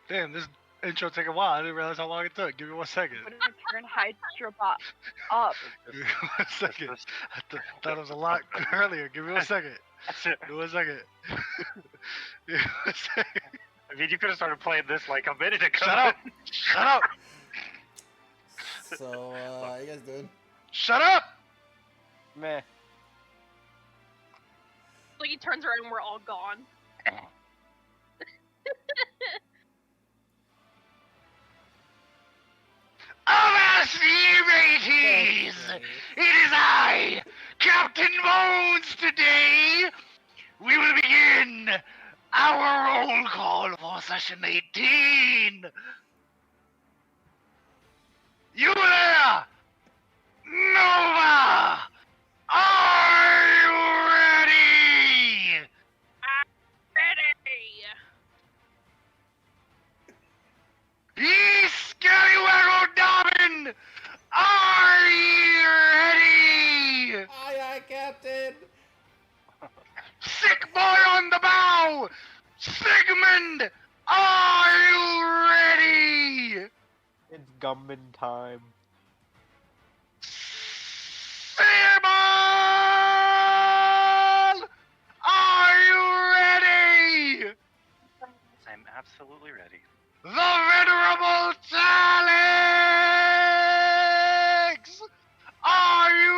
Damn, this intro took a while. I didn't realize how long it took. Give me 1 second. Put a turn Hydrobot up. Give me 1 second. I thought it was a lot earlier. Give me 1 second. Give me 1 second. Give me 1 second. I mean, you could have started playing this like a minute ago. Shut up! Shut up! So, how you guys doing? Shut up! Meh. Like he turns around and we're all gone. Avast ye mateys! It is I, Captain Bones, today! We will begin our roll call for session 18! You there! Nova! Are you ready? Ready! Ye Scallywaggle Dobbin! Are ye ready? Aye, Captain! Sick boy on the bow! Sigmund! Are you ready? It's Gummin time. Searball! Are you ready? I'm absolutely ready. The venerable Talix! Are you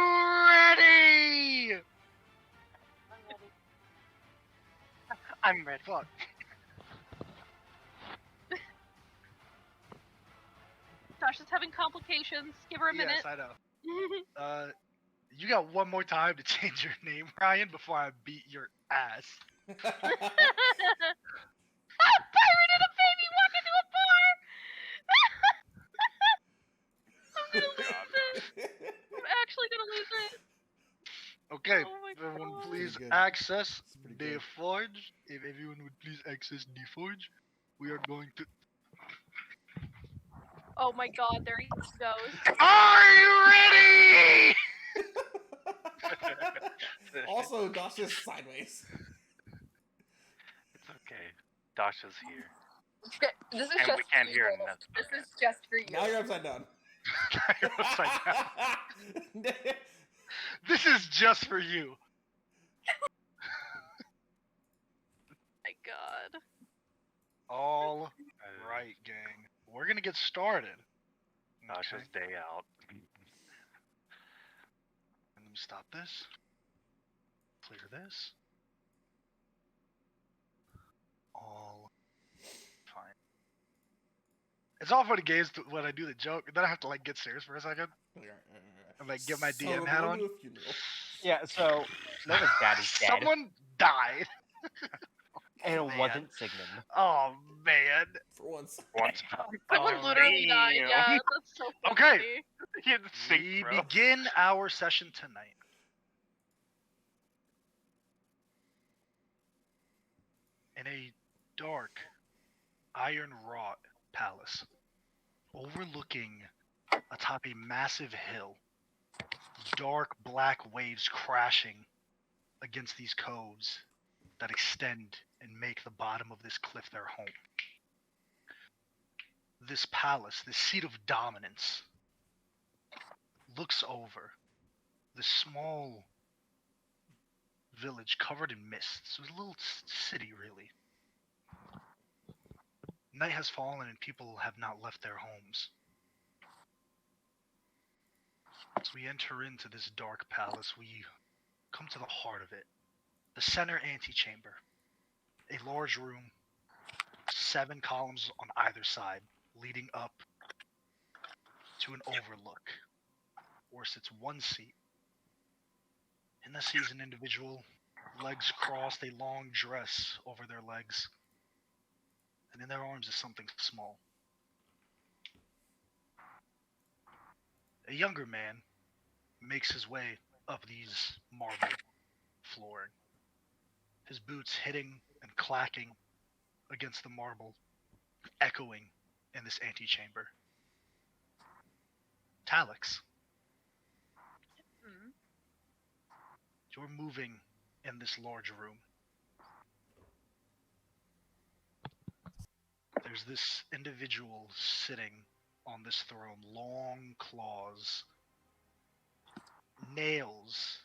ready? I'm ready. Fuck. Tasha's having complications. Give her a minute. Yes, I know. You got one more time to change your name, Ryan, before I beat your ass. Pirate and a baby walk into a bar! I'm gonna lose it. I'm actually gonna lose it. Okay, Oh my everyone God. please Pretty good. access It's pretty the good. forge. If everyone would please access the forge, we are going to... Oh my god, there he goes. Are you ready? Also, Dasha's sideways. It's okay. Dasha's here. This is And just we can't for hear you. it, and that's This okay. is just for you. Now you're upside down. You're upside down. This is just for you. My god. All right, gang. We're gonna get started. Dasha's day out. Let me stop this. Clear this. All fine. It's all for the games when I do the joke, and then I have to like get serious for a second and like get my So, DM we're hat going on. to a funeral. Yeah, so Nova's daddy's dead, Someone died. and it man. wasn't Sigmund. Oh man. For once. Once. Someone Oh, literally died, damn. yeah, that's so funny. Okay. He had the sync, We bro. begin our session tonight. In a dark, iron-wrought palace, overlooking atop a massive hill, dark black waves crashing against these coves that extend and make the bottom of this cliff their home. This palace, this seat of dominance, looks over the small village covered in mists. It was a little city, really. Night has fallen and people have not left their homes. As we enter into this dark palace, we come to the heart of it. The center antechamber. A large room, 7 columns on either side, leading up to an overlook, where sits one seat. In this seat is an individual, legs crossed, a long dress over their legs, and in their arms is something small. A younger man makes his way up these marble flooring, his boots hitting and clacking against the marble, echoing in this antechamber. Talix, Hmm. you're moving in this large room. there's this individual sitting on this throne, long claws, nails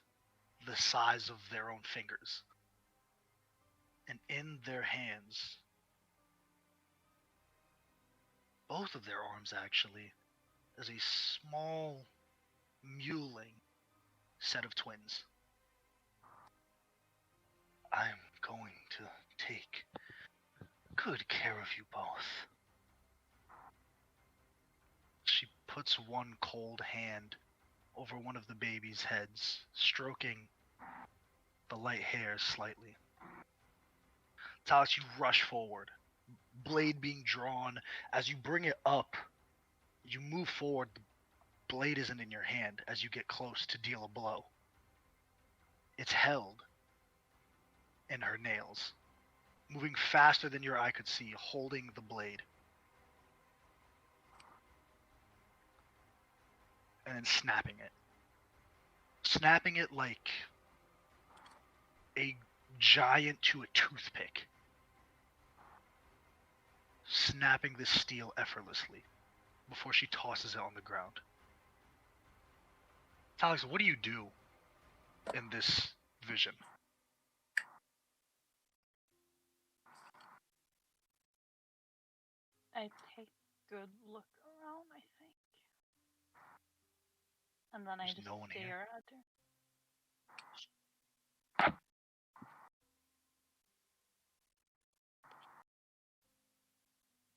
the size of their own fingers. And in their hands, both of their arms actually, is a small, mewling set of twins. I'm going to take good care of you both. She puts one cold hand over one of the baby's heads, stroking the light hair slightly. Talis, you rush forward, blade being drawn. As you bring it up, you move forward. The blade isn't in your hand as you get close to deal a blow. It's held in her nails, moving faster than your eye could see, holding the blade. And then snapping it. Snapping it like a giant to a toothpick. Snapping this steel effortlessly before she tosses it on the ground. Alex, what do you do in this vision? I take a good look around, I think. And then I There's just no one here. stare at her.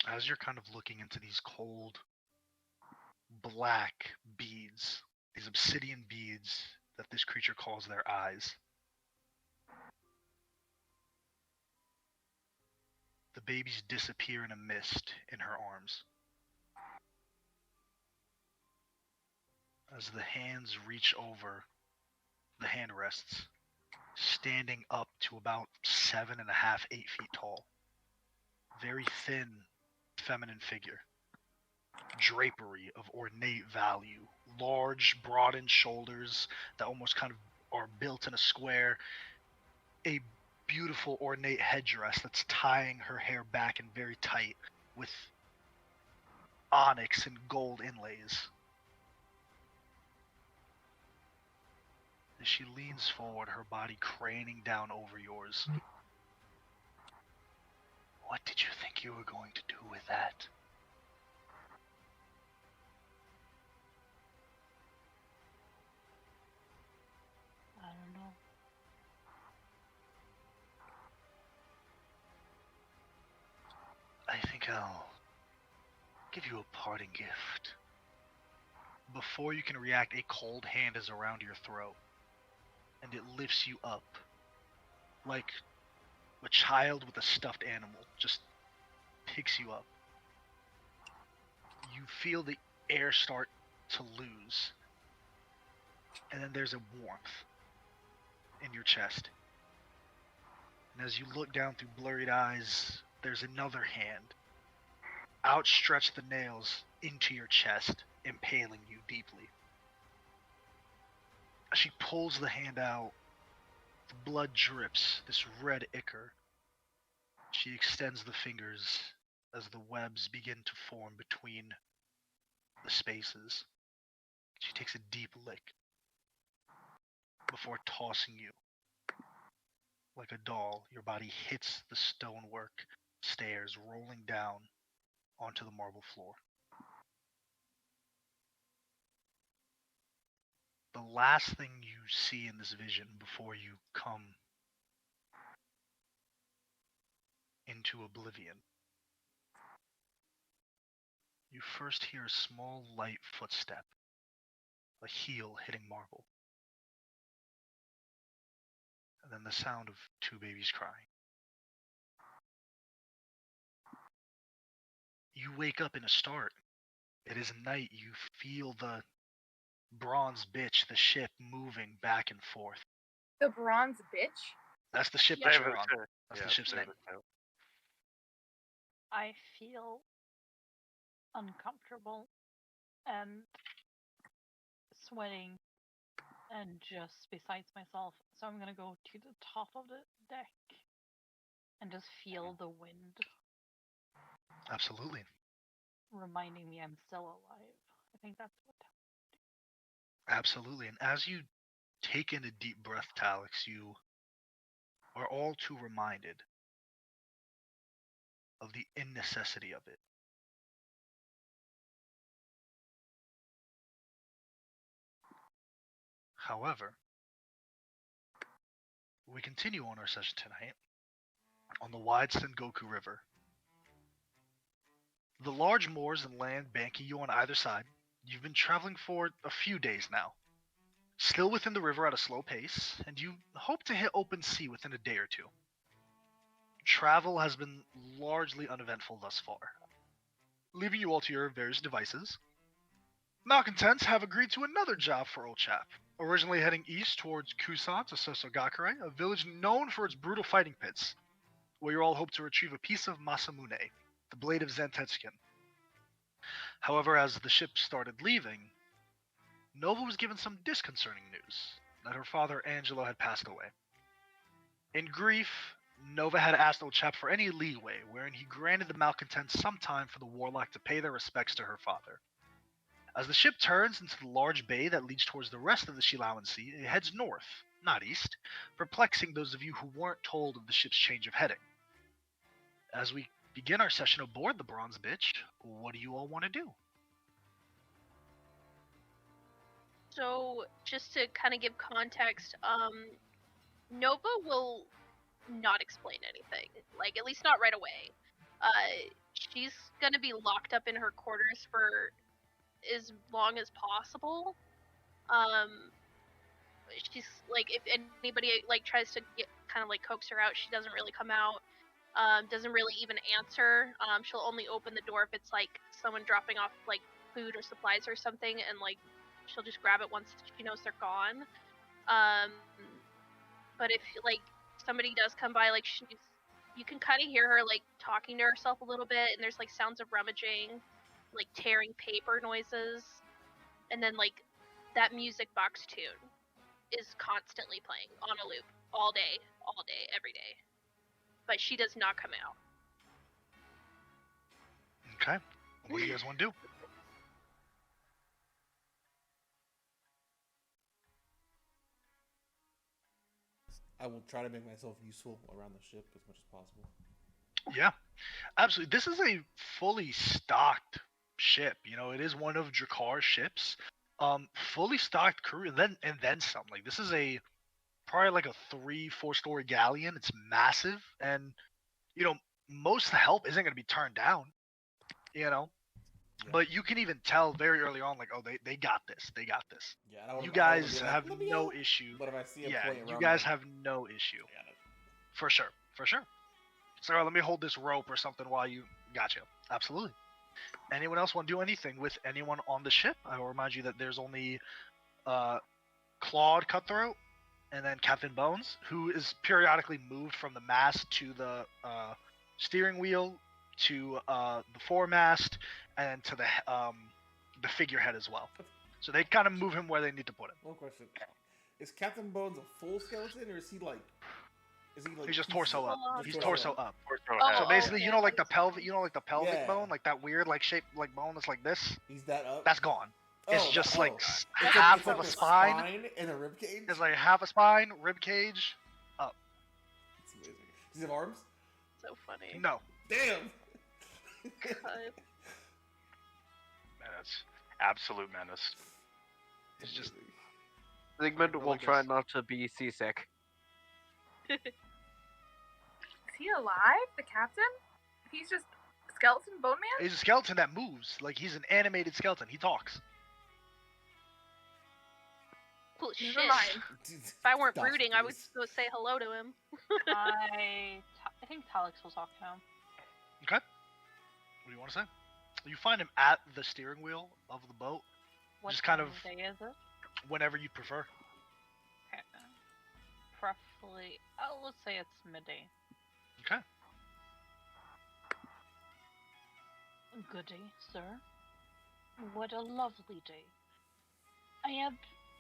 As you're kind of looking into these cold, black beads, these obsidian beads that this creature calls their eyes, the babies disappear in a mist in her arms. As the hands reach over the hand rests, standing up to about 7.5, 8 feet tall. Very thin, feminine figure. Drapery of ornate value. Large, broadened shoulders that almost kind of are built in a square. A beautiful, ornate headdress that's tying her hair back and very tight with onyx and gold inlays. As she leans forward, her body craning down over yours. What did you think you were going to do with that? I don't know. I think I'll give you a parting gift. Before you can react, a cold hand is around your throat, and it lifts you up, like a child with a stuffed animal, just picks you up. You feel the air start to lose, and then there's a warmth in your chest. And as you look down through blurred eyes, there's another hand, outstretch the nails into your chest, impaling you deeply. As she pulls the hand out, the blood drips, this red ichor. She extends the fingers as the webs begin to form between the spaces. She takes a deep lick before tossing you. Like a doll, your body hits the stonework stairs, rolling down onto the marble floor. The last thing you see in this vision before you come into oblivion, you first hear a small light footstep, a heel hitting marble, and then the sound of two babies crying. You wake up in a start. It is night. You feel the bronze bitch, the ship, moving back and forth. The bronze bitch? That's the ship Yeah. that you're on. That's the ship's name. I feel uncomfortable and sweating and just besides myself. So I'm gonna go to the top of the deck and just feel the wind. Absolutely. reminding me I'm still alive. I think that's what. Absolutely. And as you take in a deep breath, Talix, you are all too reminded of the innecessity of it. However, we continue on our session tonight on the wide Sengoku River. The large moors and land banking you on either side. You've been traveling for a few days now, still within the river at a slow pace, and you hope to hit open sea within a day or two. Travel has been largely uneventful thus far. Leaving you all to your various devices, malcontents have agreed to another job for old chap. Originally heading east towards Kusan to Sosogakure, a village known for its brutal fighting pits, where you all hope to retrieve a piece of Masamune, the blade of Zentetsuken. However, as the ship started leaving, Nova was given some disconcerting news that her father Angelo had passed away. In grief, Nova had asked old chap for any leeway, wherein he granted the malcontents some time for the warlock to pay their respects to her father. As the ship turns into the large bay that leads towards the rest of the Shilawan Sea, it heads north, not east, perplexing those of you who weren't told of the ship's change of heading. As we begin our session aboard the Bronze Bitch, what do you all want to do? So, just to kind of give context, Nova will not explain anything. Like, at least not right away. She's gonna be locked up in her quarters for as long as possible. She's like, if anybody like tries to get kind of like coax her out, she doesn't really come out. Doesn't really even answer. She'll only open the door if it's like someone dropping off like food or supplies or something, and like she'll just grab it once she knows they're gone. But if like somebody does come by, like you can kind of hear her like talking to herself a little bit, and there's like sounds of rummaging, like tearing paper noises, and then like that music box tune is constantly playing on a loop all day, every day. But she does not come out. Okay. What do you guys want to do? I will try to make myself useful around the ship as much as possible. Yeah, absolutely. This is a fully stocked ship. You know, it is one of Drakar's ships. Fully stocked crew, and then some. Like this is a probably like a 3-4 story galleon. It's massive, and you know most of the help isn't going to be turned down. You know, Yeah. but you can even tell very early on, like, oh, they got this. They got this. Yeah, I don't You wanna- I don't wanna guys be like, have "Let me no out," issue. But if I see a Yeah, point you around guys them, have no issue. I got it. For sure, for sure. So let me hold this rope or something while you. Gotcha. Absolutely. Anyone else want to do anything with anyone on the ship? I will remind you that there's only Claude Cutthroat and then Captain Bones, who is periodically moved from the mast to the steering wheel to the foremast and to the figurehead as well. So they kind of move him where they need to put him. One question: is Captain Bones a full skeleton, or is he like? He's just torso up. Full on. He's torso up. Oh, So basically, okay. you know, like the pelvic, pelvic Yeah. bone, like that weird, like shape, like bone that's like this. He's that up. That's gone. It's just like It's half it's of like a the spine. and a rib cage. It's like half a spine, rib cage. It's amazing. Does he have arms? So funny. No, Damn. Menace. Absolute menace. it's just Sigmund will Like try us. not to be seasick. Is he alive, the captain? He's just skeleton bone man? he's a skeleton that moves. Like he's an animated skeleton. He talks. Cool shit. Never mind. If I weren't Dawson, brooding, I would please. go say hello to him. I think Talix will talk to him. Okay. What do you want to say? You find him at the steering wheel of the boat. What Just kind time of- day is it? Whenever you prefer. Okay. Preferably, let's say it's midday. Okay. Good day, sir. What a lovely day. I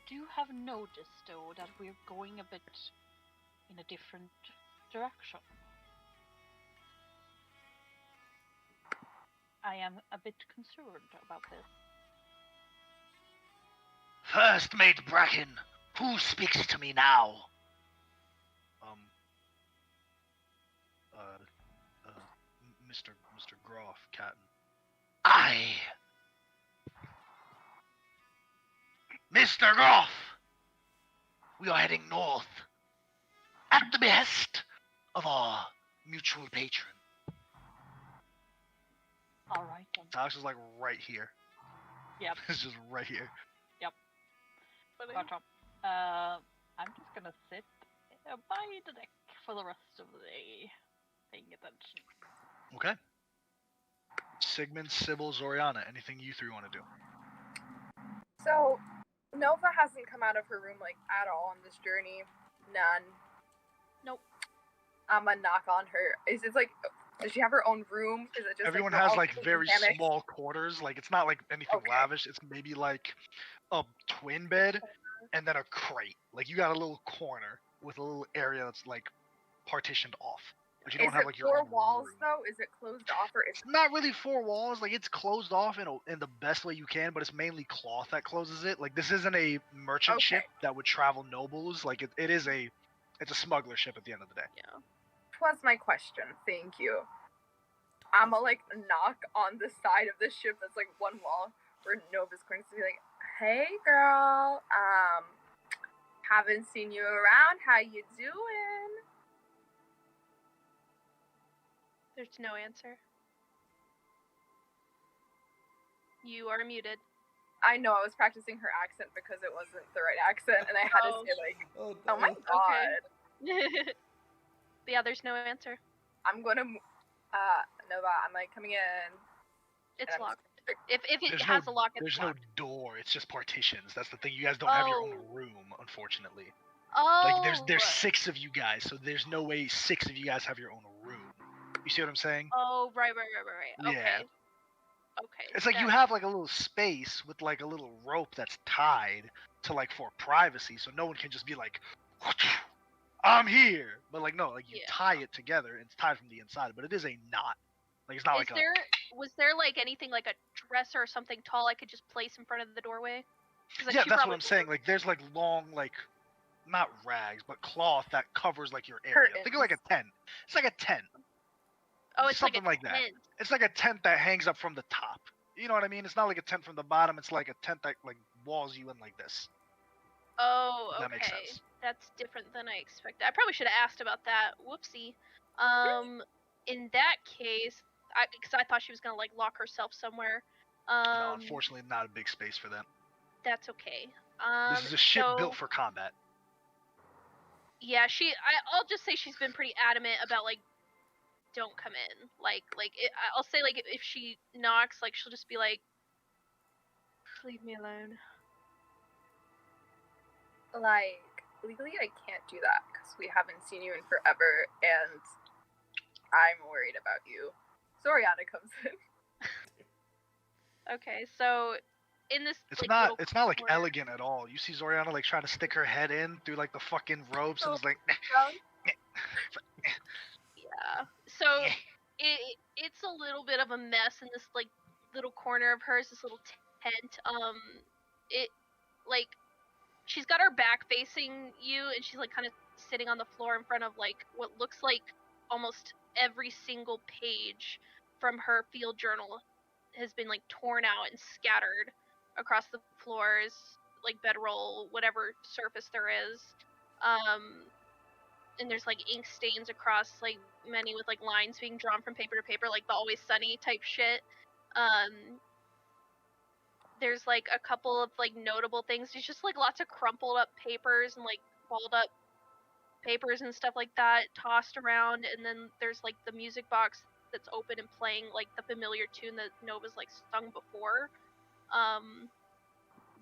do have noticed, though, that we're going a bit in a different direction. I am a bit concerned about this. First Mate Bracken, who speaks to me now? Mr. Groff, Captain. I. Mr. Groff! We are heading north. At the behest of our mutual patron. Alright then. Tox is like right here. Yep. It's just right here. Gotcha. I'm just gonna sit by the deck for the rest of the day, paying attention. Okay. Sigmund, Sybil, Zoriana, anything you three want to do? So, Nova hasn't come out of her room, like, at all on this journey. None. Nope. I'm gonna knock on her. Is it like, does she have her own room? Is it just Everyone like, we're has all like sleeping very hammocks? small quarters. Like it's not like anything Okay. lavish. It's maybe like a twin bed and then a crate. Like you got a little corner with a little area that's like partitioned off. But you don't Is have it like your 4 own walls, room. though? Is it closed off, or is It's not really 4 walls. Like it's closed off in the best way you can, but it's mainly cloth that closes it. Like this isn't a merchant Okay. ship that would travel nobles. Like it's a smuggler ship at the end of the day. Yeah. Twas my question. Thank you. I'ma like knock on the side of the ship that's like one wall where Nova's going to be like, "Hey girl, haven't seen you around. How you doing?" There's no answer. You are muted. I know, I was practicing her accent because it wasn't the right accent, and I had to Oh. say like, Oh, "Oh my no. god." But yeah, there's no answer. I'm gonna, Nova, I'm like coming in. It's and I'm locked. If it There's has no, a lock, it's there's locked. no door. It's just partitions. That's the thing. You guys don't have your own Oh. room, unfortunately. Oh. Like there's 6 of you guys, so there's no way 6 of you guys have your own room. You see what I'm saying? Oh, right. Okay. Yeah. Okay. It's like you have like a little space with like a little rope that's tied to like for privacy, so no one can just be like, "I'm here." But like no, like you Yeah. tie it together and it's tied from the inside, but it is a knot. Like it's not like Was there like anything like a dresser or something tall I could just place in front of the doorway? 'Cause, like, yeah, she that's what probably I'm saying. Like there's like long like not rags, but cloth that covers like your area. Think of like a tent. It's like a tent. Oh, it's something like like a that. tent. It's like a tent that hangs up from the top. You know what I mean? It's not like a tent from the bottom. It's like a tent that like walls you in like this. Oh, If okay. that makes sense. That's different than I expected. I probably should have asked about that. Whoopsie. In that case, because I thought she was gonna like lock herself somewhere. No, unfortunately, not a big space for that. That's okay. This is a ship so, built for combat. Yeah, I'll just say she's been pretty adamant about like, don't come in. I'll say like if she knocks, like she'll just be like, leave me alone. Like, legally I can't do that because we haven't seen you in forever, and I'm worried about you. Zoriana comes in. Okay, so in this It's like, not. little It's not like corner- elegant at all. You see Zoriana like trying to stick her head in through like the fucking ropes, and it's like. Yeah. So it's a little bit of a mess in this like little corner of hers, this little tent. It like she's got her back facing you, and she's like kind of sitting on the floor in front of like what looks like almost every single page from her field journal has been like torn out and scattered across the floors, like bedroll, whatever surface there is. And there's like ink stains across like many with like lines being drawn from paper to paper, like the Always Sunny type shit. There's like a couple of like notable things. There's just like lots of crumpled up papers and like balled up papers and stuff like that tossed around, and then there's like the music box that's open and playing like the familiar tune that Nova's like sung before.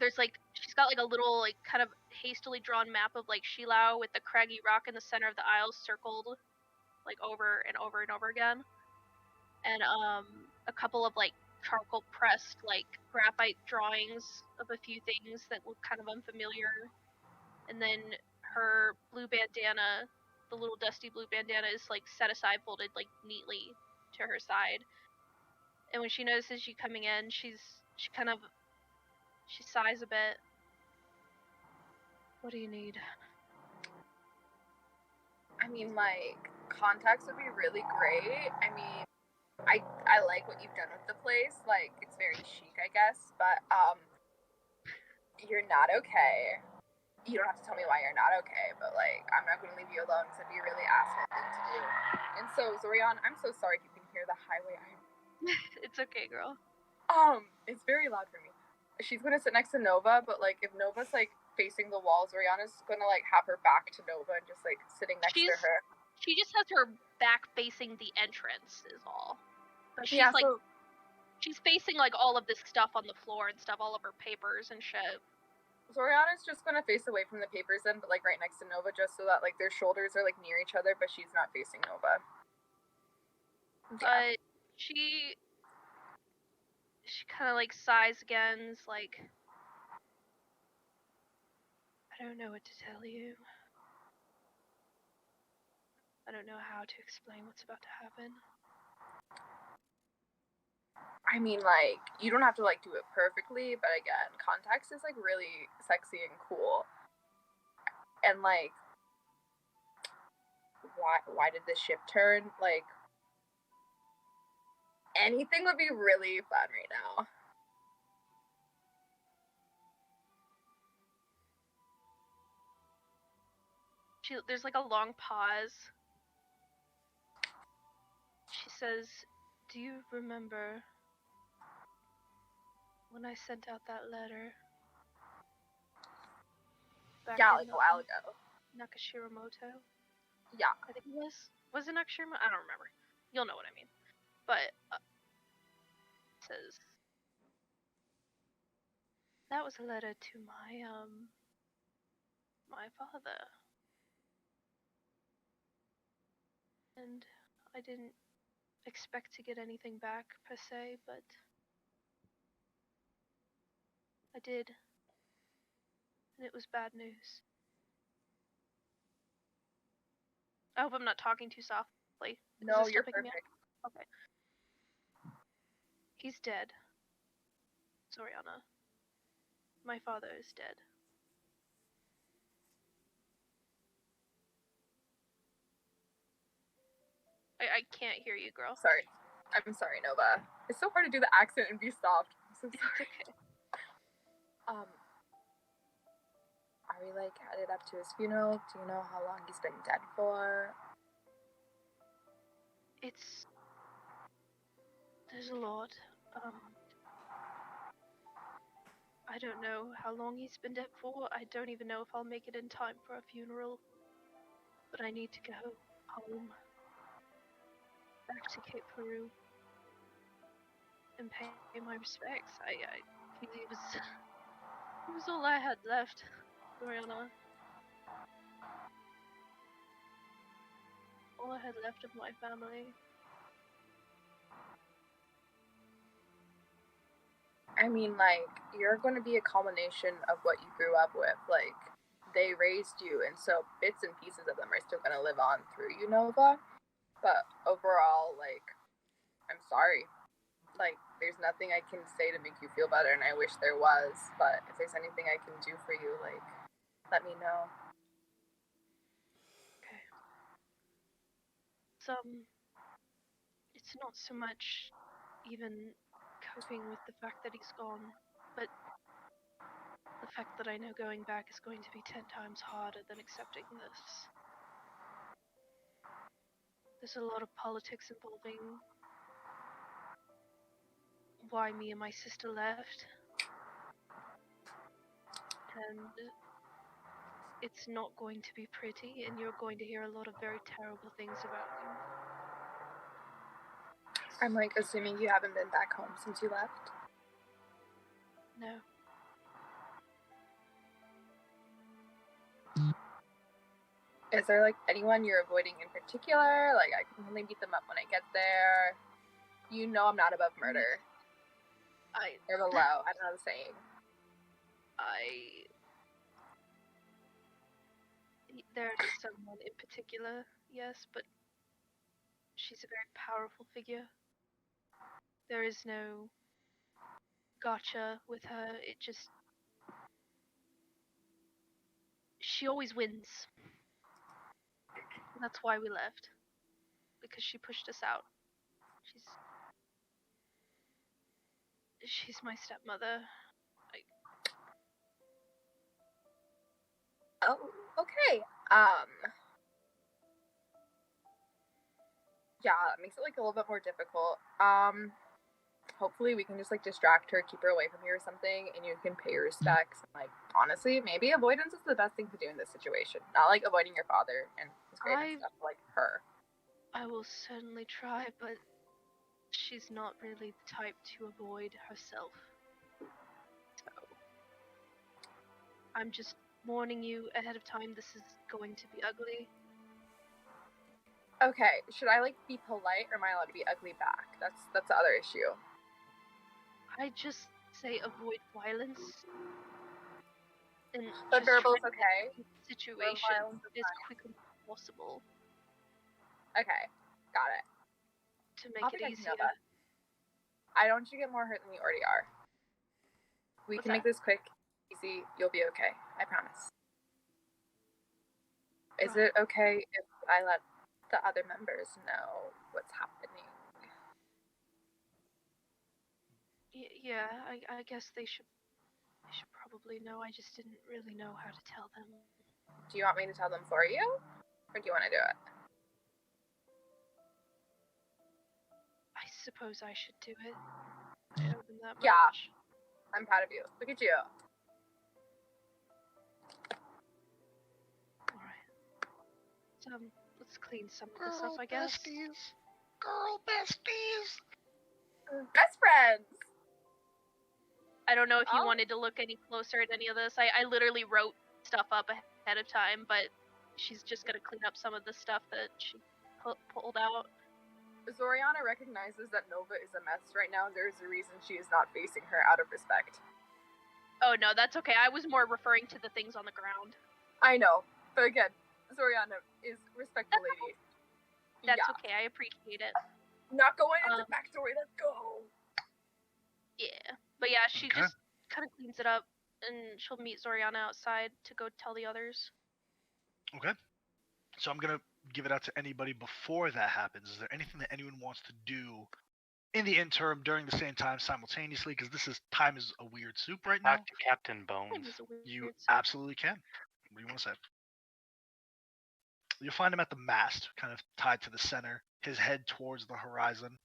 There's like she's got like a little like kind of hastily drawn map of like Shilao with the craggy rock in the center of the isles circled like over and over and over again, and a couple of like charcoal pressed like graphite drawings of a few things that look kind of unfamiliar, and then her blue bandana, the little dusty blue bandana, is like set aside, folded like neatly to her side. And when she notices you coming in, she sighs a bit. What do you need? I mean, like, contacts would be really great. I mean, I like what you've done with the place. Like, it's very chic, I guess. But you're not okay. You don't have to tell me why you're not okay. But like, I'm not going to leave you alone because it'd be a really asshole thing to do. And so, Zorion, I'm so sorry if you can hear the highway. It's okay, girl. It's very loud for me. She's gonna sit next to Nova, but like, if Nova's like facing the wall, Zoriana's gonna like have her back to Nova and just like sitting next to her. She just has her back facing the entrance, is all. But she's Yeah, like, so she's facing like all of this stuff on the floor and stuff, all of her papers and shit. Zoriana's just gonna face away from the papers then, but like right next to Nova, just so that like their shoulders are like near each other, but she's not facing Nova. But she kind of like sighs again, is like, I don't know what to tell you. I don't know how to explain what's about to happen. I mean, like, you don't have to like do it perfectly, but again, context is like really sexy and cool. And like, why did the ship turn? Like, anything would be really fun right now. There's like a long pause. She says, do you remember when I sent out that letter? Yeah, like a while ago. Nakashiramoto? Yeah. I think it was. Was it Nakashiramoto? I don't remember. You'll know what I mean. But, it says, that was a letter to my father. And I didn't expect to get anything back, per se, but I did. And it was bad news. I hope I'm not talking too softly. No, you're perfect. Okay. He's dead. Zoriana. My father is dead. I can't hear you, girl. Sorry. I'm sorry, Nova. It's so hard to do the accent and be soft. I'm so sorry. It's okay. Are we like headed up to his funeral? Do you know how long he's been dead for? There's a lot. I don't know how long he's been dead for. I don't even know if I'll make it in time for a funeral. But I need to go home. Back to Cape Peru. And pay my respects. He was all I had left, Oriana. All I had left of my family. I mean, like, you're going to be a culmination of what you grew up with. Like, they raised you, and so bits and pieces of them are still going to live on through you, Nova. But overall, like, I'm sorry. Like, there's nothing I can say to make you feel better, and I wish there was. But if there's anything I can do for you, like, let me know. Okay. It's not so much even coping with the fact that he's gone, but the fact that I know going back is going to be 10 times harder than accepting this. There's a lot of politics involving why me and my sister left. And it's not going to be pretty, and you're going to hear a lot of very terrible things about him. I'm like assuming you haven't been back home since you left. No. Is there like anyone you're avoiding in particular? Like, I can only beat them up when I get there. You know I'm not above murder. Or below. I don't know the saying. There is someone in particular, yes, but she's a very powerful figure. there is no gotcha with her. It just she always wins. That's why we left. Because she pushed us out. She's my stepmother. Oh, okay. Yeah, it makes it like a little bit more difficult. Hopefully we can just like distract her, keep her away from here or something, and you can pay your respects. Like honestly, maybe avoidance is the best thing to do in this situation. Not like avoiding your father and his grave and stuff, but, like her. I will certainly try, but she's not really the type to avoid herself. So I'm just warning you ahead of time, this is going to be ugly. Okay, should I like be polite or am I allowed to be ugly back? That's the other issue. I just say avoid violence. And But just verbal's try to okay. get the situation Violence is as fine. quickly as possible Okay, got it. to make I'll it think I can easier. know that. I don't want you to get more hurt than you already are. We What's can make this quick, easy. You'll be okay. I promise. Is it okay if I let the other members know what's happening? Yeah, I guess they should probably know. I just didn't really know how to tell them. Do you want me to tell them for you? Or do you want to do it? I suppose I should do it. I owe them that much. Yeah. I'm proud of you. Look at you. Alright. Let's clean some of this up, I guess. Girl besties. Best friends! I don't know if you Oh. wanted to look any closer at any of this. I literally wrote stuff up ahead of time, but she's just gonna clean up some of the stuff that she pulled out. Zoriana recognizes that Nova is a mess right now. There's a reason she is not facing her out of respect. Oh no, that's okay. I was more referring to the things on the ground. I know, but again, Zoriana is respectful lady. That's okay, I appreciate it. Not going into backstory, let's go. Yeah. But yeah, she Okay. just kind of cleans it up, and she'll meet Zoriana outside to go tell the others. Okay. So I'm gonna give it out to anybody before that happens. Is there anything that anyone wants to do in the interim during the same time simultaneously? Because time is a weird soup right now. Talk to Captain It Bones. was a weird You soup. absolutely can. What do you want to say? You'll find him at the mast, kind of tied to the center, his head towards the horizon.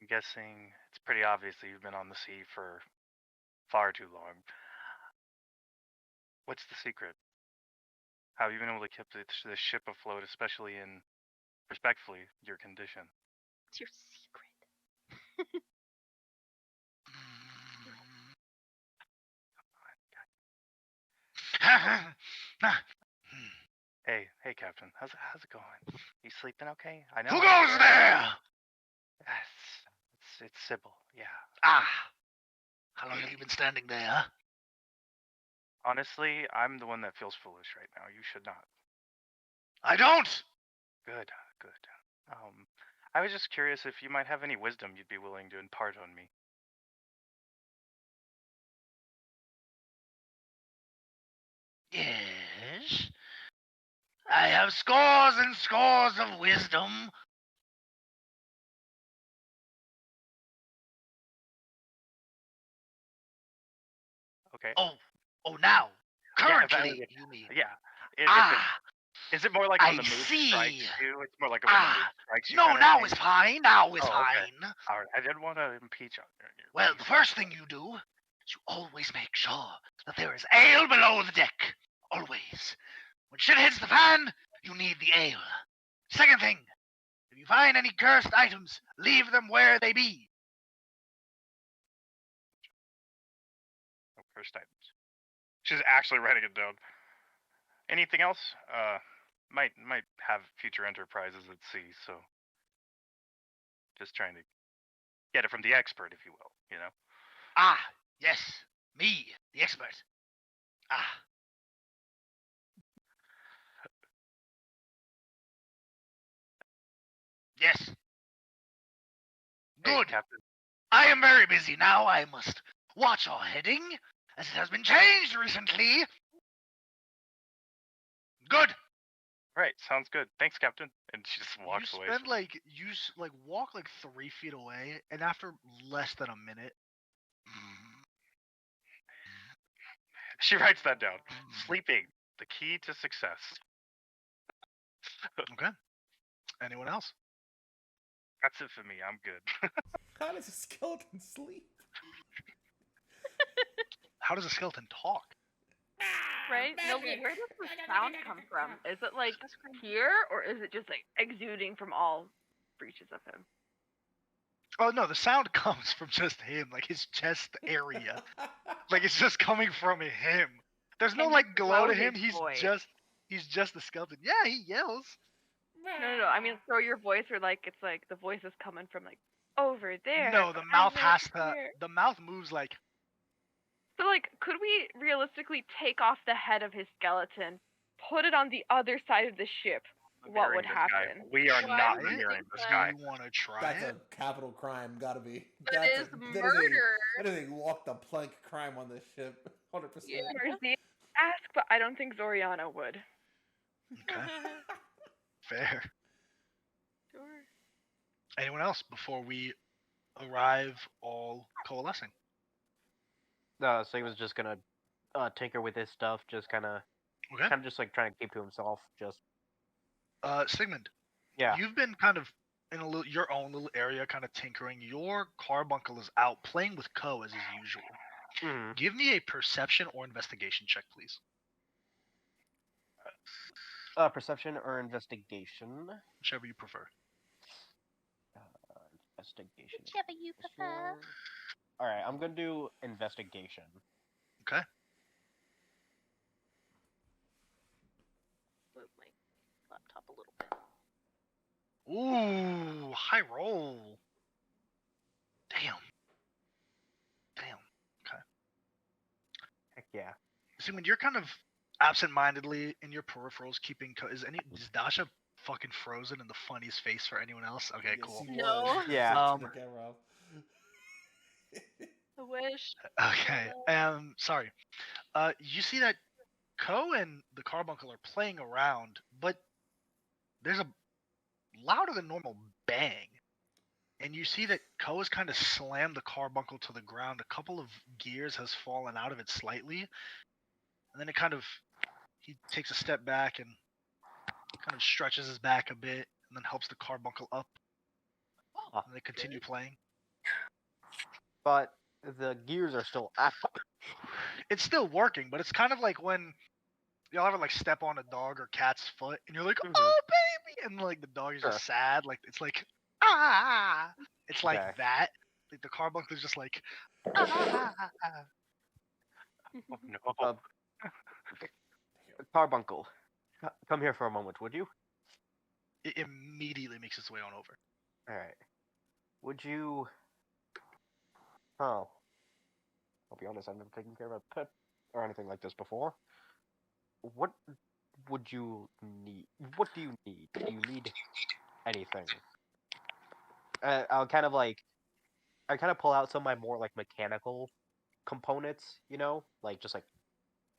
I'm guessing it's pretty obvious that you've been on the sea for far too long. What's the secret? How have you been able to keep the ship afloat, especially in, respectfully, your condition? It's your secret. Hey, Captain. How's it going? You sleeping okay? I know. Who goes there? It's Sybil. Yeah. Ah. How long have you been standing there? Honestly, I'm the one that feels foolish right now. You should not. I don't. Good. I was just curious if you might have any wisdom you'd be willing to impart on me. Yes. I have scores and scores of wisdom. Okay. Oh, now. Currently, Yeah, you mean? Yeah. Is it more like when I the mood see. strikes you? It's more like when the mood strikes you. No, kinda now thing? is fine. Now is Oh, okay. fine. All right. I didn't want to impeach on you. Well, the first thing you do is you always make sure that there is ale below the deck. Always. When shit hits the fan, you need the ale. Second thing, if you find any cursed items, leave them where they be. No cursed items. She's actually writing it down. Anything else? Might have future enterprises at sea, so just trying to get it from the expert, if you will, you know? Ah, yes, me, the expert. Ah. Yes. Good. Captain. I am very busy now. I must watch our heading, as it has been changed recently. Good. Right, sounds good. Thanks, Captain. And she just walks You away. spend walk like 3 feet away, and after less than a minute, She writes that down. Sleeping, the key to success. okay. Anyone else? That's it for me. I'm good. How does a skeleton sleep? How does a skeleton talk? Right? No, but where does the sound come from? Is it like here, or is it just like exuding from all breaches of him? Oh no, the sound comes from just him, like his chest area. Like it's just coming from him. There's no Can like you glow to blow him. his voice? He's just a skeleton. Yeah, he yells. No. I mean, throw your voice, or like it's like the voice is coming from like over there. No, the but mouth I'm has right to. here. The mouth moves like. So like, could we realistically take off the head of his skeleton, put it on the other side of the ship? What would Mirroring this guy. happen? We are Why not would you mirroring think this that? guy. You want to try That's it? a capital crime, gotta be. That is That murder. is a walk the plank crime on this ship. 100%. Yeah. Mercy, ask, but I don't think Zoriana would. Okay, fair. Sure. Anyone else before we arrive all coalescing? So he was just gonna tinker with his stuff, just kind of Okay. just like trying to keep to himself. Just Sigmund, yeah. you've been kind of in your own little area, kind of tinkering. Your carbuncle is out playing with Ko as is usual. Mhm. Give me a perception or investigation check, please. Perception or investigation? Whichever you prefer. Investigation. Whichever you prefer. All right, I'm gonna do investigation. Okay. Move my laptop a little bit. Ooh, high roll. Damn. Okay. Heck yeah. Sigmund, you're kind of absent-mindedly in your peripherals keeping. Is Dasha fucking frozen in the funniest face for anyone else? Okay, Yes, cool. he No. was. Yeah. Turn the camera off. I wish. Okay. Sorry. You see that Ko and the carbuncle are playing around, but there's a louder than normal bang. And you see that Ko has kind of slammed the carbuncle to the ground. A couple of gears has fallen out of it slightly. And then he takes a step back and kind of stretches his back a bit and then helps the carbuncle up. Ah, And they continue playing. but the gears are still active. It's still working, but it's kind of like when y'all ever like step on a dog or cat's foot and you're like, Mhm. oh baby, and like the dog is just sad. Like it's like ah, it's like Okay. that. Like the carbuncle is just like ah. Oh, no. Carbuncle, come here for a moment, would you? It immediately makes its way on over. All right. Would you? Oh. I'll be honest, I've never taken care of a pet or anything like this before. What would you need? What do you need? Do you need anything? I kind of pull out some of my more like mechanical components, you know, like just like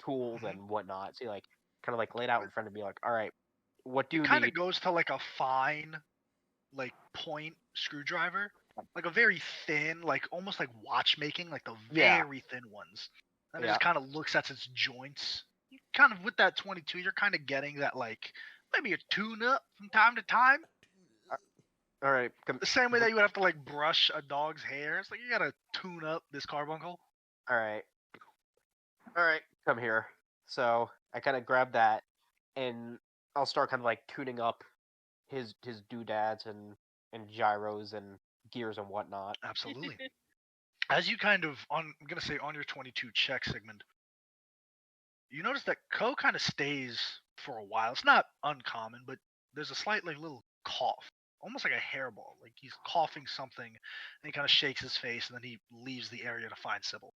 tools and whatnot. So like kind of like laid out in front of me, like, all right, what do you It kind need? of goes to like a fine, like point screwdriver, like a very thin, like almost like watchmaking, like the Yeah. very thin ones. And it Yeah. just kind of looks at its joints. You kind of with that 22, you're kind of getting that like maybe a tune up from time to time. All right, The same way that you would have to like brush a dog's hair. It's like you gotta tune up this carbuncle. all right, come here. So I kind of grab that, and I'll start kind of like tuning up his doodads and gyros and gears and whatnot. Absolutely. As you kind of I'm gonna say on your 22 check, Sigmund, you notice that Ko kind of stays for a while. It's not uncommon, but there's a slight like little cough, almost like a hairball. Like he's coughing something, and he kind of shakes his face, and then he leaves the area to find Sybil,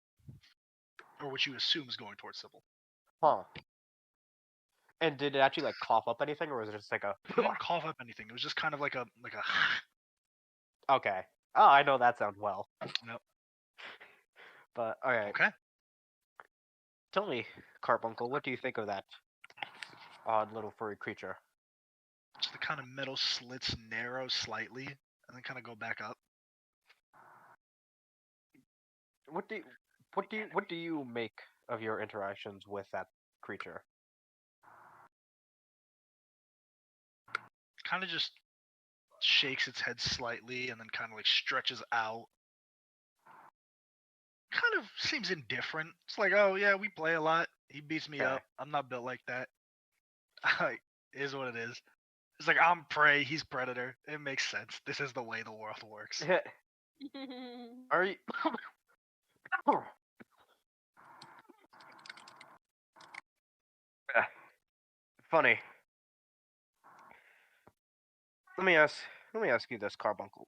or what you assume is going towards Sybil. Huh. And did it actually like cough up anything, or was it just like a? He didn't cough up anything. It was just kind of like a Okay. Oh, I know that sounds well. Yep. But all right, Okay. tell me, Carbuncle, what do you think of that odd little furry creature? So the kind of metal slits narrow slightly, and then kind of go back up. What do you make of your interactions with that creature? Kind of just shakes its head slightly, and then kind of like stretches out. Kind of seems indifferent. It's like, oh yeah, we play a lot. He beats me Okay. up. I'm not built like that. Like, it is what it is. It's like I'm prey, he's predator. It makes sense. This is the way the world works. Are you? Funny. Let me ask you this, Carbuncle.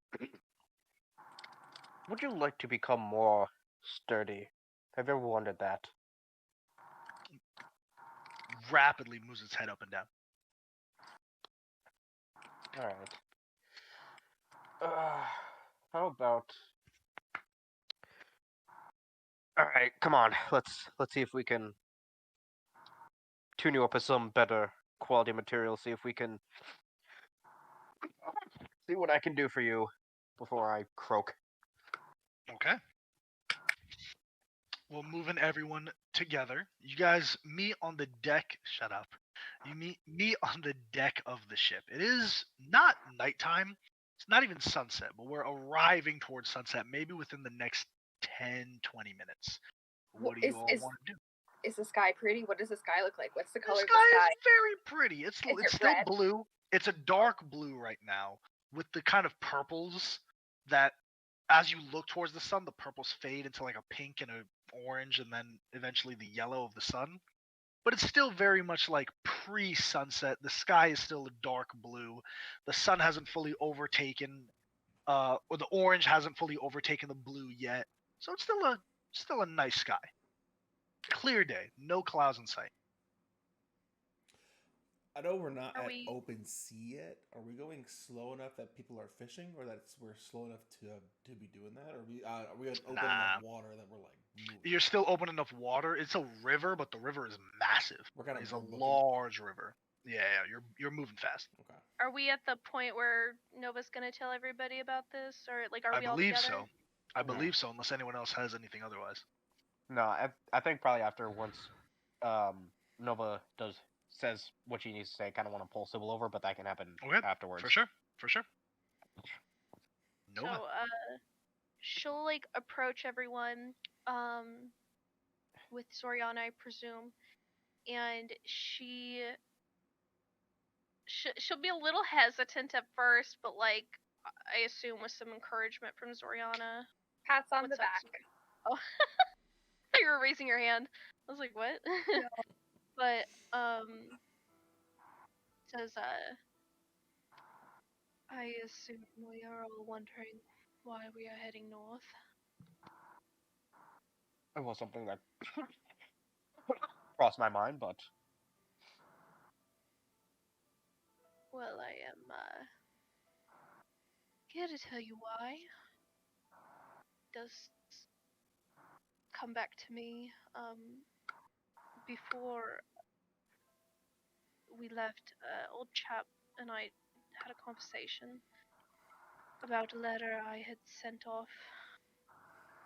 Would you like to become more sturdy? Have you ever wondered that? Rapidly moves its head up and down. All right. How about? All right, come on. Let's see if we can tune you up with some better quality material. See if we can see what I can do for you before I croak. Okay. Well, moving everyone together. You guys meet on the deck. Shut up. You meet on the deck of the ship. It is not nighttime. It's not even sunset, but we're arriving towards sunset maybe within the next 10, 20 minutes. What do you all want to do? Is the sky pretty? What does the sky look like? What's the color The of the sky sky? is very pretty. It's it still red? blue. It's a dark blue right now with the kind of purples that as you look towards the sun, the purples fade into like a pink and a orange and then eventually the yellow of the sun. But it's still very much like pre-sunset. The sky is still a dark blue. The sun hasn't fully overtaken or the orange hasn't fully overtaken the blue yet. So it's still a nice sky. Clear day, no clouds in sight. I know we're not Are at we- open sea yet. Are we going slow enough that people are fishing, or that we're slow enough to be doing that? Or are we at open Nah. enough water that we're like moving? You're still open enough water. It's a river, but the river is massive. We're kind of It's a looking. large river. Yeah, you're moving fast. Okay. Are we at the point where Nova's gonna tell everybody about this, or like, are I we all believe together? so. I Yeah. believe so, unless anyone else has anything otherwise. No, I think probably after once Nova says what she needs to say, kind of want to pull Sybil over, but that can happen Okay, afterwards. For sure. Nova. So, she'll like approach everyone, with Soriana, I presume, and she'll be a little hesitant at first, but like I assume with some encouragement from Zoriana. Pats on What's the up, back. Oh, you were raising your hand. I was like, what? But says I assume we are all wondering why we are heading north. It was something that crossed my mind, but Well, I am here to tell you why. It does come back to me before we left, old chap and I had a conversation about a letter I had sent off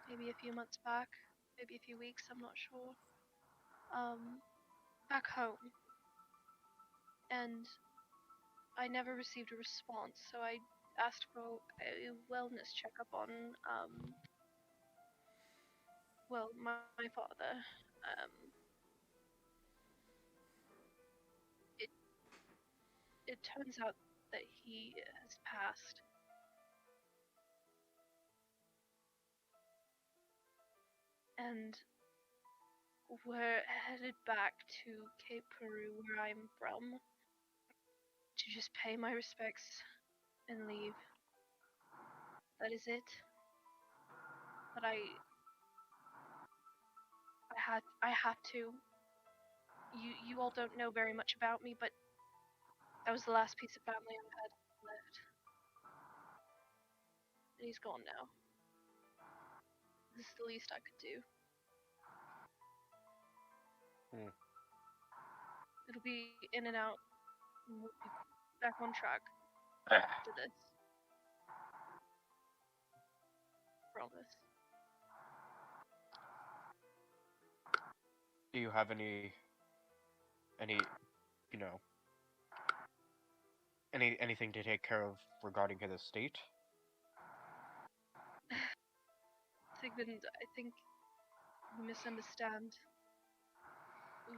maybe a few months back, maybe a few weeks, I'm not sure. Back home. And I never received a response, so I asked for a wellness checkup on, well, my father. It turns out that he has passed. And we're headed back to Cape Peru, where I'm from, to just pay my respects and leave. That is it. But I had to. You all don't know very much about me, but that was the last piece of family I had left. And he's gone now. This is the least I could do. It'll be in and out, and we'll be back on track after this. Promise. Do you have any, you know, anything to take care of regarding his estate? Sigmund, I think you misunderstand.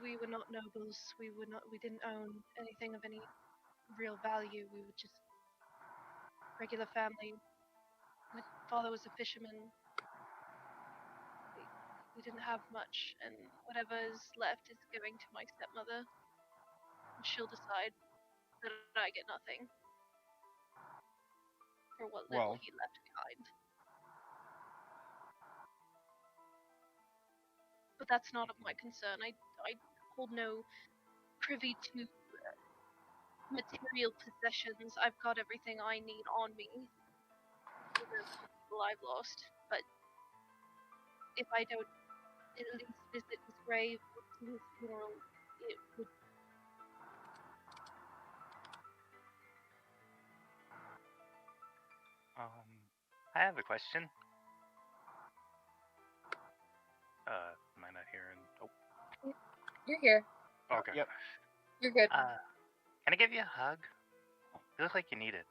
We were not nobles. We didn't own anything of any real value. We were just regular family. My father was a fisherman. We didn't have much, and whatever is left is going to my stepmother. And she'll decide that I get nothing for what little Well, he left behind. But that's not of my concern. I hold no privy to material possessions. I've got everything I need on me for the people I've lost. But if I don't at least visit his grave or to his funeral, it would. I have a question. Am I not hearing? Oh, You're here. okay. Yep. You're good. Can I give you a hug? You look like you need it.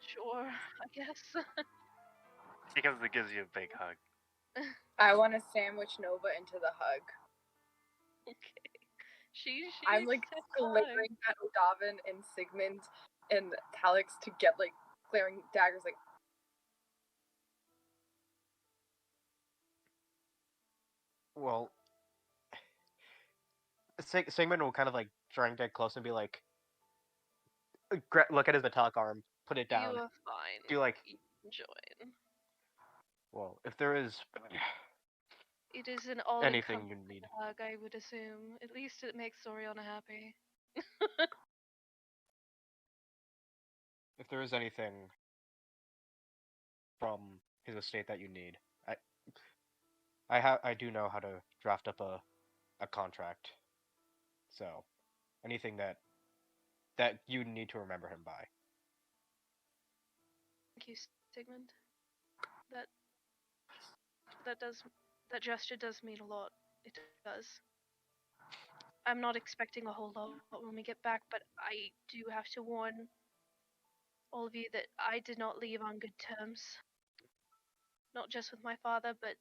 Sure, I guess. Because it gives you a big hug. I want to sandwich Nova into the hug. Okay. She I'm like said glaring at Odavin and Sigmund and Talix to get like glaring daggers like well, Sigmund will kind of like try and get close and be like, look at his metallic arm, put it down. You are fine. Be like, You can join. well, if there is It is an anything you all-encompassing need, hug, I would assume. At least it makes Soriana happy. if there is anything from his estate that you need, I do know how to draft up a contract. So, anything that you need to remember him by. Thank you, Sigmund. That gesture does mean a lot. It does. I'm not expecting a whole lot when we get back, but I do have to warn all of you that I did not leave on good terms. Not just with my father, but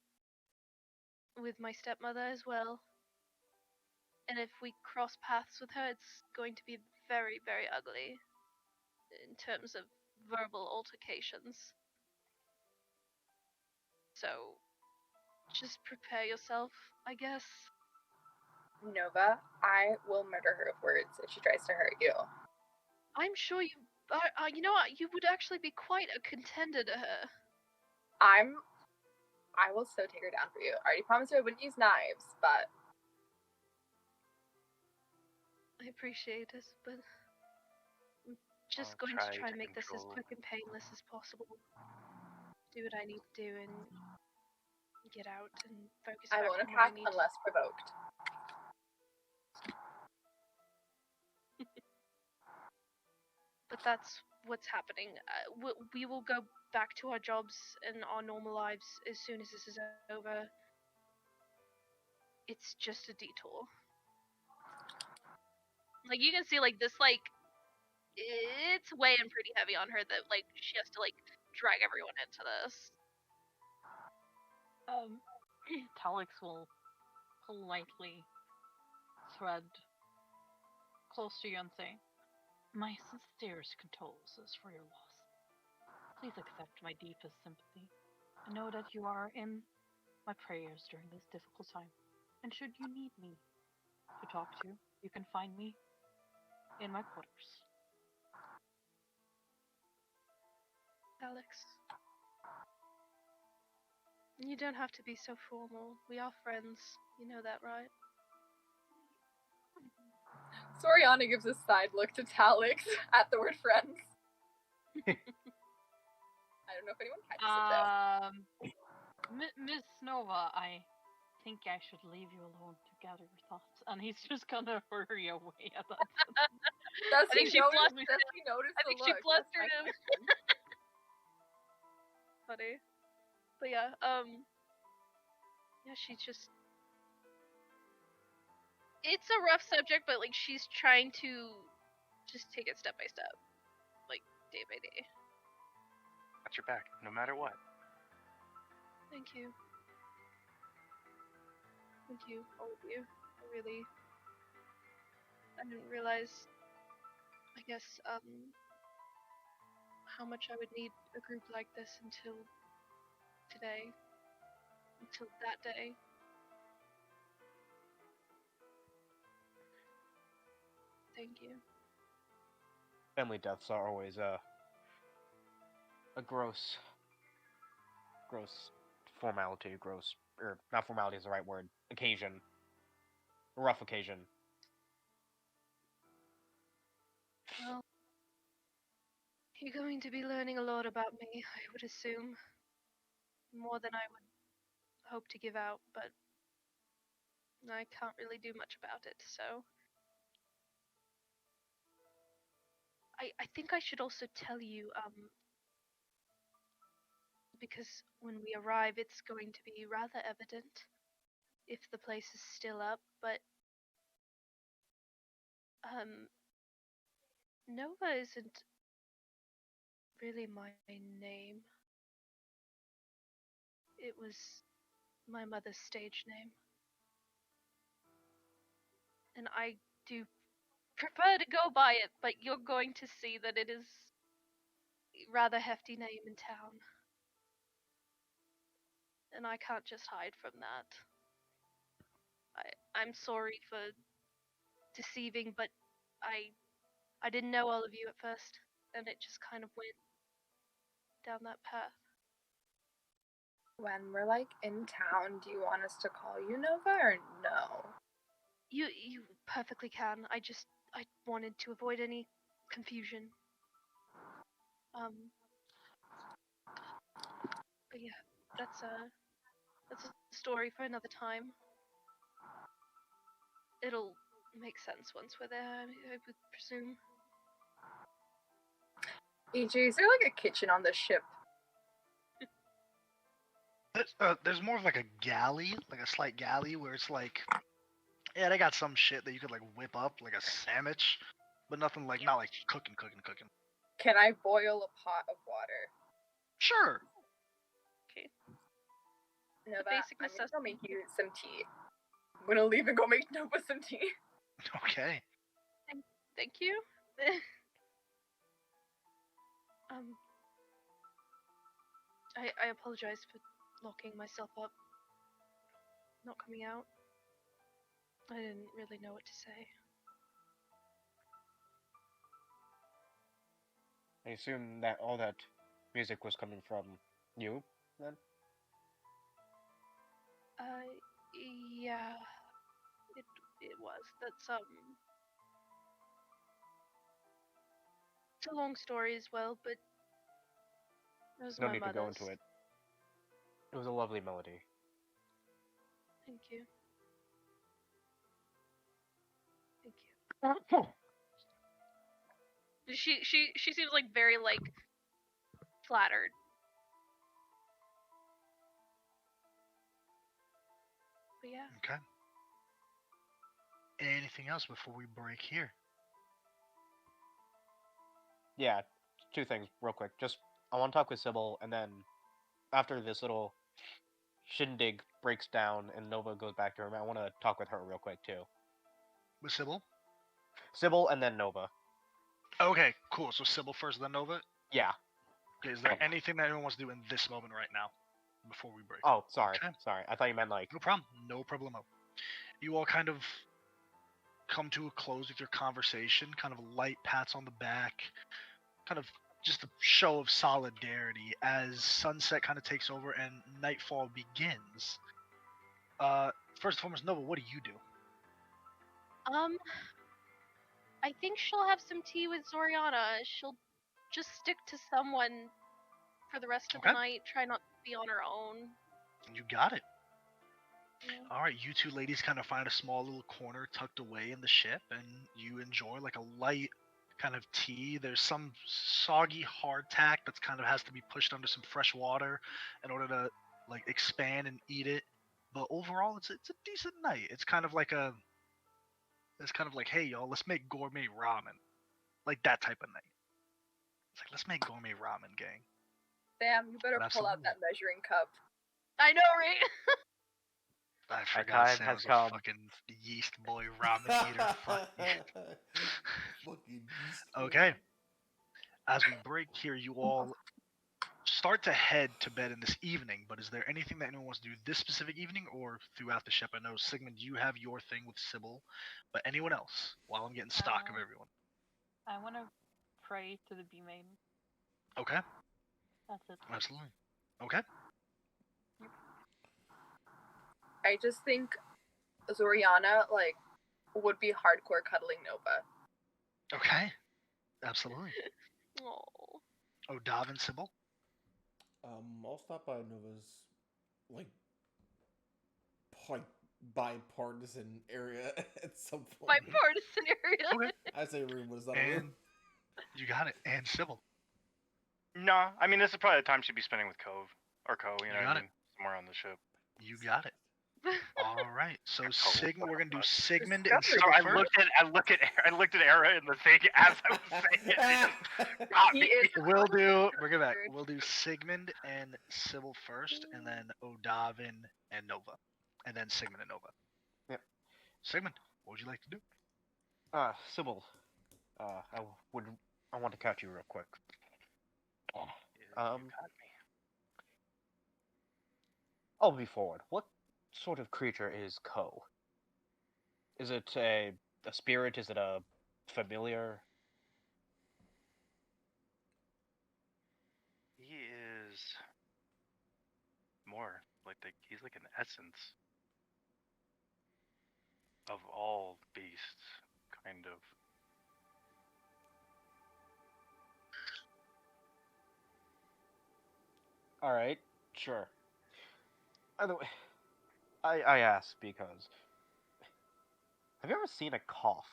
with my stepmother as well. And if we cross paths with her, it's going to be very, very ugly in terms of verbal altercations. So, just prepare yourself, I guess. Nova, I will murder her with words if she tries to hurt you. I'm sure you. You know what? You would actually be quite a contender to her. I will so take her down for you. I already promised her I wouldn't use knives, but I appreciate it, but I'm just I'll going to try try and to make this as control quick and painless as possible. Do what I need to do and get out and focus I back won't on what I attack need. unless provoked. But that's what's happening. We will go back to our jobs and our normal lives as soon as this is over. It's just a detour. Like you can see, like this, like it's weighing pretty heavy on her that like she has to like drag everyone into this. Talix will politely thread close to you and say, "My sincerest condolences for your loss. Please accept my deepest sympathy and know that you are in my prayers during this difficult time. And should you need me to talk to, you can find me in my quarters." Alex, you don't have to be so formal. We are friends. You know that, right? Soriana gives a side look to Talix at the word friends. I don't know if anyone catches it though. Miss Nova, I think I should leave you alone to gather your thoughts. And he's just gonna hurry away at that. Does I think he she notice? flustered Does him. he notice I the think she look? flustered That's my him. question. Funny. But yeah, yeah, she's just. It's a rough subject, but like she's trying to just take it step by step, like day by day. Got your back, no matter what. Thank you. Thank you, all of you. I didn't realize, I guess, how much I would need a group like this until today. Until that day. Thank you. Family deaths are always a gross formality, or not formality is the right word, occasion. A rough occasion. Well, you're going to be learning a lot about me, I would assume. More than I would hope to give out, but I can't really do much about it, so. I think I should also tell you, because when we arrive, it's going to be rather evident if the place is still up, but, Nova isn't really my name. It was my mother's stage name. And I do prefer to go by it, but you're going to see that it is a rather hefty name in town. And I can't just hide from that. I'm sorry for deceiving, but I didn't know all of you at first, and it just kind of went down that path. When we're like in town, do you want us to call you Nova or no? You perfectly can. I wanted to avoid any confusion. But yeah, that's a story for another time. It'll make sense once we're there, I would presume. EJ, is there like a kitchen on the ship? There's more of like a galley, like a slight galley, where it's like, yeah, they got some shit that you could like whip up, like a sandwich, but nothing like, not like cooking. Can I boil a pot of water? Sure. Okay. Nova, basic I'm gonna go necessity. make you some tea. I'm gonna leave and go make Nova some tea. Okay. Thank you. I apologize for locking myself up. Not coming out. I didn't really know what to say. I assume that all that music was coming from you, then? Yeah. It was. That's, it's a long story as well, but it was No my need mother's. to go into it. It was a lovely melody. Thank you. Thank you. She seems like very like flattered. But yeah. Okay. Anything else before we break here? Yeah, two things real quick. Just, I want to talk with Sybil, and then after this little shindig breaks down and Nova goes back to her, I want to talk with her real quick, too. With Sybil? Sybil and then Nova. Okay, cool. So Sybil first, then Nova? Yeah. Okay, is there anything that anyone wants to do in this moment right now? Before we break? Oh, sorry. Okay. Sorry. I thought you meant like... No problem. No problemo. You all kind of come to a close with your conversation, kind of light pats on the back, kind of just a show of solidarity as sunset kind of takes over and nightfall begins. First and foremost, Nova, what do you do? I think she'll have some tea with Zoriana. She'll just stick to someone for the rest of the Okay. night. Try not to be on her own. You got it. Yeah. All right, you two ladies kind of find a small little corner tucked away in the ship, and you enjoy like a light kind of tea. There's some soggy hardtack that's kind of has to be pushed under some fresh water in order to like expand and eat it. But overall, it's a decent night. It's kind of like hey y'all, let's make gourmet ramen, like that type of night. It's like let's make gourmet ramen, gang. Sam, you better But pull out absolutely. that measuring cup. I know, right? I forgot time Sam has was a come. fucking yeast boy ramen eater. Fuck you. Fucking yeast. Okay. As we break here, you all start to head to bed in this evening, but is there anything that anyone wants to do this specific evening or throughout the ship? I know, Sigmund, you have your thing with Sybil, but anyone else while I'm getting stock of everyone? I want to pray to the Bee Maiden. Okay, That's it. absolutely. Okay. I just think Zoriana, like, would be hardcore cuddling Nova. Okay. Absolutely. Oh. Odav and Sybil? I'll stop by Nova's, like bipartisan area at some point. Bipartisan area. Okay. I say room, but it's not a room. And you got it. And Sybil. No, I mean this is probably the time she'd be spending with Cove or Co. You know, You what got I mean, somewhere on the ship. You got it. All right. So Sigmund, we're gonna do Sigmund Discovery. and So Sybil I first. looked at Era in the thing as I was saying it. And just got He me. is Bring it back. We'll do Sigmund and Sybil first, and then Odavin and Nova, and then Sigmund and Nova. Yep. Sigmund, what would you like to do? Sybil, I want to catch you real quick. You Um, got me. I'll be forward. What sort of creature is Ko? Is it a spirit? Is it a familiar? He is more he's like an essence of all beasts, kind of. All right, sure. Either way, I ask because have you ever seen a cough?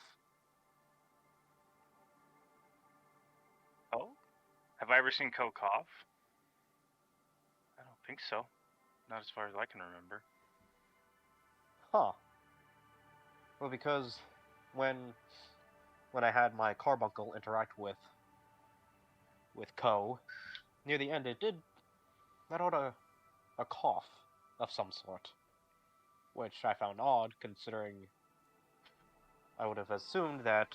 Oh, have I ever seen Co cough? I don't think so. Not as far as I can remember. Huh. Well, because when I had my carbuncle interact with Ko, near the end it did let out a cough of some sort, which I found odd considering I would have assumed that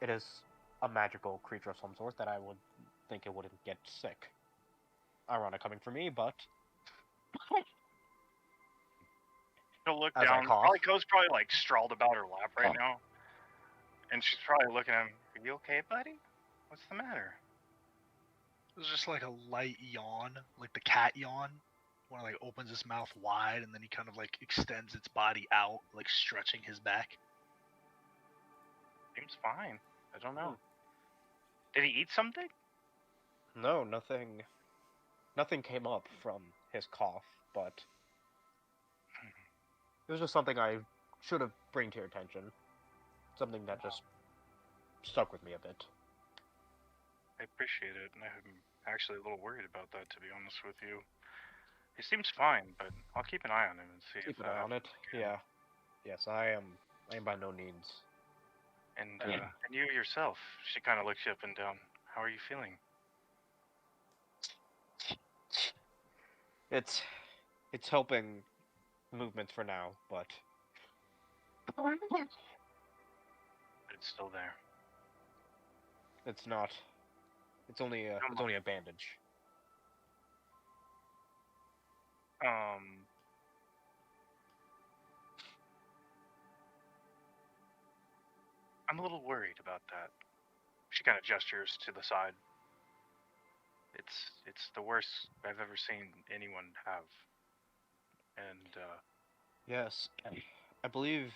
it is a magical creature of some sort that I would think it wouldn't get sick. Ironic coming from me, but She'll look As I down. cough. Probably Co's probably like sprawled about her lap right Oh. now, and she's probably looking at him. Are you okay, buddy? What's the matter? It was just like a light yawn, like the cat yawn, when it like opens its mouth wide and then he kind of like extends its body out, like stretching his back. Seems fine. I don't know. Did he eat something? no, nothing came up from his cough, but it was just something I should have bring to your attention. Something that just stuck with me a bit. I appreciate it, and I'm actually a little worried about that, to be honest with you. He seems fine, but I'll keep an eye on him and see Keep if an eye on it. Yeah. Yes, I am by no means. And Yeah. and you yourself. She kind of looks you up and down. How are you feeling? It's helping movement for now, but It's still there. it's not. It's only a bandage. I'm a little worried about that. She kind of gestures to the side. It's the worst I've ever seen anyone have. And Yes, I believe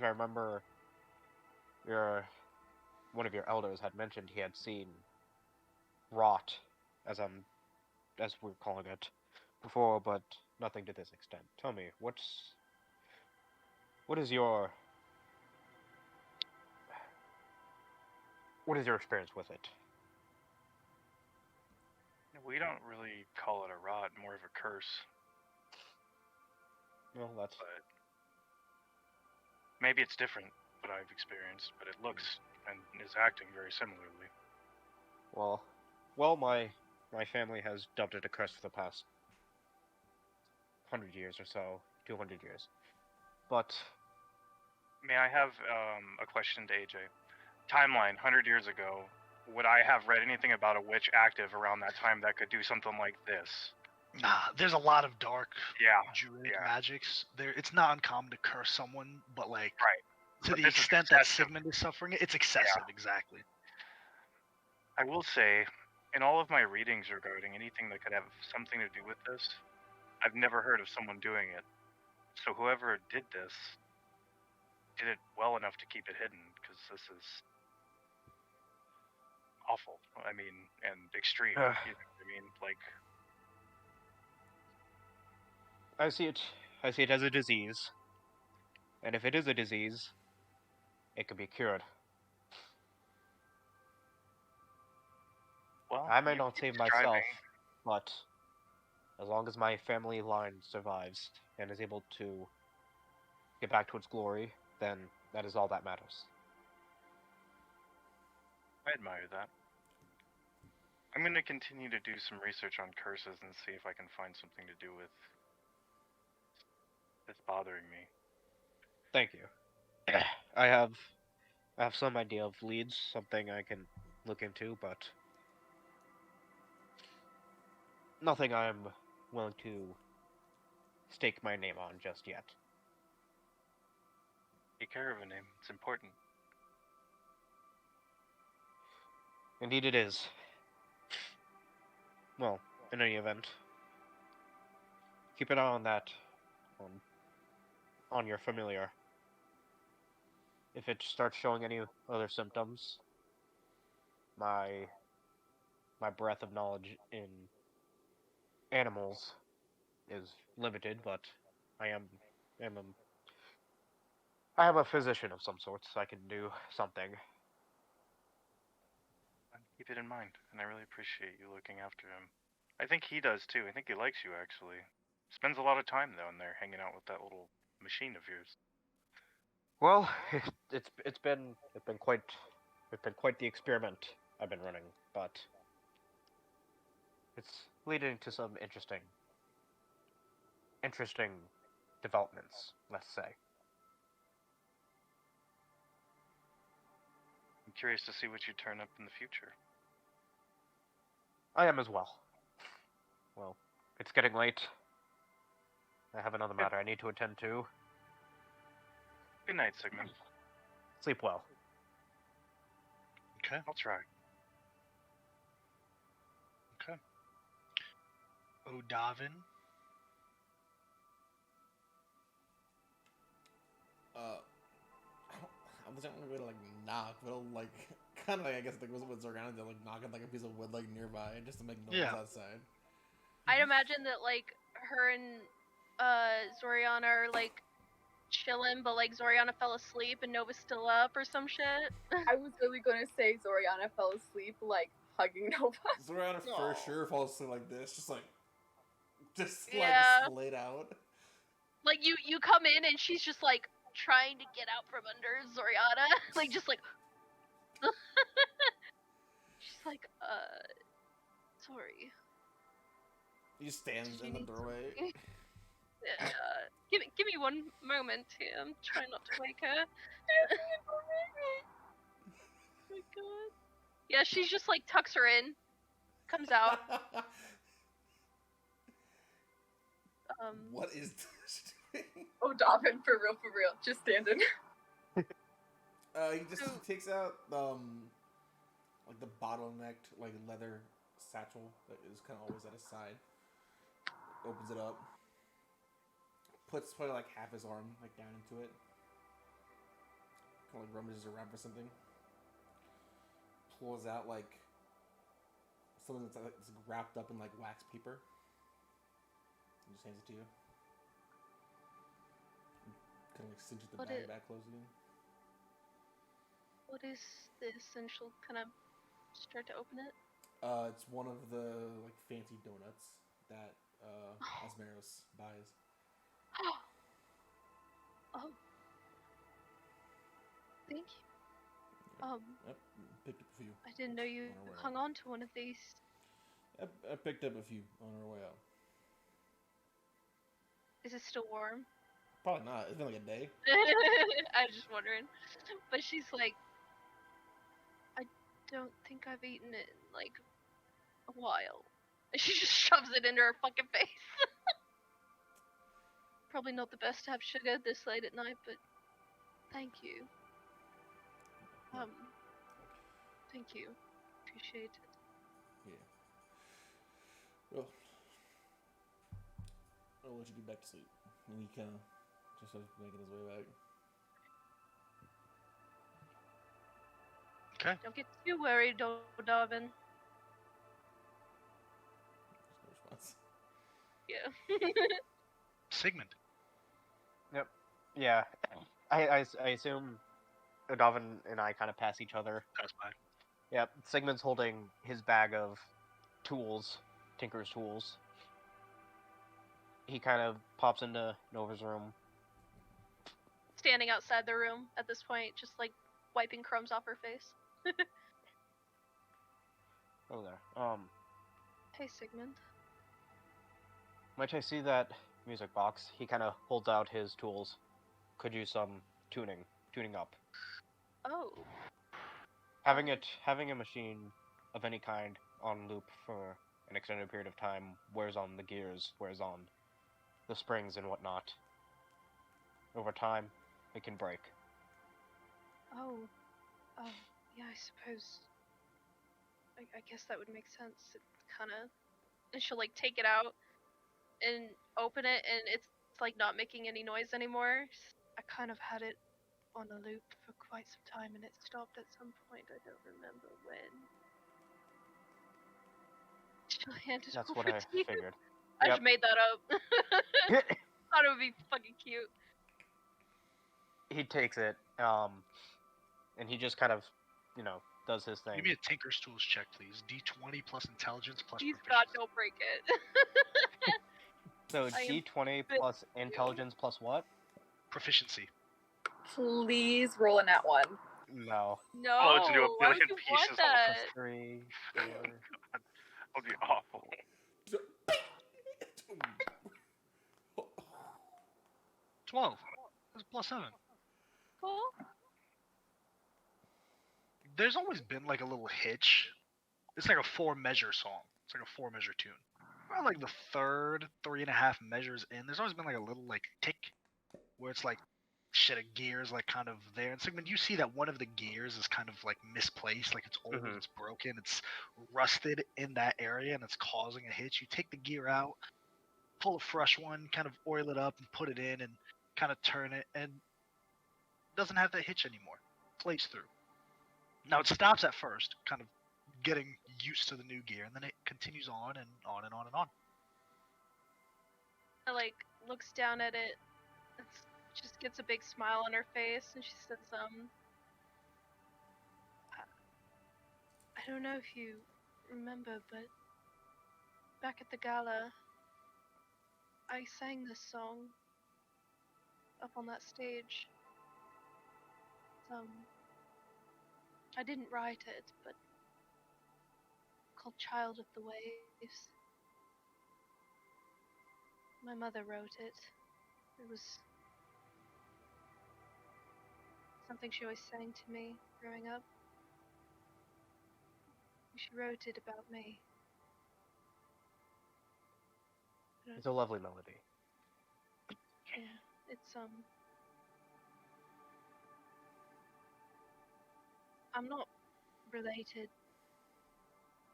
I remember one of your elders had mentioned he had seen rot, as we're calling it, before, but nothing to this extent. Tell me, what is your experience with it? We don't really call it a rot, more of a curse. Well, that's But maybe it's different what I've experienced, but it looks and is acting very similarly. well, my family has dubbed it a curse for the past 100 years or so, 200 years. But May I have a question to AJ? Timeline, 100 years ago, would I have read anything about a witch active around that time that could do something like this? Nah, there's a lot of dark Yeah, druidic yeah. magics. It's not uncommon to curse someone, but like Right. to But the this is extent that excessive. Sigmund is suffering it, it's excessive. Exactly. I will say, in all of my readings regarding anything that could have something to do with this, I've never heard of someone doing it. So whoever did this did it well enough to keep it hidden, because this is awful. I mean, and extreme. You know what I mean? Like, I see it as a disease. And if it is a disease, it can be cured. well, I may you not keep save striving. myself, but as long as my family line survives and is able to get back to its glory, then that is all that matters. I admire that. I'm going to continue to do some research on curses and see if I can find something to do with this bothering me. Thank you. I have some idea of leads, something I can look into, but nothing I'm willing to stake my name on just yet. Take care of a name. It's important. Indeed it is. Well, in any event, keep an eye on that, on your familiar. If it starts showing any other symptoms, my breadth of knowledge in animals is limited, but I am a physician of some sort, so I can do something. Keep it in mind, and I really appreciate you looking after him. I think he does too. I think he likes you actually. Spends a lot of time down there hanging out with that little machine of yours. Well, it's been quite the experiment I've been running, but it's leading to some interesting developments, let's say. I'm curious to see what you turn up in the future. I am as well. Well, it's getting late. I have another matter I need to attend to. Good night, Sigmund. Sleep well. Okay. I'll try. Okay. O'Davin. I'm just gonna go to like knock, but I'll like kind of like I guess like with Zorgana to like knock on like a piece of wood like nearby just to make noise Yeah. outside. I'd imagine that like her and Zoriana are like chilling, but like Zoriana fell asleep and Nova's still up or some shit. I was really gonna say Zoriana fell asleep, like hugging Nova. Zorgana for sure falls asleep like this, just like Yeah. splayed out. Like you come in and she's just like trying to get out from under Zoriana, like just like. She's like, sorry. He just stands in the doorway. Give me one moment here. I'm trying not to wake her. Oh my god. Yeah, she's just like tucks her in, comes out. What is this doing? Oh, Dobbin, for real, just standing. He just takes out like the bottlenecked like leather satchel that is kind of always at his side. Opens it up. Puts probably like half his arm like down into it. kind of like rummages around for something. Pulls out like something that's like, wrapped up in like wax paper. And just hands it to you. Kind of like cinches the bag back closed again. What is this? And she'll kind of start to open it. It's one of the like fancy donuts that Asmeros buys. Oh. Thank you. Yep, picked up a few. I didn't know you hung on to one of these. I picked up a few on our way out. Is it still warm? Probably not. It's been like a day. I was just wondering. But she's like, I don't think I've eaten it in like a while. And she just shoves it into her fucking face. Probably not the best to have sugar this late at night, but thank you. Thank you. Appreciate it. Yeah. Well, I'll let you get back to sleep. And he kind of just starts making his way back. Okay. Don't get too worried, Darvin. There's no response. Yeah. Sigmund. Yep. Yeah. I assume Odovin and I kind of pass each other. Pass by. Yep. Sigmund's holding his bag of tools, Tinker's tools. He kind of pops into Nova's room. Standing outside the room at this point, just like wiping crumbs off her face. Oh there. Hey, Sigmund. Might I see that music box? He kind of holds out his tools. Could use some tuning up. Oh. Having a machine of any kind on loop for an extended period of time wears on the gears, wears on the springs and whatnot. Over time, it can break. Oh. Yeah, I suppose. I guess that would make sense. It's kind of. And she'll like take it out and open it, and it's like not making any noise anymore. I kind of had it on a loop for quite some time, and it stopped at some point. I don't remember when. She'll hand it That's over what I to you. figured. I Yep. just made that up. Thought it would be fucking cute. He takes it, and he just kind of, does his thing. Give me a Tinker's Tools check, please. D20 plus intelligence plus Please proficiency. God, don't break it. So I am D20 plus intelligence plus what? Proficiency. Please roll a nat one. No. No, Oh, to do a why would billion you pieces want on the that? 3, 4. That would be awful. 12. That's plus 7. Cool. There's always been like a little hitch. It's like a 4-measure song. It's like a 4-measure tune. Around like the third, 3.5 measures in, there's always been like a little like tick where it's like shit, a gear's like kind of there. And so when you see that one of the gears is kind of like misplaced, like it's old, Mhm. it's broken, it's rusted in that area and it's causing a hitch, you take the gear out, pull a fresh one, kind of oil it up and put it in and kind of turn it, and it doesn't have that hitch anymore. Plays through. Now it stops at first, kind of getting used to the new gear, and then it continues on and on and on and on. Like looks down at it, just gets a big smile on her face, and she says, I don't know if you remember, but back at the gala, I sang this song up on that stage. I didn't write it, but called Child of the Waves. My mother wrote it. It was something she always sang to me growing up. She wrote it about me. It's a lovely melody. Yeah, it's I'm not related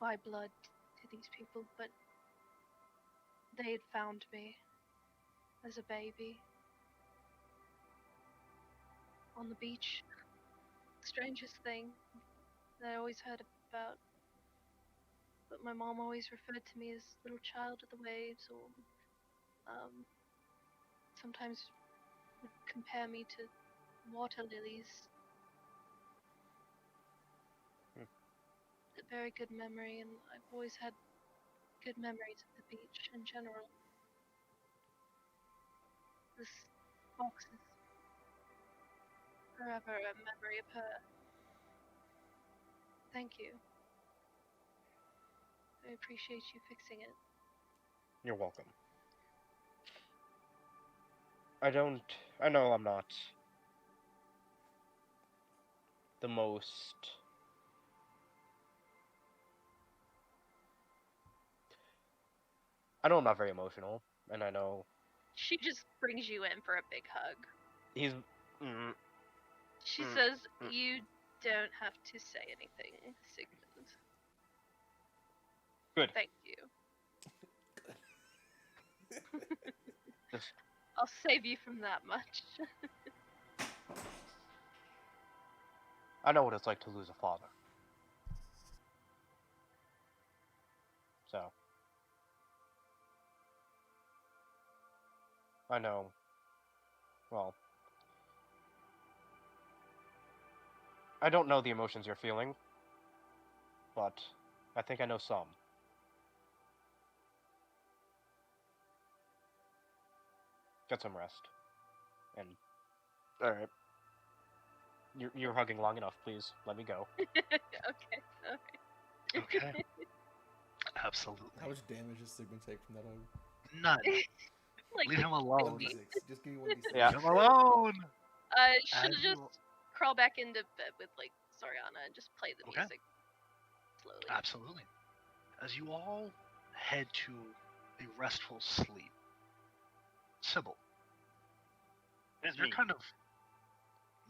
by blood to these people, but they had found me as a baby on the beach strangest thing that I always heard about. But my mom always referred to me as little child of the waves, or um, sometimes would compare me to water lilies. A very good memory, and I've always had good memories of the beach in general. This box is forever a memory of her. Thank you. I appreciate you fixing it. You're welcome. I know I'm not the most... I know I'm not very emotional, and I know She just brings you in for a big hug. he's... She says, "You don't have to say anything, Sigmund." Good. Thank you. Just... I'll save you from that much. I know what it's like to lose a father. So... I know... Well... I don't know the emotions you're feeling, but I think I know some. Get some rest. And... Alright. You're hugging long enough, please. Let me go. Okay. Okay. Absolutely. How much damage does Sigmund take from that hug? None. Like, Leave him alone. 50. 1d6. Just give me 1d6. Yeah. Leave him alone. She'll As just you- crawl back into bed with, like, Soriana and just play the Okay. music slowly. Absolutely. As you all head to a restful sleep, Sybil, It's you're me. kind of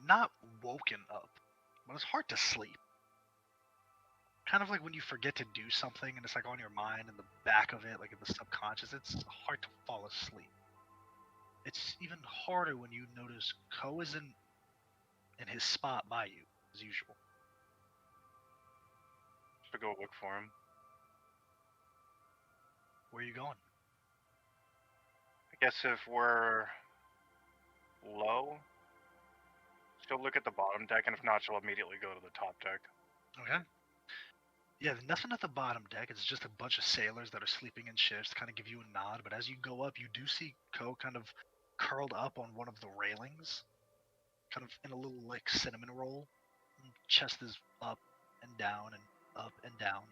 not woken up, but it's hard to sleep. Kind of like when you forget to do something and it's like on your mind in the back of it, like in the subconscious, it's hard to fall asleep. It's even harder when you notice Ko isn't in his spot by you, as usual. Should go look for him. Where are you going? I guess if we're low, she'll look at the bottom deck, and if not, she'll immediately go to the top deck. Okay. Yeah, there's nothing at the bottom deck. It's just a bunch of sailors that are sleeping in shifts, kind of give you a nod. But as you go up, you do see Ko kind of curled up on one of the railings, kind of in a little like cinnamon roll. Chest is up and down and up and down.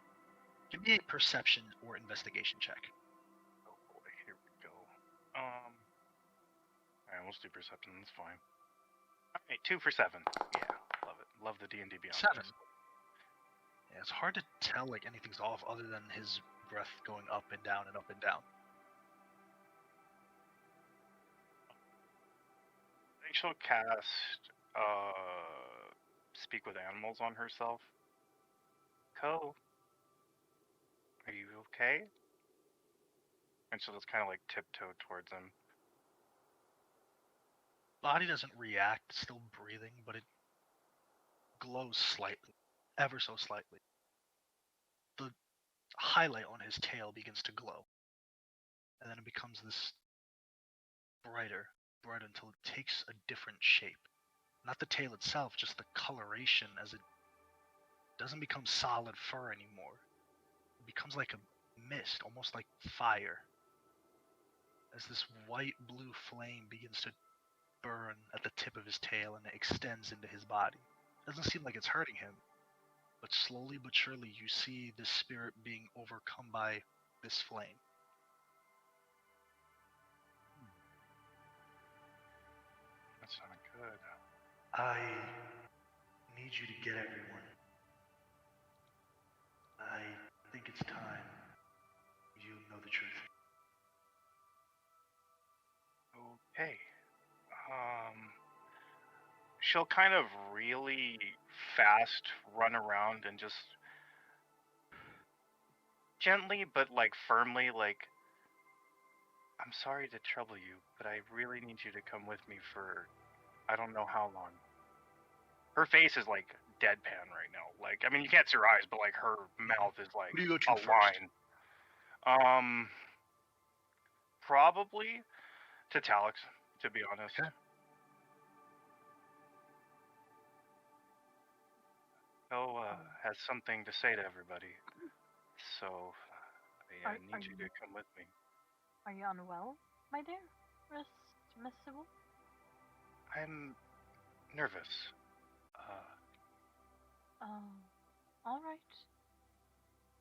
Give me a perception or investigation check. Oh boy, here we go. Alright, we'll do perception, that's fine. Alright, 2 for 7. Yeah, love it. Love the D&D Beyond. 7. Yeah, it's hard to tell like anything's off other than his breath going up and down and up and down. I think she'll cast Speak with Animals on herself. Ko, are you okay? And she'll just kind of like tiptoe towards him. Body doesn't react, it's still breathing, but it glows slightly, ever so slightly. The highlight on his tail begins to glow, and then it becomes this brighter until it takes a different shape. Not the tail itself, just the coloration, as it doesn't become solid fur anymore. It becomes like a mist, almost like fire, as this white-blue flame begins to burn at the tip of his tail and it extends into his body. It doesn't seem like it's hurting him, but slowly but surely you see this spirit being overcome by this flame. That's not good. I need you to get everyone. I think it's time you know the truth. Okay. She'll kind of really fast run around and just gently but like firmly like, I'm sorry to trouble you, but I really need you to come with me for I don't know how long. her face is like deadpan right now. Like, I mean, you can't see her eyes, but like her mouth is like Who do you go to a first? line. Probably to Talix, to be honest. Okay. Bill has something to say to everybody, so I Are need you you- to come with me. Are you unwell, my dear, Miss Sybil? I'm nervous. All right.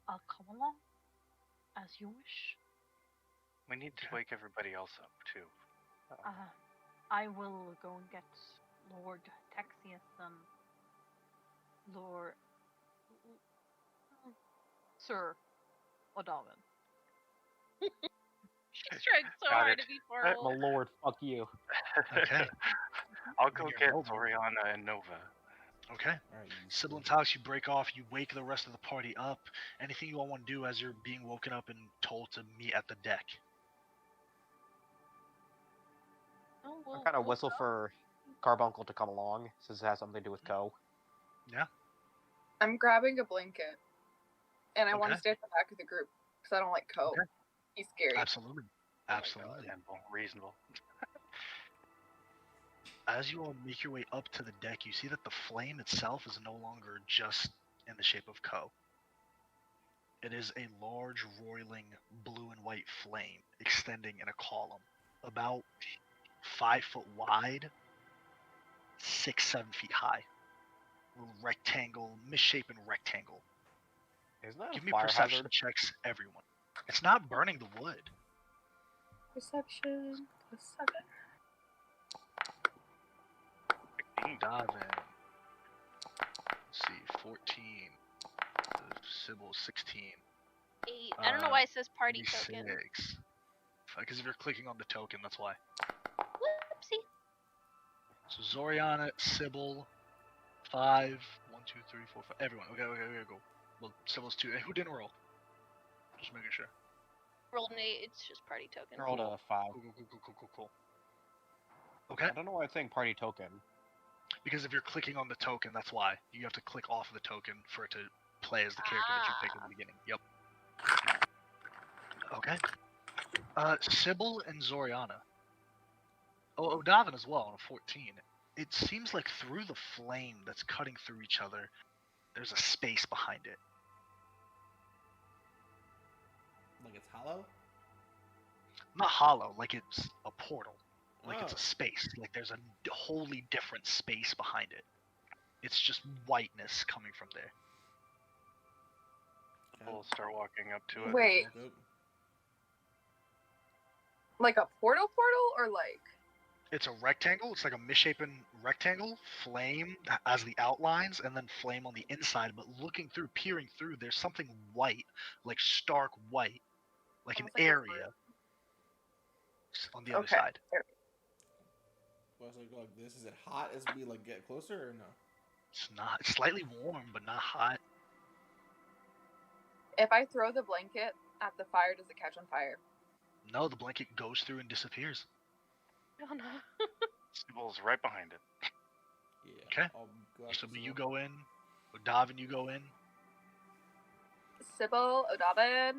I'll come along, as you wish. We need to wake everybody else up too. I will go and get Lord Texius and Lord Sir O'Donnell. She's trying so Got hard it. to be My formal. lord, fuck you. Okay. I'll go When you're get Nova. Zoriana and Nova. Okay. Alright, you Sybil and Talix, you break off. You wake the rest of the party up. Anything you all want to do as you're being woken up and told to meet at the deck? Oh, I kind of whistle for Carbuncle to come along, since it has something to do with Co. I'm grabbing a blanket, and I want to Okay. stay at the back of the group because I don't like Co. Okay. He's scary. Absolutely. Oh my God, Absolutely. Simple, reasonable. As you all make your way up to the deck, you see that the flame itself is no longer just in the shape of Co. It is a large, roiling blue and white flame extending in a column, about 5 foot wide, 6-7 feet high. A little rectangle, misshapen rectangle. Isn't that Give a me fire perception hazard? checks, everyone. It's not burning the wood. Perception +7. 16. Davin. Let's see, 14. Sybil, 16. 8. I don't know why it says party 36. token. Because if you're clicking on the token, that's why. Whoopsie. So Zoriana, Sybil, 5. 1, 2, 3, 4, 5. Everyone. Okay, go. Well, Sybil's 2. Who didn't roll? Just making sure. Rolled an 8. It's just party token. I rolled a 5. Cool. Okay. I don't know why it's saying party token. Because if you're clicking on the token, that's why. You have to click off of the token for it to play as the character that you picked in the beginning. Yep. Okay. Sybil and Zoriana. Oh, O'Davin as well on a 14. It seems like through the flame that's cutting through each other, there's a space behind it. like it's hollow? Not hollow, like it's a portal. Like it's Oh. a space. Like there's a wholly different space behind it. It's just whiteness coming from there. We'll start walking up to it. Wait, Nope. like a portal or like? It's a rectangle. It's like a misshapen rectangle. Flame as the outlines, and then flame on the inside. But looking through, peering through, there's something white, like stark white, like an Almost like a area on the other Okay. side. Well, so go like this. Is it hot as we like get closer or no? It's not. It's slightly warm, but not hot. If I throw the blanket at the fire, does it catch on fire? No, the blanket goes through and disappears. Oh no. Sibyl's right behind it. Yeah. Okay. I'll go So after you Sybil. go in. Davin, you go in. Sybil, O'Donnell.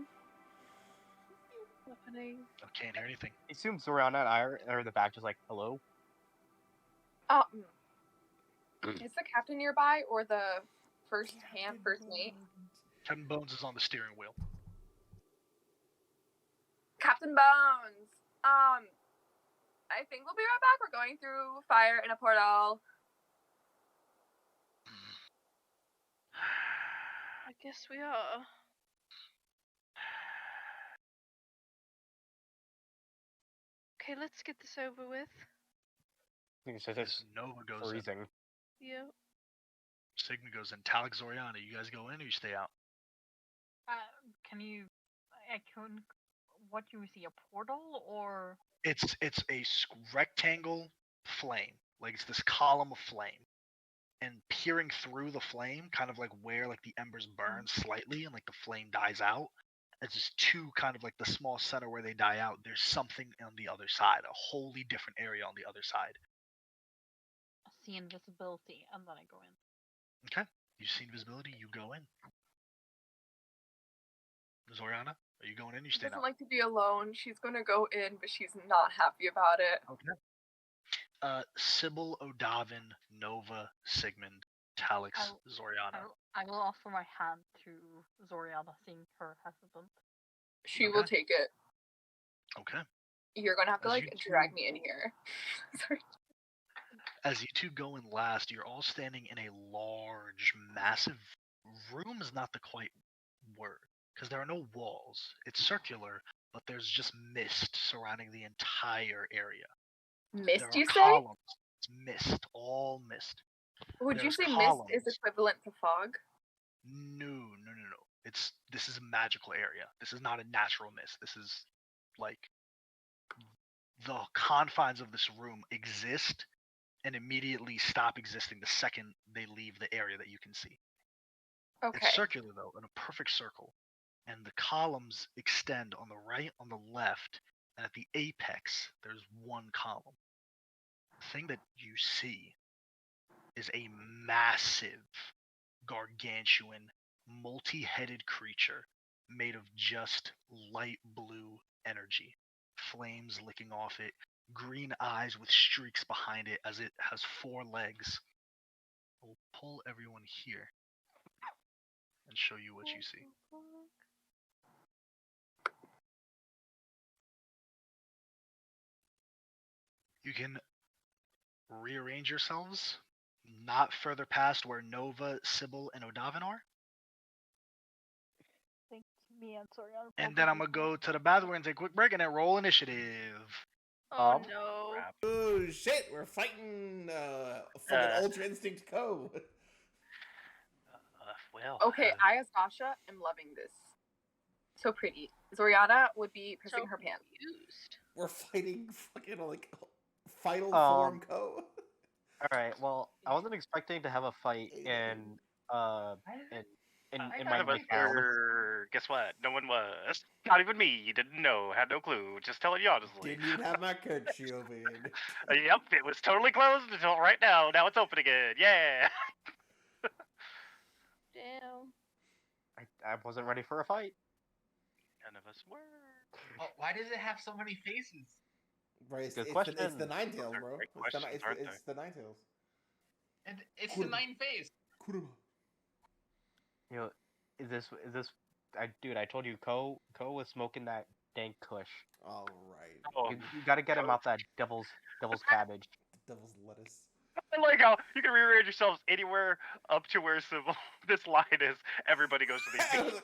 Happening. I can't hear anything. I assume Zoriana and I are in the back, just like, hello? Is the captain nearby or the first mate? Captain Bones is on the steering wheel. Captain Bones. I think we'll be right back. We're going through fire in a portal. I guess we are. Okay, let's get this over with. I think it says As it's Nova goes in. freezing. Yeah. Sigma goes in. Talix, Zoriana, you guys go in or you stay out? Can you? I couldn't. What do you see? A portal or? It's a rectangle flame. Like it's this column of flame. And peering through the flame, kind of like where like the embers burn slightly and like the flame dies out. It's just two kind of like the small center where they die out. There's something on the other side, a wholly different area on the other side. see invisibility, and then I go in. Okay. You see invisibility, you go in. Zoriana, are you going in? You She staying doesn't out? like to be alone. She's gonna go in, but she's not happy about it. Okay. Sybil, Odavin, Nova, Sigmund, Talix, I'll- Zoriana. I will offer my hand to Zoriana, seeing her hesitant. She will Okay. take it. Okay. You're gonna have to As like you drag two- me in here. Sorry. As you two go in last, you're all standing in a large, massive room is not the quite word, because there are no walls. It's circular, but there's just mist surrounding the entire area. Mist, There are you say? columns. It's mist, all mist. Would you There's say columns. mist is equivalent to fog? No. This is a magical area. This is not a natural mist. This is like the confines of this room exist and immediately stop existing the second they leave the area that you can see. Okay. It's circular though, in a perfect circle. And the columns extend on the right, on the left, and at the apex, there's one column. The thing that you see is a massive, gargantuan, multi-headed creature made of just light blue energy. Flames licking off it, green eyes with streaks behind it as it has 4 legs. I'll pull everyone here and show you what you see. You can rearrange yourselves not further past where Nova, Sybil, and Odavin are. Think me and Zoriana. And then I'm going to go to the bathroom and take a quick break and then roll initiative. Oh no. Crap. Oh shit, we're fighting fucking Ultra Instinct Co. Well. Okay, I as Nasha am loving this. So pretty. Zoriana would be pissing So her pants. confused. We're fighting fucking like Final Um, Form Co. Alright, well, I wasn't expecting to have a fight in I my thought of us new town. were. Guess what? No one was. Not even me. Didn't know. Had no clue. Just telling you honestly. Didn't even have my curfew open. Yep, it was totally closed until right now. Now it's open again. Yeah. Damn. I wasn't ready for a fight. None of us were. Well, why does it have so many faces? Right, it's, Good it's, question. it's the Nine Tails, Those are bro. great It's the, questions, it's, aren't it's the Nine Tails. And it's Kuruma. the 9 face. Kuruma. You know, is this? Dude, I told you, Ko was smoking that dank kush. All right. Oh, You gotta get him off that devil's cabbage. Devil's lettuce. I like how you can rearrange yourselves anywhere up to where civil this line is. Everybody goes to the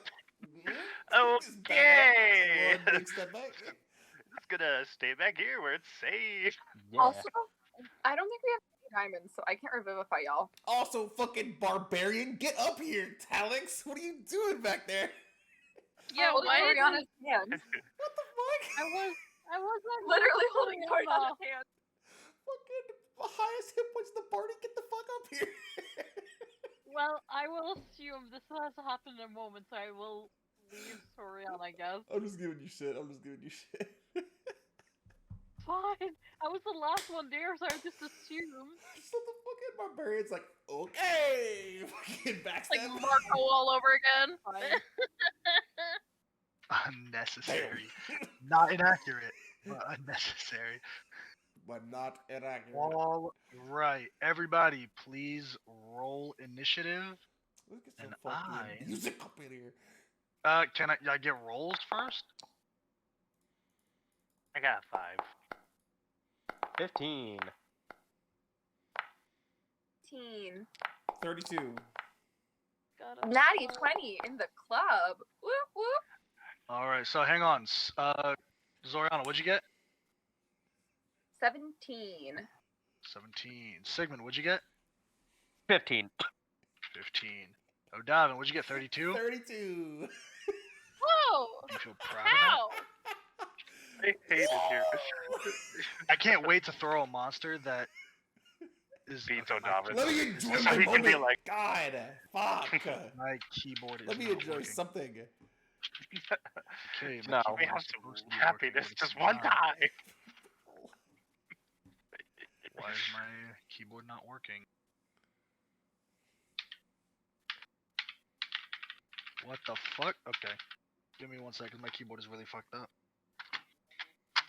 Okay. One big step back. Just gonna stay back here where it's safe. Yeah. Also, I don't think we have any diamonds, so I can't revivify y'all. Also, fucking barbarian, get up here, Talix. What are you doing back there? Yeah, Holding why is Zoriana's hand. What the fuck? I wasn't Literally holding Zoriana. Zoriana's hand. Fucking highest hit points in the party. Get the fuck up here. Well, I will assume this has happened in a moment, so I will leave Zoriana, I guess. I'm just giving you shit. Fine. I was the last one there, so I just assumed. So the fucking barbarian's like, okay, fucking backstab. like Marco all over again? Fine. Unnecessary. Not inaccurate, but unnecessary. But not inaccurate. All right. Everybody, please roll initiative. Let's get some and fucking I- music up in here. Can I get rolls first? I got 5. 15. 15. 32. Got a Natty 12. 20 in the club. Whoop whoop. All right. So hang on. Zoriana, what'd you get? 17. 17. Sigmund, what'd you get? 15. 15. O'Davin, what'd you get? 32? 32. Whoa! You feel proud of How? I hate it here. that? I can't wait to throw a monster that is Beats okay, my- O'Davin. Let me enjoy So my he can be moment. like- God, fuck. My keyboard is Let me not enjoy working. something. Okay, No. my We keyboard have is some supposed to be working, happiness but it's just one not. time. Why is my keyboard not working? What the fuck? Okay. Give me 1 second. My keyboard is really fucked up.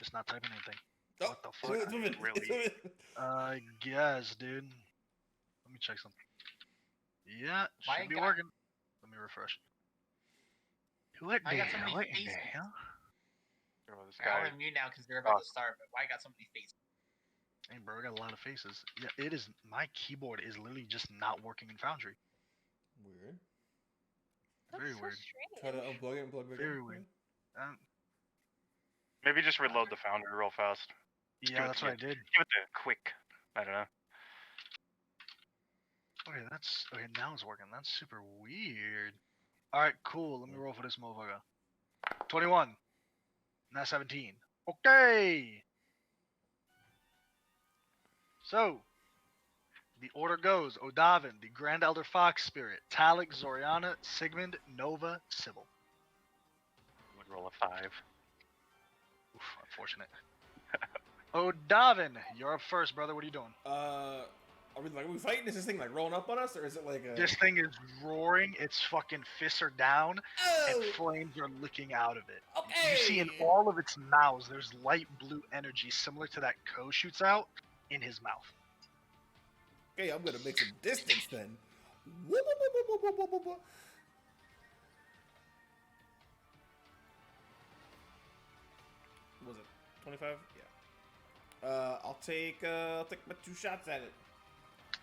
It's not typing anything. Oh, What the fuck? It's moving. Really? It's moving. I guess, dude. Let me check something. Yeah, Why should be got- working. Let me refresh. What I the got so hell? many What in the faces. hell? Oh, this I'll guy. unmute now because they're about to start. But why I got so many faces? Hey, bro, I got a lot of faces. Yeah, it is. My keyboard is literally just not working in Foundry. Weird. That's Very so weird. strange. Try to unplug it and plug it Very in. weird. Maybe just reload the Foundry real fast. Yeah, that's what I did. Give it the quick. I don't know. Okay, that's okay. Now it's working. That's super weird. All right, cool. Let me roll for this motherfucker. 21. Not 17. Okay. So, the order goes: Odavin, the Grand Elder Fox Spirit, Talik, Zoriana, Sigmund, Nova, Sybil. Would roll a 5. Oof, unfortunate. Odavin, you're up first, brother. What are you doing? Are we fighting? Is this thing like rolling up on us, or is it like a? This thing is roaring. Its fucking fists are down, and Oh! flames are licking out of it. Okay. You see in all of its mouths, there's light blue energy similar to that Ko shoots out in his mouth. Okay, I'm gonna make some distance then. Whoop, whoop, whoop, whoop, whoop, whoop, whoop, whoop. What was it 25? Yeah. I'll take my 2 shots at it.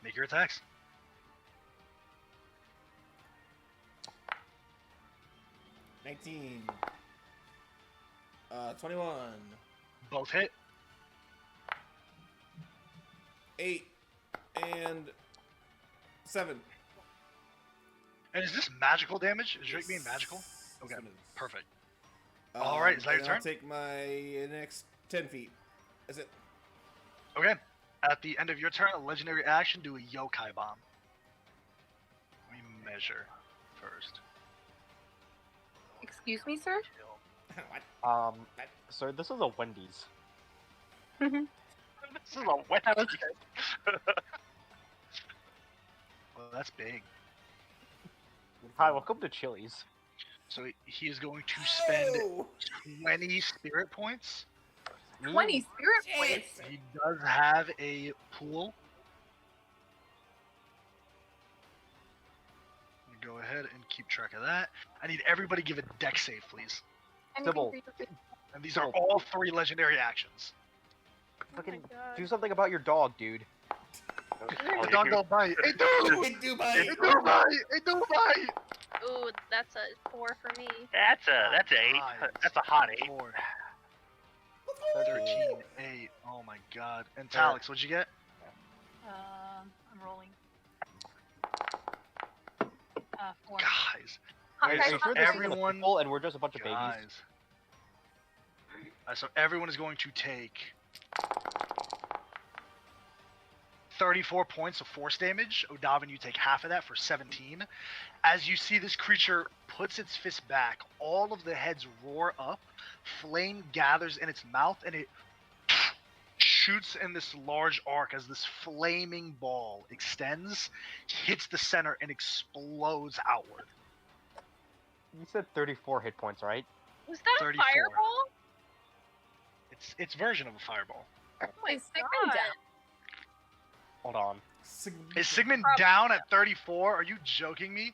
Make your attacks. $19. 21. Both hit. 8 and 7. And is this magical damage? Is Drake being magical? Yes, Okay, this one is. perfect. All right, is that your and turn? I'll take my next 10 feet. Is it? Okay. At the end of your turn, a legendary action, do a yokai bomb. Let me measure first. Excuse me, sir? What? Sir, this is a Wendy's. This is a wet. Well, that's big. Hi, welcome to Chili's. So he is going to spend Oh! 20 spirit points. 20 spirit points. He does have a pool. Let me go ahead and keep track of that. I need everybody give a deck save, please. Sybil. And these are all 3 legendary actions. Fucking God. do something about your dog, dude. The dog don't bite. Hey, dude! It do bite. Hey, dude, bite! Hey, dude, bite! Ooh, that's a 4 for me. That's an 8. Nice. That's a hot 8. 4, 13. 13, 8. Oh my god. And Talix, what'd you get? I'm rolling. 4. Guys. Are you so sure this isn't a everyone- pickle and we're just a bunch of babies? Guys. So everyone is going to take 34 points of force damage. Odavin, you take half of that for 17. As you see this creature puts its fist back, all of the heads roar up, flame gathers in its mouth, and it shoots in this large arc as this flaming ball extends, hits the center, and explodes outward. You said 34 hit points, right? Was that 34. a fireball? It's its version of a fireball. Oh my Is Sigmund god. down? Hold on. Is Sigmund Probably down so. at 34? Are you joking me?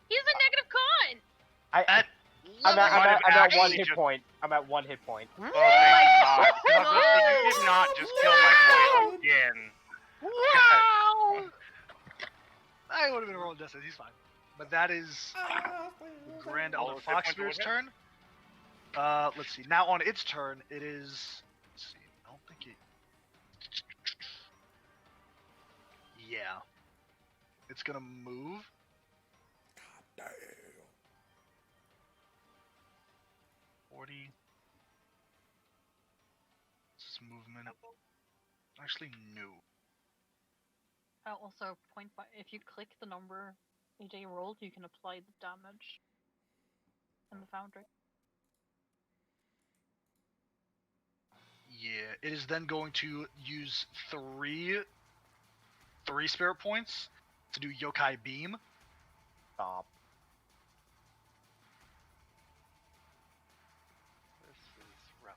He's a negative con. At I'm level at 1 actually hit just- point. I'm at 1 hit point. Oh, thank God. 'Cause I was gonna say, you did not just kill my boy again. Wow! I would have been rolling distance. He's fine. But that is Grand All Elder those hit points Foxspear's were turn. Let's see. Now on its turn, it is. Let's see. I don't think it. Yeah. It's gonna move. Damn. 40. This movement. Actually, no. Also, point by if you click the number AJ rolled, you can apply the damage in the foundry. Yeah, it is then going to use three spirit points to do yokai beam. Stop. This is rough.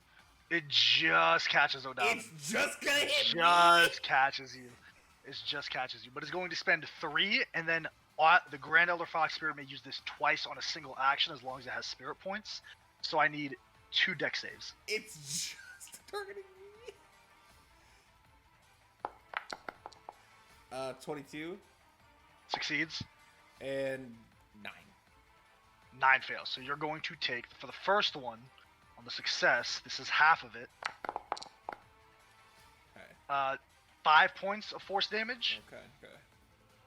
It just catches O'Donnell. It's just gonna hit me. Just catches you. It just catches you, but it's going to spend 3, and then the Grand Elder Fox Spirit may use this twice on a single action as long as it has spirit points. So I need 2 deck saves. It's just targeting me. 22 Succeeds. and 9. 9 fails. So you're going to take, for the first one, on the success, this is half of it, Okay. 5 points of force damage. Okay.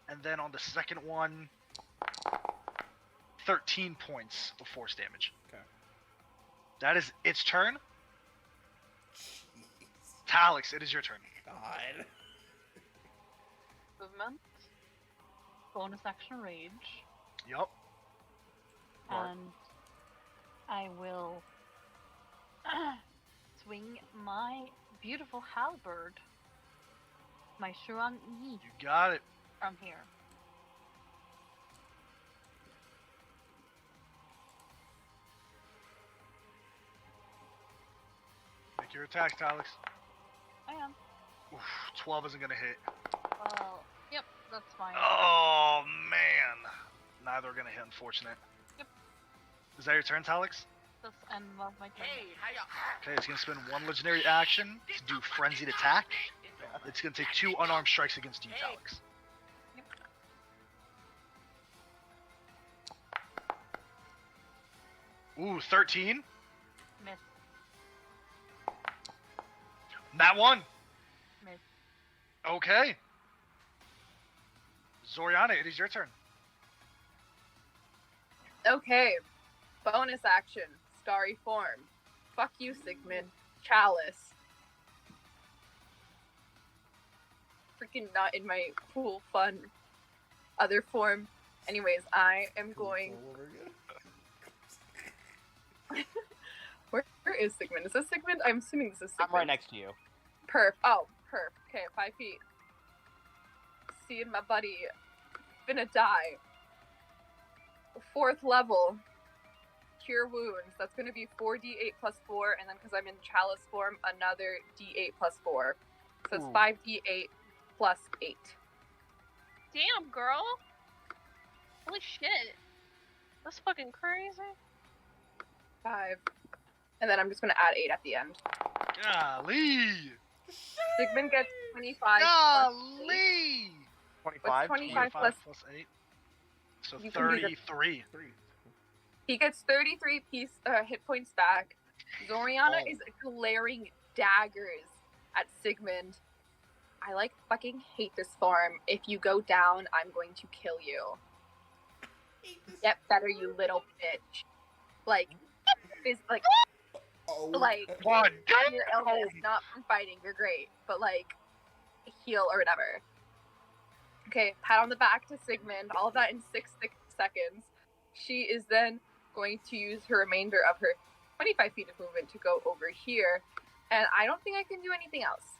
And then on the second one, 13 points of force damage. Okay. That is its turn. Jeez. Talix, it is your turn. God. Movement. Bonus action rage. Yup. And I will swing my beautiful halberd, my Shuan Yi, You got it. from here. Make your attack, Talix. I am. Oof, 12 isn't gonna hit. Well, yep, that's fine. Oh man. Neither are gonna hit, unfortunate. Yep. Is that your turn, Talix? That's end of my turn. Hey, how y'all? Okay, it's gonna spend 1 legendary action to do frenzied attack. It's gonna take 2 unarmed strikes against you, Talix. Ooh, 13. Miss. That one. Miss. Okay. Zoriana, it is your turn. Okay. Bonus action. Starry form. Fuck you, Sigmund. Chalice. Freaking not in my cool, fun other form. Anyways, I am going. All over again. Where is Sigmund? Is this Sigmund? I'm assuming this is Sigmund. I'm right next to you. Perf. Oh, perf. Okay, 5 feet. Seeing my buddy. Finna die. 4th level. Cure wounds. That's gonna be 4d8 plus 4, and then because I'm in chalice form, another d8 plus 4. So it's Ooh. 5d8 plus 8. Damn, girl. Holy shit. That's fucking crazy. 5. And then I'm just gonna add 8 at the end. Golly. Sigmund gets 25 plus 8. Golly. 25? 25 plus- 8. So You can do the- 33. 3. He gets 33 hit points back. Zoriana Oh. is glaring daggers at Sigmund. I like fucking hate this form. If you go down, I'm going to kill you. Get better, you little bitch. Like, is like, Oh. like One. your illness, not from fighting. You're great, but like, heal or whatever. Okay, pat on the back to Sigmund. All of that in 6 seconds. She is then going to use her remainder of her 25 feet of movement to go over here, and I don't think I can do anything else.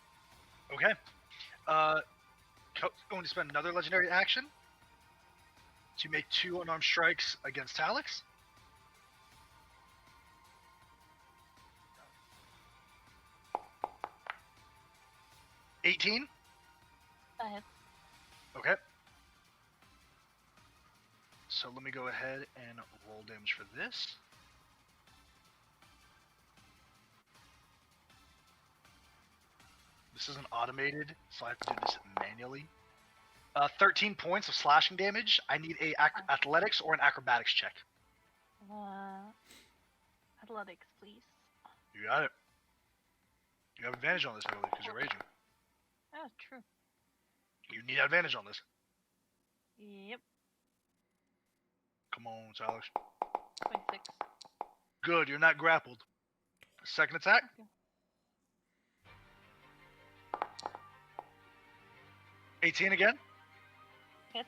Okay. Going to spend another legendary action to make 2 unarmed strikes against Talix. $18. That hits. Okay. So let me go ahead and roll damage for this. This isn't automated, so I have to do this manually. 13 points of slashing damage. I need a athletics or an acrobatics check. Athletics, please. You got it. You have advantage on this, I believe, because you're raging. Oh, true. You need advantage on this. Yep. Come on, Alex. 26. Good, you're not grappled. Second attack. Okay. 18 again. Hit.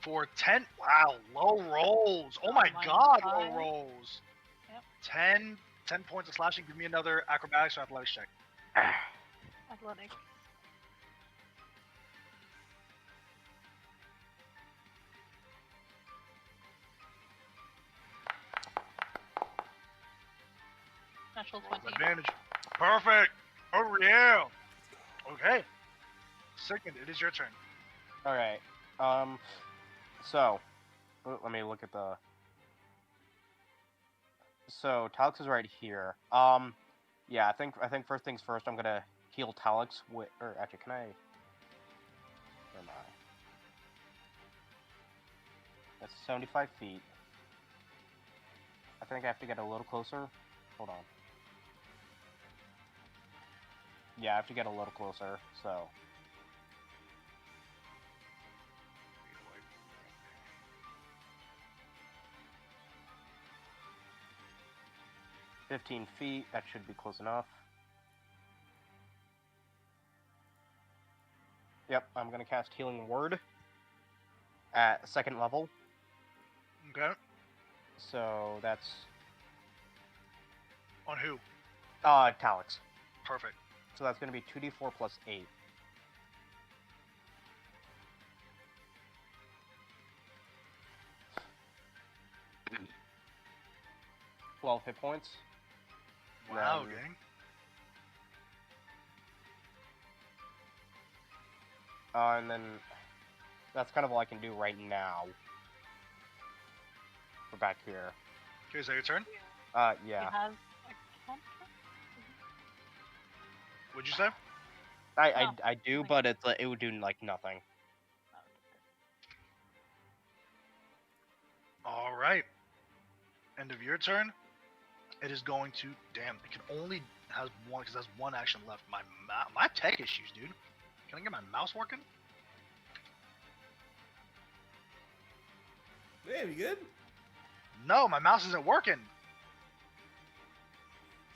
For 10, wow, low rolls. Oh my minus god, 5. low rolls. Yep. 10 points of slashing. Give me another acrobatics or athletics check. Athletics. Natural 20. Advantage. Perfect. Oh yeah. Okay. Second, it is your turn. All right. So, let me look at the. So Talix is right here. Yeah, I think first things first. I'm gonna heal Talix with, or actually, can I? Where am I? That's 75 feet. I think I have to get a little closer. Hold on. Yeah, I have to get a little closer. So. 15 feet, that should be close enough. Yep, I'm gonna cast Healing Word at 2nd level. Okay. So that's On who? Talix. Perfect. So that's gonna be 2d4 plus 8. 12 hit points. Wow, Then- gang. And then that's kind of all I can do right now. We're back here. Okay, is that your turn? Yeah. He has a cantrip? What'd you say? I do, but it's it would do like nothing. All right. End of your turn. It is going to. Damn, it can only has one because that's one action left. My tech issues, dude. Can I get my mouse working? Hey, you good? No, my mouse isn't working.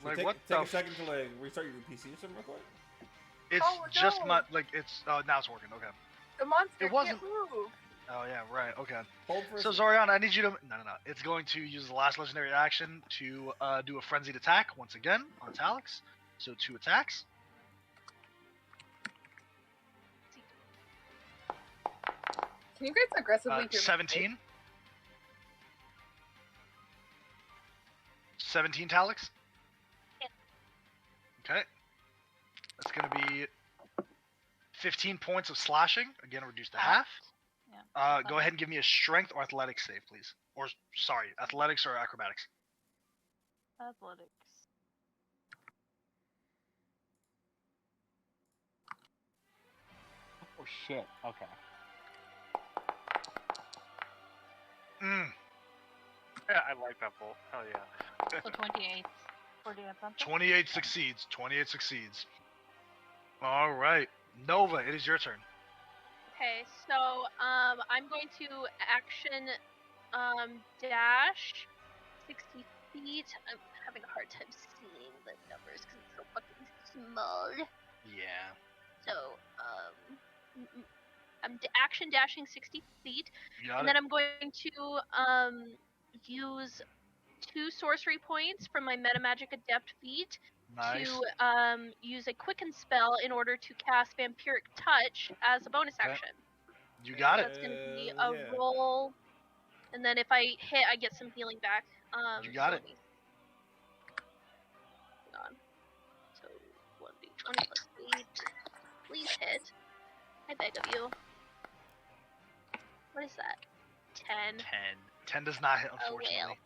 So Like take, what take the? a second to like restart your PC or something real quick. It's Oh, just no. my like it's. Oh, now it's working. Okay. The monster It wasn't- can't move. Oh yeah, right. Okay. Hold for a So second. Zoriana, I need you to. No. It's going to use the last legendary action to do a frenzied attack once again on Talix. So 2 attacks. Can you guys aggressively hear me? 17. 17 Talix. Yeah. Okay. That's going to be 15 points of slashing. Again, reduced to half. Yeah. Go ahead and give me a strength or athletics save, please. Or, sorry, athletics or acrobatics. Athletics. Oh shit. Okay. Mm, Yeah, I like that bolt. Hell yeah. So 28 for the advantage. 28 succeeds. 28 succeeds. All right. Nova, it is your turn. Okay, so I'm going to action dash 60 feet. I'm having a hard time seeing the numbers because it's so fucking small. Yeah. So I'm action dashing 60 feet, You got and it. then I'm going to use 2 sorcery points from my Meta Magic Adept feat Nice. to use a quicken spell in order to cast Vampiric Touch as a bonus Okay. action. You got So it. it's going to be Hell a yeah. roll, and then if I hit, I get some healing back. You got so it. let me- Hang on. So 1d20 plus 8. Please hit. I beg of you. What is that? 10. 10 does not hit, Oh, unfortunately. well.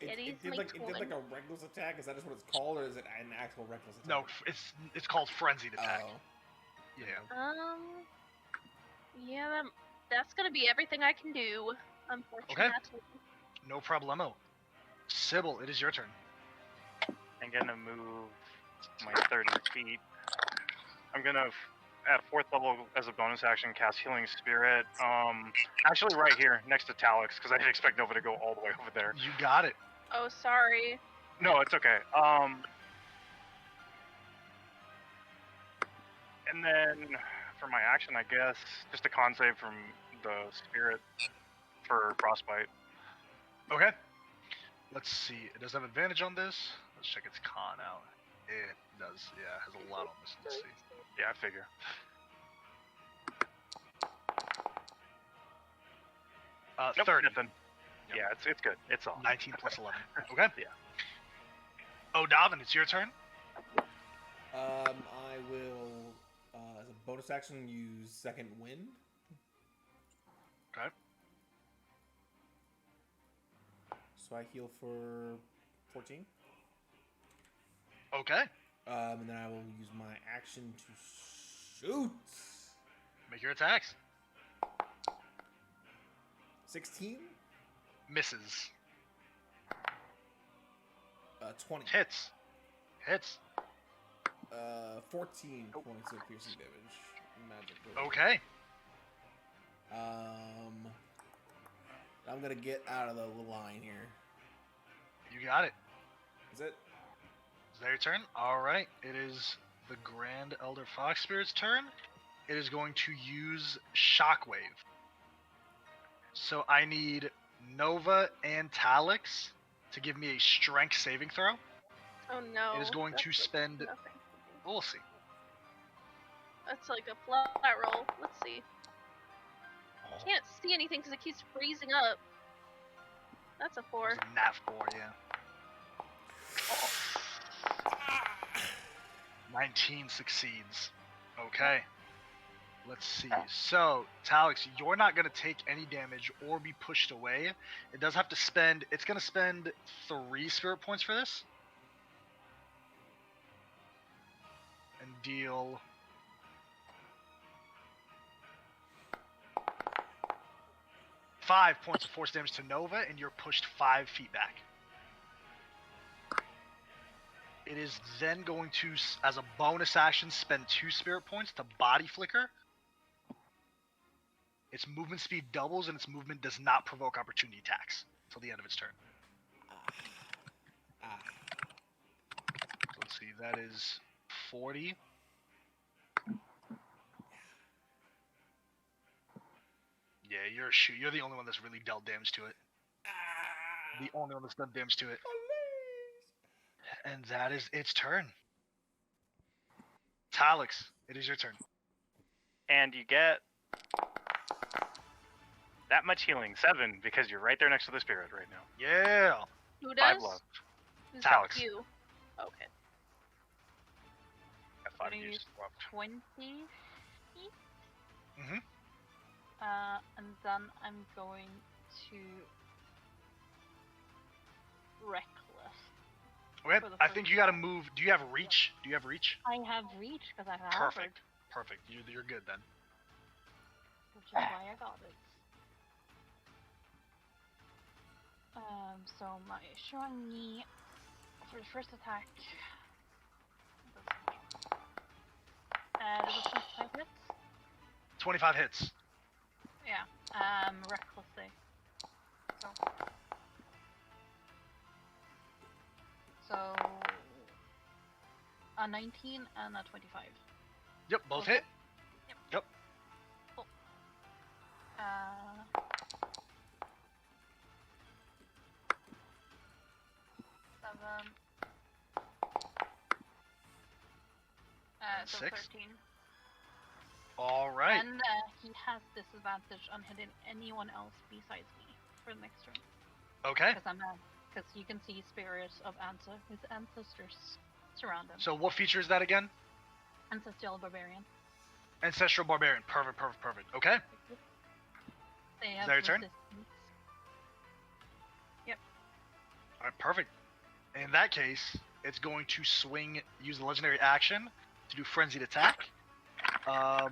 It, It is it did my like it did like turn. a reckless attack. Is that just what it's called, or is it an actual reckless attack? No, it's called frenzied attack. Oh. Yeah. Yeah, that's gonna be everything I can do, unfortunately. No problemo. Sybil, it is your turn. I'm gonna move my 30 feet. I'm gonna, at 4th level, as a bonus action, cast Healing Spirit. Actually right here, next to Talix, because I didn't expect Nova to go all the way over there. You got it. Oh, sorry. No, it's okay. And then, for my action, I guess, just a con save from the spirit for frostbite. Okay. Let's see. It does have advantage on this. Let's check its con out. It does. Yeah, it has a lot on this. Let's see. Yeah, I figure. Nope, 30. nothing. Yep. Yeah, it's good. It's all. 19 plus 11. Okay. Yeah. Oh, Davin, it's your turn. I will, as a bonus action, use Second Wind. Okay. So I heal for 14. Okay. And then I will use my action to shoot. Make your attacks. 16. Misses. 20. Hits. Hits. 14 points of piercing damage. Magically. Okay. I'm gonna get out of the line here. You got it. Is it? Is that your turn? Alright. It is the Grand Elder Fox Spirit's turn. It is going to use Shockwave. So I need Nova and Talix to give me a strength saving throw. Oh no. It is going that's to like spend. nothing. We'll see. That's like a flat roll. Let's see. Can't see anything because it keeps freezing up. That's a 4. It's a nat 4, yeah. 19 succeeds. Okay. Let's see. So, Talix, you're not going to take any damage or be pushed away. It does have to spend. It's going to spend 3 spirit points for this. And deal. Five points of force damage to Nova, and you're pushed 5 feet back. It is then going to, as a bonus action, spend 2 spirit points to body flicker. Its movement speed doubles, and its movement does not provoke opportunity attacks until the end of its turn. So let's see, that is 40. Yeah, you're the only one that's really dealt damage to it. The only one that's done damage to it. And that is its turn. Talix, it is your turn. And you get that much healing, 7, because you're right there next to the spirit right now. Yeah. Who 5 does? left. Who's Talix. that? You. Okay. Got 5 Gonna use use left. 20. Mm-hmm. And then I'm going to reckless. Okay, For the I first think you gotta move. Do you have reach? Do you have reach? I have reach because I have Perfect. it, Perfect. You're good then. which is why I got it. So my showing me for the first attack. Does it 25 hits? 25 hits. Yeah. Recklessly. So a 19 and a 25. Yep, both Okay. hit. Yep. Cool. 7. So 6. 13. All right. And he has disadvantage on hitting anyone else besides me for the next turn. Okay. Because you can see spirits of his ancestors surround him. So what feature is that again? Ancestral barbarian. Ancestral barbarian. Perfect. Okay. They have that your turn? resistance. All right. Perfect. In that case, it's going to use the legendary action to do frenzied attack. Bad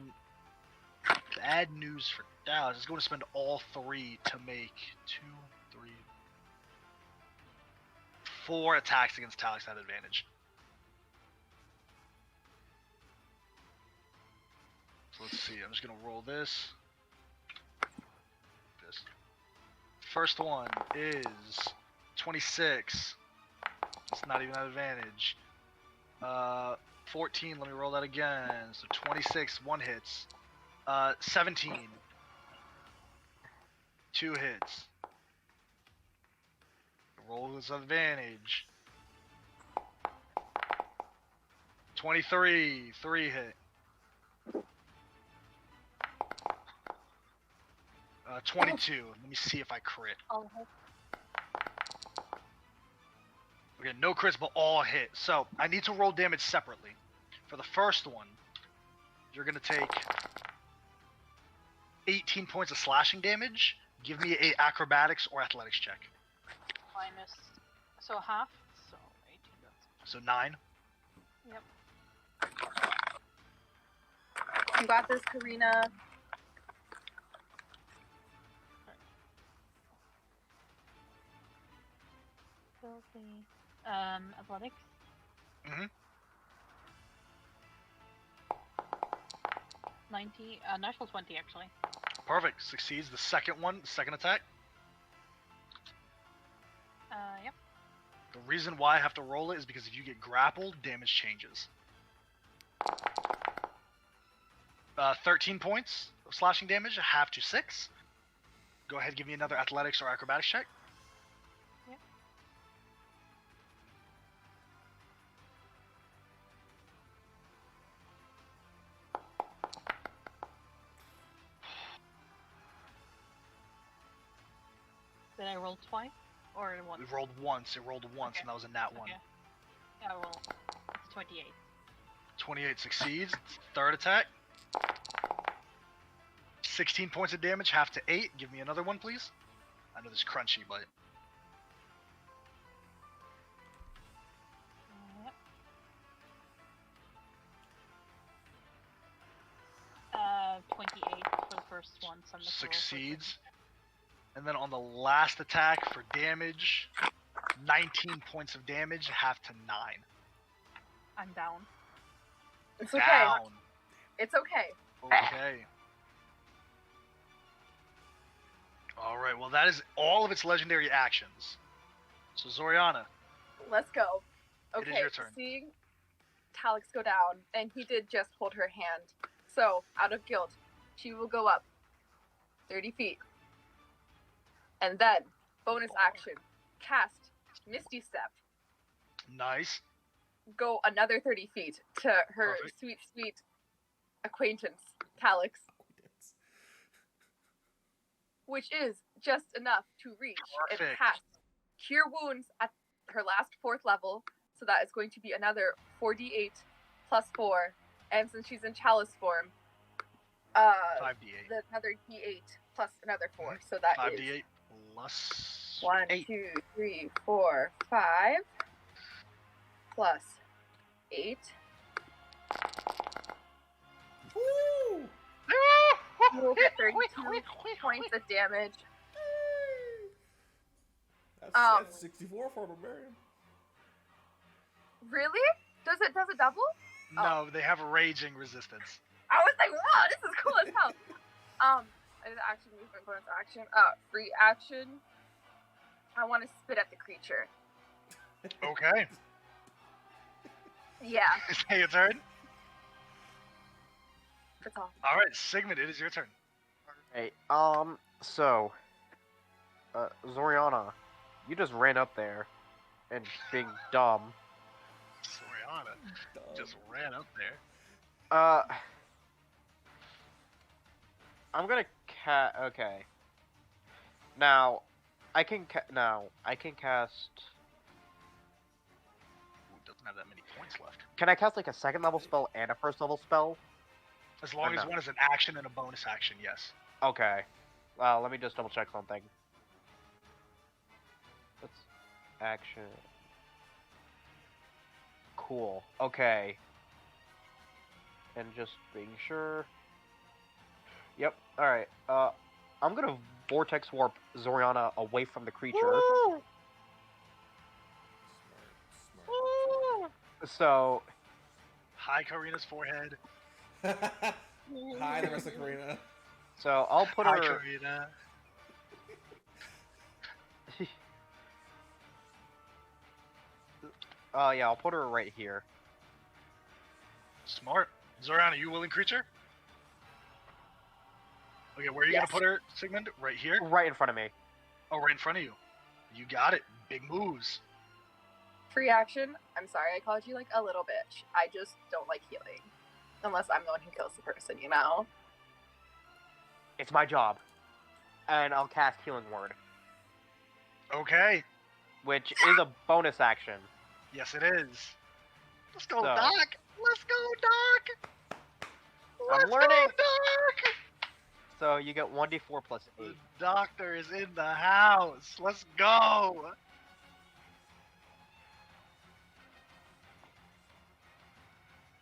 news for Dallas. It's going to spend all 3 to make 2, 3, 4 attacks against Talix at advantage. So let's see. I'm just going to roll this. First one is 26. It's not even an advantage. 14, let me roll that again. So 26, 1 hits. 17. 2 hits. Roll this advantage. 23, 3 hit. 22. Let me see if I crit. All Okay, no crits, but all hit. So I need to roll damage separately. For the first one, you're gonna take 18 points of slashing damage. Give me a acrobatics or athletics check. minus, so half, so 18. That's So 9. Yep. You got this, Karina. Filthy. Athletics. Mhm. 90. Natural 20 actually. Perfect. Succeeds. The second one, second attack. Yep. The reason why I have to roll it is because if you get grappled, damage changes. 13 points of slashing damage, half to 6. Go ahead, give me another athletics or acrobatics check. Yep. Did I roll twice or once? It rolled once. It rolled once, Okay. and that was a nat 1. Okay. Yeah, well, it's 28. 28 succeeds. Third attack. 16 points of damage, half to 8. Give me another one, please. I know this is crunchy, but... Yep. 28 for the first one. So I'm gonna roll for Succeeds. And then on the last attack for damage, 19 points of damage, half to 9. I'm down. It's okay. Down. It's okay. Okay. Alright, well that is all of its legendary actions. So Zoriana, Let's go. It is Okay, your turn. seeing Talix go down, and he did just hold her hand. So, out of guilt, she will go up 30 feet. And then, bonus action, cast Misty Step. nice. Go another 30 feet to her Perfect. sweet, sweet acquaintance, Talix, which is just enough to reach and Perfect. cast Cure Wounds at her last 4th level. So that is going to be another 4d8 plus 4. And since she's in chalice form, 5d8. another d8 plus another 4. So that is 5d8 plus 1, 8. 2, 3, 4, 5 plus 8. Woo! You will get 32 points of damage. That's 64 for a barbarian. Really? Does it double? No, they have raging resistance. I was like, wow, this is cool as hell. It is action, movement, bonus action. Free action. I want to spit at the creature. Okay. Yeah, Is that your turn? that's all. Alright, Sigmund, it is your turn. Hey, so, Zoriana, you just ran up there and being dumb. Soriana just ran up there. I'm gonna okay. Now, I can cast. Ooh, doesn't have that many points left. Can I cast like a second level spell and a first level spell? As long Or as no? one is an action and a bonus action, yes. Okay. Let me just double check something. Let's action. Cool. Okay. And just being sure. Yep. All right. I'm gonna vortex warp Zoriana away from the creature. Smart. So Hi, Karina's forehead. Hi, the rest of Karina. I'll put Hi, her. Karina. Yeah, I'll put her right here. Smart. Zoriana, you willing creature? Okay, where are you Yes. gonna put her, Sigmund? Right here? Right in front of me. Oh, right in front of you. You got it. Big moves. Free action. I'm sorry I called you like a little bitch. I just don't like healing. Unless I'm the one who kills the person, you know? It's my job. And I'll cast Healing Word, Okay. which is a bonus action. Yes, it is. Let's go, So- Doc. Let's go, Doc. I'm Let's learning. go, Doc. So you get 1d4 plus 8. The doctor is in the house. Let's go.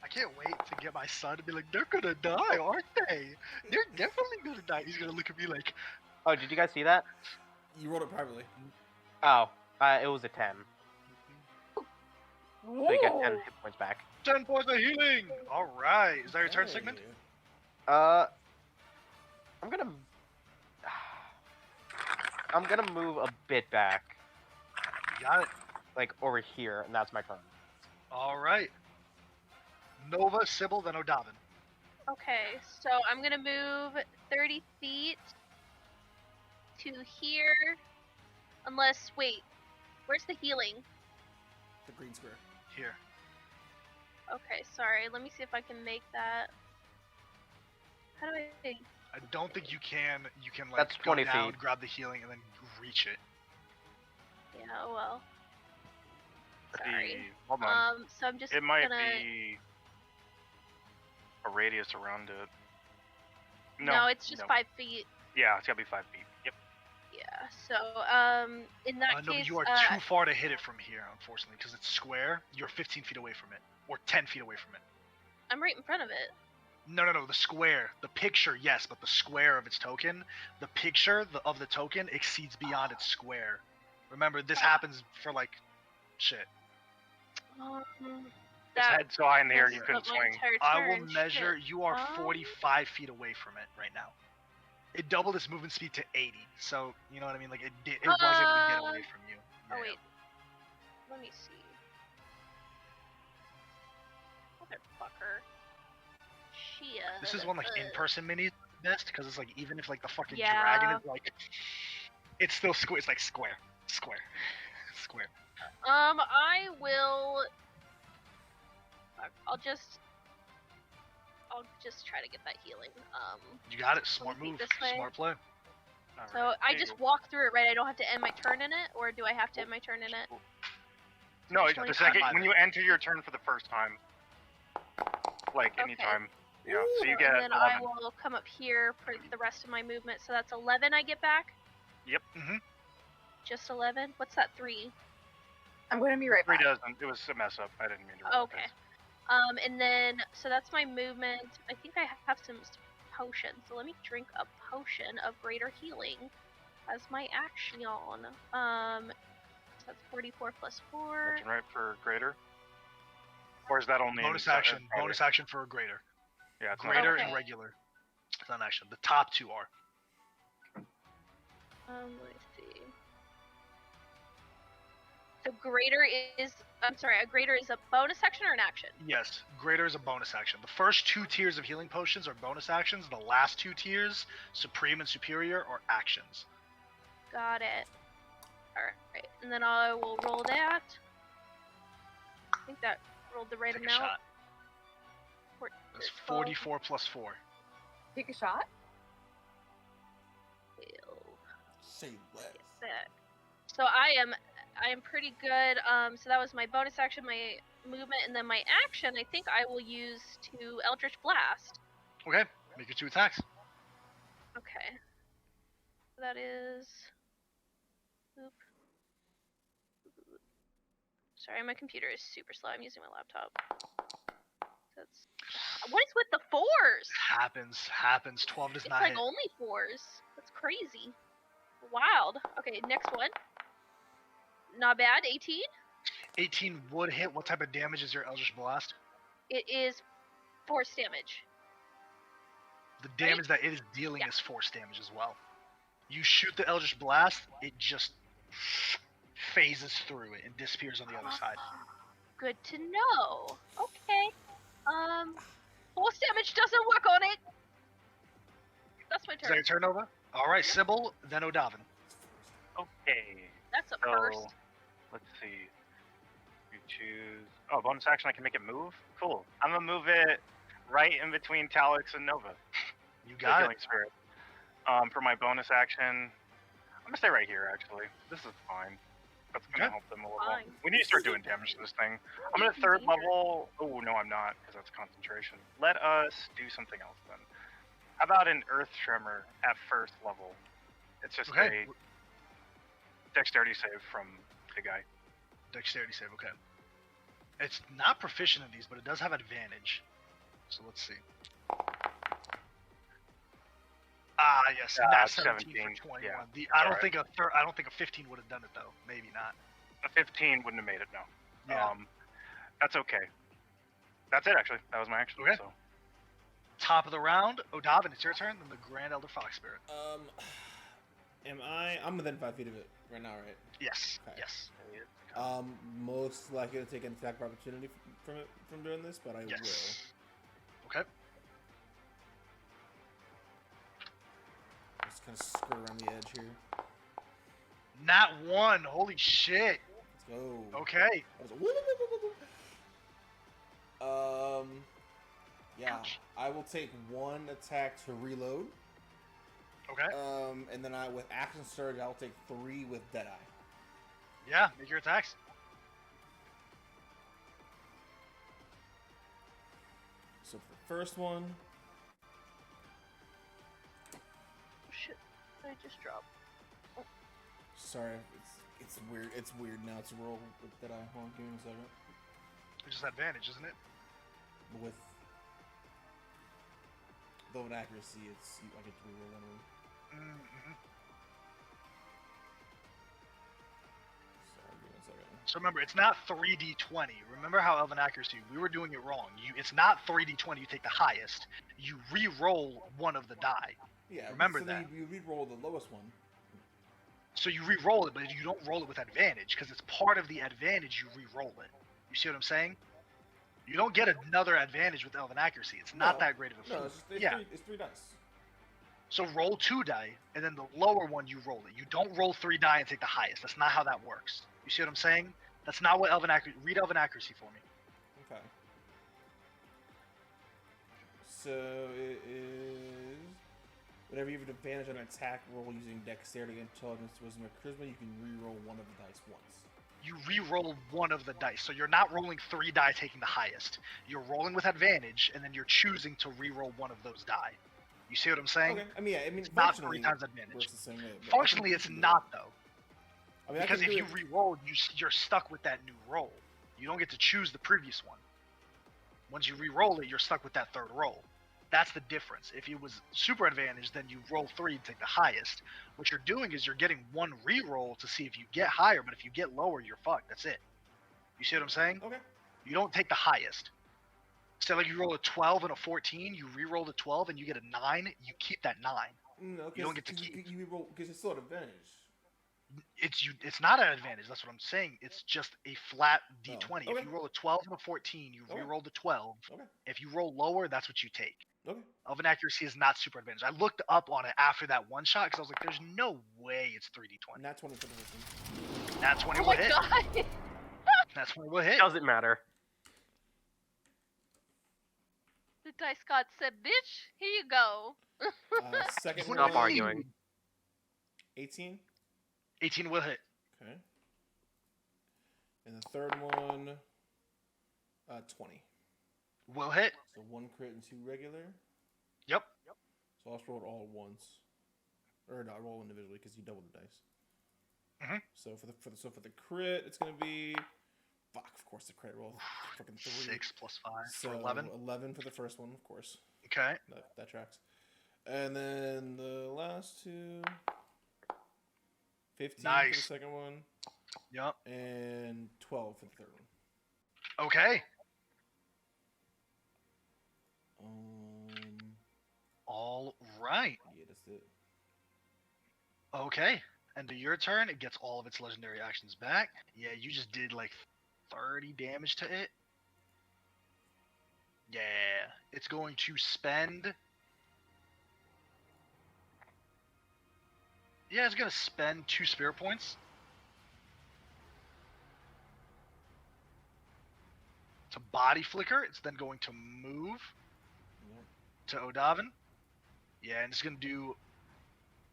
I can't wait to get my son to be like, they're gonna die, aren't they? They're definitely gonna die. He's gonna look at me like, Oh, did you guys see that? You rolled it privately. Oh, it was a 10. So you get 10 hit points back. 10 points of healing. All right. Is that your turn, Hey. Sigmund? I'm gonna move a bit back, You got it. like over here, and that's my turn. All right. Nova, Sybil, then O'Dobbin. Okay, so I'm gonna move 30 feet to here. Unless, wait, where's the healing? The green square. Here. Okay, sorry. Let me see if I can make that. How do I? I don't think you can. You can like That's go 20 down, feet. grab the healing, and then reach it. Yeah. Oh well. Sorry. Hold on. So I'm just It might gonna. be a radius around it. No, it's just no. 5 feet. Yeah, it's gotta be 5 feet. Yep. Yeah. So in that No, case, but you are too far to hit it from here, unfortunately, because it's square. You're 15 feet away from it, or 10 feet away from it. I'm right in front of it. No, the square. The picture, yes, but the square of its token, the picture of the token exceeds beyond its square. Remember, this happens for like shit. His That head's so high in the air you messes couldn't up my swing. entire I will turn, measure. shit. You are 45 feet away from it right now. It doubled its movement speed to 80, so you know what I mean. Like it was able to get away from you. Oh Yeah. wait. Let me see. Motherfucker. Shia. This is one like in-person mini best because it's like even if like the fucking Yeah. dragon is like, it's still square. It's like square. I will. Fuck, I'll just try to get that healing. You got it. Smart Let me move. think this way. Smart play. So Alright, I there you just go. walk through it, right? I don't have to end my turn in it, or do I have to end my turn in it? No, Just the really second time when you enter your turn for the first time, like Okay. anytime. Yeah. So you And get then I 11. will come up here for the rest of my movement. So that's 11 I get back? Mm-hmm. Just 11? What's that, 3? I'm going to be right 3 back. doesn't. It was a mess up. I didn't mean to. roll Okay. this. And then, so that's my movement. I think I have some potions. So let me drink a potion of greater healing as my action. So that's 44 plus 4. Action right for greater. Or is that only in Bonus action. Friday? Bonus action for a greater. Yeah, it's not Greater action. and regular. It's not action. The top two are. Let me see. So greater is, a greater is a bonus action or an action? Yes, greater is a bonus action. The first 2 tiers of healing potions are bonus actions. The last 2 tiers, supreme and superior, are actions. Got it. Alright, and then I will roll that. I think that rolled the right Take a amount. shot. Four- That's 12. 44 plus 4. Take a shot? Say less. That. So I am pretty good. So that was my bonus action, my movement, and then my action. I think I will use to Eldritch Blast. Okay, make your 2 attacks. Okay. So that is. Oop. Sorry, my computer is super slow. I'm using my laptop. That's. What is with the 4s? Happens. 12 does It's not like hit. only 4s. That's crazy. Wild. Okay, next one. Not bad. 18. 18 would hit. What type of damage is your Eldritch Blast? It is force damage. The damage that it is dealing Yeah. is force damage as well. You shoot the Eldritch Blast, it just phases through it and disappears on the other side. Good to know. Okay. Force damage doesn't work on it. That's my Is that turn. your turn, Nova? All right, Sybil, then O'Davin. Okay. That's a So first. let's see. You choose. Oh, bonus action. I can make it move. Cool. I'm gonna move it right in between Talix and Nova. You The got it. healing spirit. For my bonus action, I'm gonna stay right here. Actually, this is fine. That's gonna Okay. help them a little. Fine. We need to start doing damage to this thing. I'm gonna Making third danger. level. Oh no, I'm not, because that's concentration. Let us do something else then. How about an earth tremor at first level? It's just Okay. a dexterity save from the guy. Dexterity save, okay. It's not proficient in these, but it does have advantage. So let's see. Ah, yes, not 17 for 17, 21. yeah. I don't Alright. think I don't think a 15 would have done it though. Maybe not. A 15 wouldn't have made it, no. Yeah. That's okay. That's it, actually. That was my action. Okay. So. Top of the round, O'Davin, it's your turn. Then the Grand Elder Fox Spirit. I'm within 5 feet of it right now, right? Yes. Okay. Yes. Most likely to take an attack of opportunity from doing this, but I Yes. Okay. will. Just kind of skirt around the edge here. Nat 1. Holy shit. Let's go. Okay. Yeah, Ouch. I will take 1 attack to reload. Okay. And then with action surge, I'll take 3 with Deadeye. Yeah. Make your attacks. So for the first one, Oh, shit. I just dropped. sorry, it's weird. It's weird now to roll with Deadeye. Hold on, give me a second. It's just advantage, isn't it? But with though with accuracy, I get to reroll one of them. Mm-hmm. Sorry, give me a second. So remember, it's not 3d20. Remember how Elven Accuracy, we were doing it wrong. It's not 3d20, you take the highest. You re-roll one of the die. Yeah, Remember so that. then you re-roll the lowest one. So you re-roll it, but you don't roll it with advantage, because it's part of the advantage you re-roll it. You see what I'm saying? You don't get another advantage with Elven Accuracy. It's not No, that great of a No, feat. it's 3 dice. So roll 2 die, and then the lower one you roll it. You don't roll 3 die and take the highest. That's not how that works. You see what I'm saying? That's not what Elven Accuracy... Read Elven Accuracy for me. Okay. So it is whenever you have an advantage on an attack roll using dexterity, intelligence, wisdom, or charisma, you can re-roll one of the dice once. You re-roll one of the dice. So you're not rolling 3 die taking the highest. You're rolling with advantage, and then you're choosing to re-roll one of those die. You see what I'm saying? Okay. I mean, It's not 3 functionally times works advantage. the same way. but Functionally, I it's can do not, it. though. I mean, Because I can if do you it. re-roll, you're stuck with that new roll. You don't get to choose the previous one. Once you re-roll it, you're stuck with that third roll. That's the difference. If it was super advantage, then you roll 3 and take the highest. What you're doing is you're getting 1 re-roll to see if you get higher, but if you get lower, you're fucked. That's it. You see what I'm saying? Okay. You don't take the highest. So like you roll a 12 and a 14, you re-roll the 12 and you get a 9, you keep that 9. No, You don't get to keep. You re-roll because it's still an advantage. It's not an advantage. That's what I'm saying. It's just a flat d20. okay. If you roll a 12 and a 14, you Okay. re-roll the 12. Okay. If you roll lower, that's what you take. Okay. Elven Accuracy is not super advantage. I looked up on it after that one shot because I was like, there's no way it's 3d20. Not 20 for the first one. That's 20 Oh will my hit. god! That's 20 will hit. Doesn't matter. The dice god said, bitch, here you go. Second Stop one. arguing. 18. 18 will hit. Okay. And the third one, 20. Will hit. So 1 crit and 2 regular. Yep. So I'll just roll it all at once, or no, roll individually because you double the dice. Mhm. So for the crit, it's gonna be, of course the crit roll, fucking 3. 6 plus 5 So for 11. 11 for the first one, of course. Okay. That tracks. And then the last 2, 15 for the Nice. second one, Yep. and 12 for the third one. Okay. All right. Yeah, that's it. Okay. And to your turn, it gets all of its legendary actions back. Yeah, you just did like 30 damage to it. Yeah. It's going to spend Yeah, it's gonna spend 2 spirit points. To body flicker. It's then going to move Yep. to Odavin. Yeah, and it's gonna do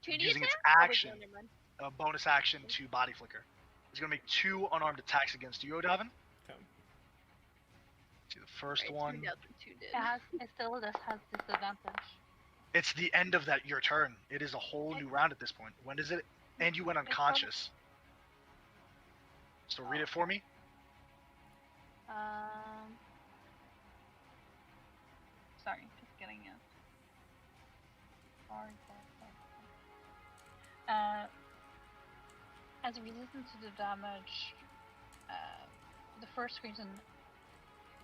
2D using its attack? Oh, wait, action, no, never mind. a bonus action to body flicker. It's gonna make 2 unarmed attacks against you, Odavin. Okay. See the first Right, one. 2 deaths for 2 did. It still has disadvantage. It's the end of your turn. It is a whole new round at this point. When is it? And you went unconscious. So read it for me. Sorry, just getting it. Sorry. As resistant to the damage, the first reason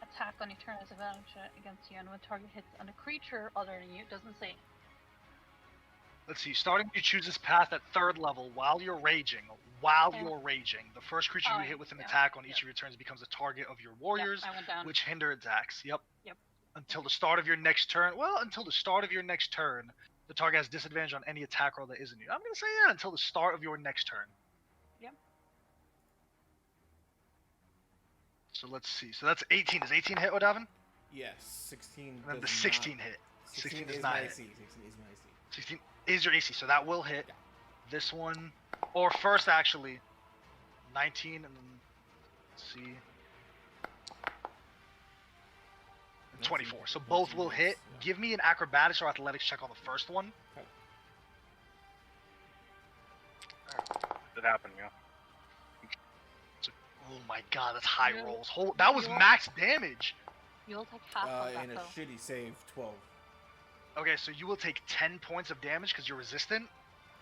attack on your turn has advantage against you, and when target hits on a creature other than you, doesn't say. Let's see. Starting, you choose this path at 3rd level while you're raging. The first creature you hit with an attack on each of your turns becomes a target of your warriors, I went down. which hinder attacks. Yep. Yep. Until the start of your next turn. Well, until the start of your next turn, the target has disadvantage on any attack roll that isn't you. I'm gonna say until the start of your next turn. Yep. So let's see. So that's 18. Does 18 hit, Odavin? Yes, 16. And then the does 16 not. hit. 16 16 does is not my hit. AC. 16 is my AC. 16 is your AC, so that will hit. Yeah. This one, or first actually, 19, and then let's see, and 24. So both will hit. Yeah. Give me an acrobatics or athletics check on the first one. Okay. It happened, yeah. Oh my god, that's high You- rolls. That was you- max damage. You'll take half of that In a though. shitty save, 12. Okay, so you will take 10 points of damage because you're resistant.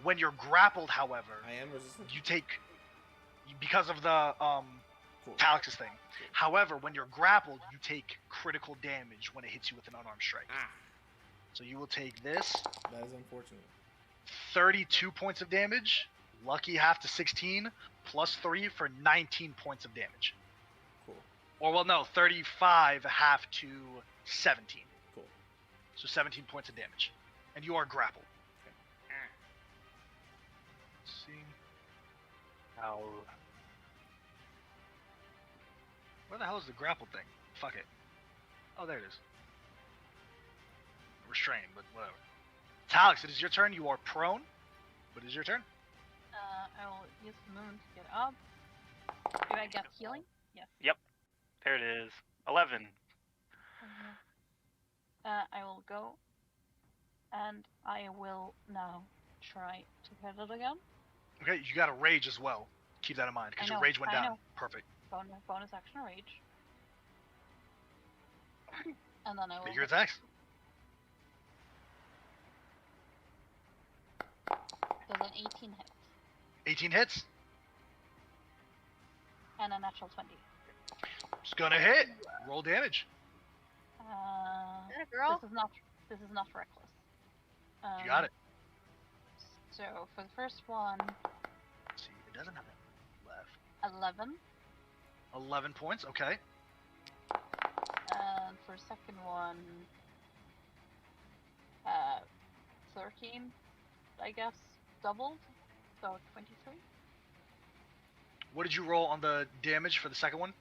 When you're grappled, however, I am resistant. you take, because of the Cool. Talix's thing. However, when you're grappled, you take critical damage when it hits you with an unarmed strike. Ah, So you will take this, that is unfortunate. 32 points of damage, lucky half to 16, plus 3 for 19 points of damage. Cool. Or, well, no, 35 half to 17. Cool. So 17 points of damage. And you are grappled. Let's see. Ow. Where the hell is the grapple thing? Fuck it. Oh, there it is. Restrained, but whatever. Talix, it is your turn. You are prone, but it is your turn. I will use the moon to get up. Do I get healing? Yes. There it is. 11. I will go, and I will now try to hit it again. Okay, you got a rage as well. Keep that in mind, because I your know, rage went I down. know. Perfect. Bonus action rage. And then I will Make your hit. attacks. Does an 18 hit 18 hits. and a natural 20. It's gonna hit. Roll damage. That a girl? This is not reckless. You got it. So for the first one, Let's see, it doesn't have it left. 11, 11 points. Okay. and for the second one, 13, I guess, doubled, so 23. What did you roll on the damage for the second one?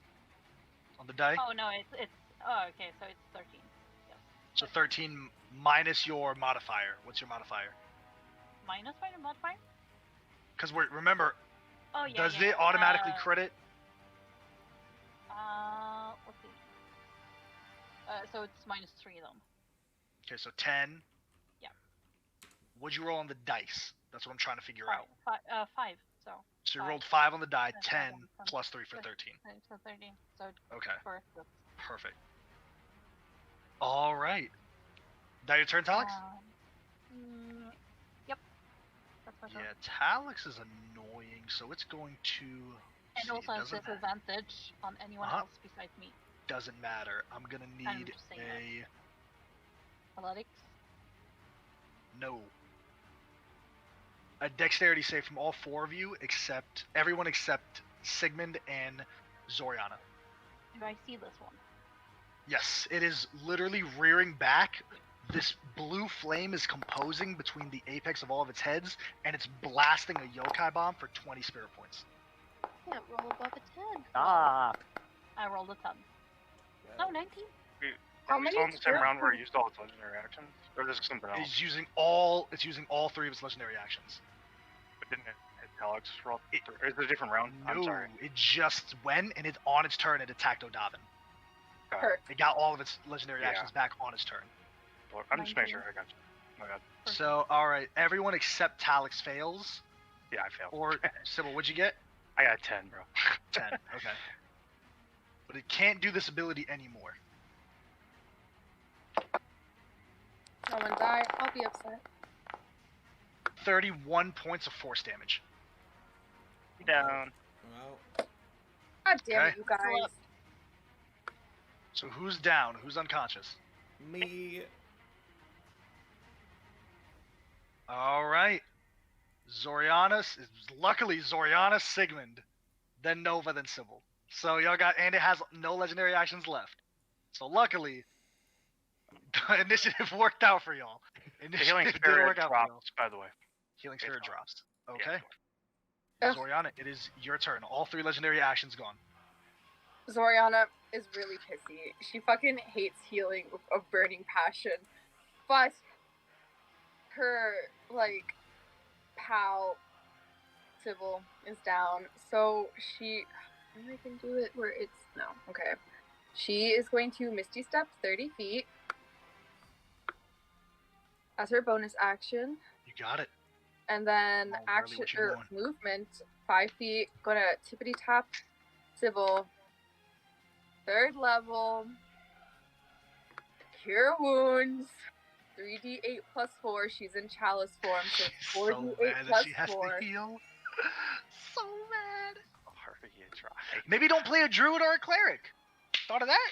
On the die? Oh no, it's okay, so it's 13. Yes. So 13 minus your modifier. What's your modifier? Minus my modifier? Because remember, Oh yeah. does yeah. it automatically crit it? Let's see. So it's minus 3 then. Okay, so 10. Yeah. What'd you roll on the dice? That's what I'm trying to figure out. 5. So So you five. rolled 5 on the die, That's 10 fine. plus 3 for Good. 13. So 13. So Okay, first. perfect. All right. Now your turn, Talix? Yep. That's my turn. Yeah, Talix is annoying, so it's going to. And see, also it has doesn't, disadvantage on anyone Uh-huh. else besides me. doesn't matter. I'm gonna I'm need just saying a Athletics. no. A dexterity save from all 4 of you, except everyone except Sigmund and Zoriana. Do I see this one? Yes, it is literally rearing back. this blue flame is composing between the apex of all of its heads, and it's blasting a yokai bomb for 20 spirit points. Can't roll above a 10. Ah. I rolled a 10. No, 19. How Are we many still in the same spirit round where it points? used all its legendary actions? Or this is something else? It's using all 3 of its legendary actions. But didn't it hit Alex roll? Or is it a different round? I'm No, sorry. it just went, and on its turn it attacked O'Dobbin. Got it. Perfect. It got all of its legendary Yeah. actions back on its turn. Well, I'm just making 19. sure I got you. Oh my god. So, alright, everyone except Talix fails. Yeah, I failed. Or, Sybil, what'd you get? I got 10, bro. 10, okay. But it can't do this ability anymore. No one died. I'll be upset. 31 points of force damage. Down. Well, God damn Okay. it, you guys. So who's down? Who's unconscious? me. Alright. Luckily Zoriana, Sigmund, then Nova, then Sybil. So y'all got, and it has no legendary actions left. So luckily, the initiative worked out for y'all. The healing Initiative did spirit work out for y'all. drops, by the way. Healing spirit It's gone. drops. Yeah, Okay. Ugh. Zoriana, it is your turn. All 3 legendary actions gone. Zoriana is really pissy. She fucking hates healing with a burning passion. But her, like, pal, Sybil, is down. So she... Maybe I can do it where it's... No. Okay. She is going to Misty Step 30 feet as her bonus action. You got it. And then Oh, really? action What you or doing? movement 5 feet. Gonna tippity tap Sybil. 3rd level. Cure wounds. 3d8 plus 4. She's in chalice form, so it's So 4d8 mad that plus she has 4. to heal. So mad. Oh, hurry, you try. Maybe don't play a druid or a cleric. Thought of that?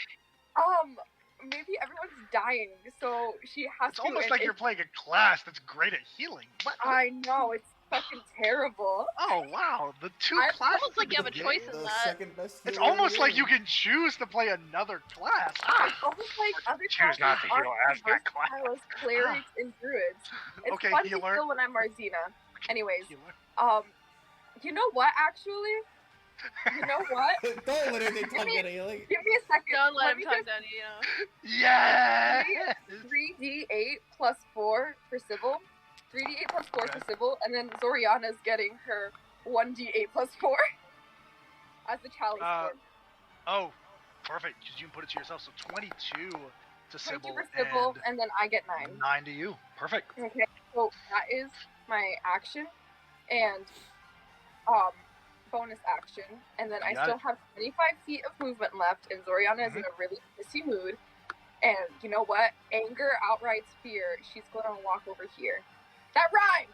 Maybe everyone's dying, so she has It's to. almost and like you're playing a class that's great at healing. What? I know, it's fucking terrible. Oh wow, the 2 I- classes. almost like you have a in the choice game? in The that. second best. It's healer in the almost like game. you can choose to play another class. I almost like other Choose not to classes heal aren't as that versatile as clerics and druids. It's Okay, fun healer. to heal when I'm Marzina. Anyways, Healer. you know what? Actually, you know what? Don't let anything talk about healing. Give me a second. Don't let him me talk just down to you. Yeah. 3d8 plus 4 for Sybil. 3d8 plus 4 for Okay. Sybil, and then Zoriana's getting her 1d8 plus 4 as the chalice form. Oh, perfect. Because you can put it to yourself. So 22 to 22 Sybil, for Sybil, and and then I get 9. 9 to you. Perfect. Okay, so that is my action, and bonus action, and then You I got still it. have 25 feet of movement left, and Zoriana is in a really pissy mood. And you know what? Anger outrights fear. She's gonna walk over here. That rhymed.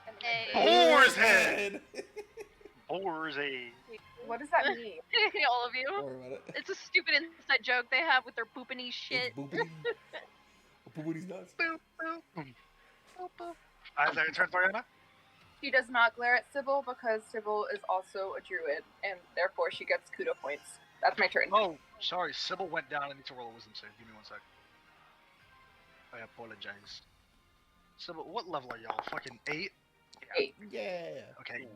And then I- Hey. Boar's head. Boars a. What does that mean? All of you. Don't worry about it. It's a stupid inside joke they have with their boopany shit. It's boopity. Boopity nuts. Boop, boop. Boop, boop. Is that your turn, Zoriana? She does not glare at Sybil because Sybil is also a druid, and therefore she gets kudo points. That's my turn. Oh, sorry. Sybil went down. I need to roll a wisdom save. Give me 1 sec. I apologize. Sybil, what level are y'all? Fucking 8? 8. Yeah. Okay.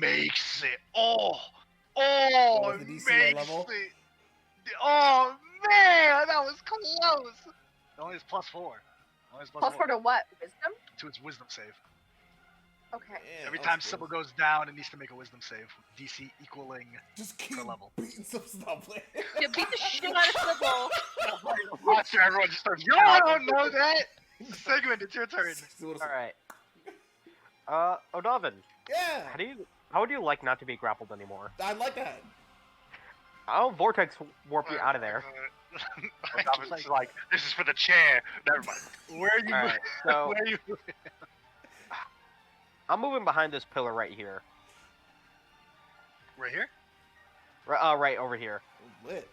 Makes it. Oh, Oh, it the DCR makes level? it. Oh man, that was close. It only is +4. Only is Plus 4 to what? Wisdom? to its wisdom save. Okay. Yeah, Every that time was Sybil cool. goes down, it needs to make a wisdom save. DC equaling Just keep level. beating some stuff. You beat the shit out of Sybil. Watch everyone just starts. Y'all don't know that. Sigmund, it's your turn. Alright. O'Dobbin, Yeah. how would you like not to be grappled anymore? I like that. I'll vortex warp you out of there. It's like, this is for the chair. Never mind. Where are you? Alright, so Where are you? I'm moving behind this pillar right here. Right here? Right over here. Lit.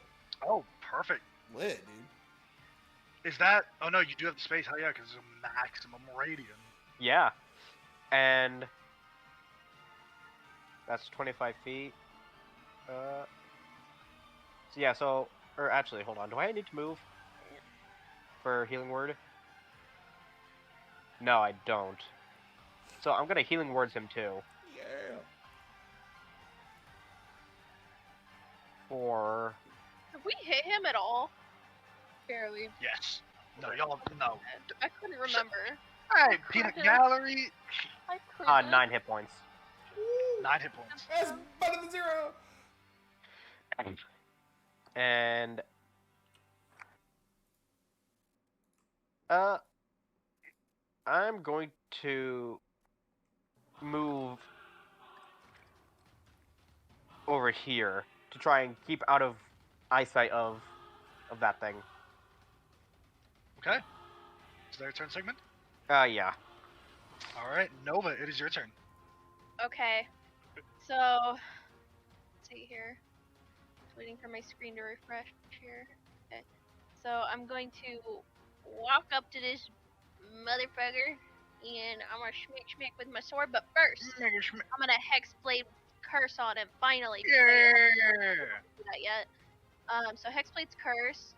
Oh, perfect. Lit, dude. Is that? Oh no, you do have the space. Hell yeah, because it's a maximum radian. Yeah. And that's 25 feet. Or actually, hold on. Do I need to move for healing word? No, I don't. So I'm gonna healing words him too. Yeah. For Have we hit him at all? Barely. Yes. No, y'all, no. I couldn't remember. Hey, peanut gallery. I couldn't. 9 hit points. 9 hit points. That's better than 0. And I'm going to move over here to try and keep out of eyesight of that thing. Okay. Is that your turn segment? Yeah. All right, Nova, it is your turn. Okay. So, let's see here. Just waiting for my screen to refresh here. Okay. So I'm going to walk up to this motherfucker, and I'm gonna schmick with my sword. But first, I'm gonna hexblade curse on him. Finally. because I haven't do that yet. So hexblade's curse,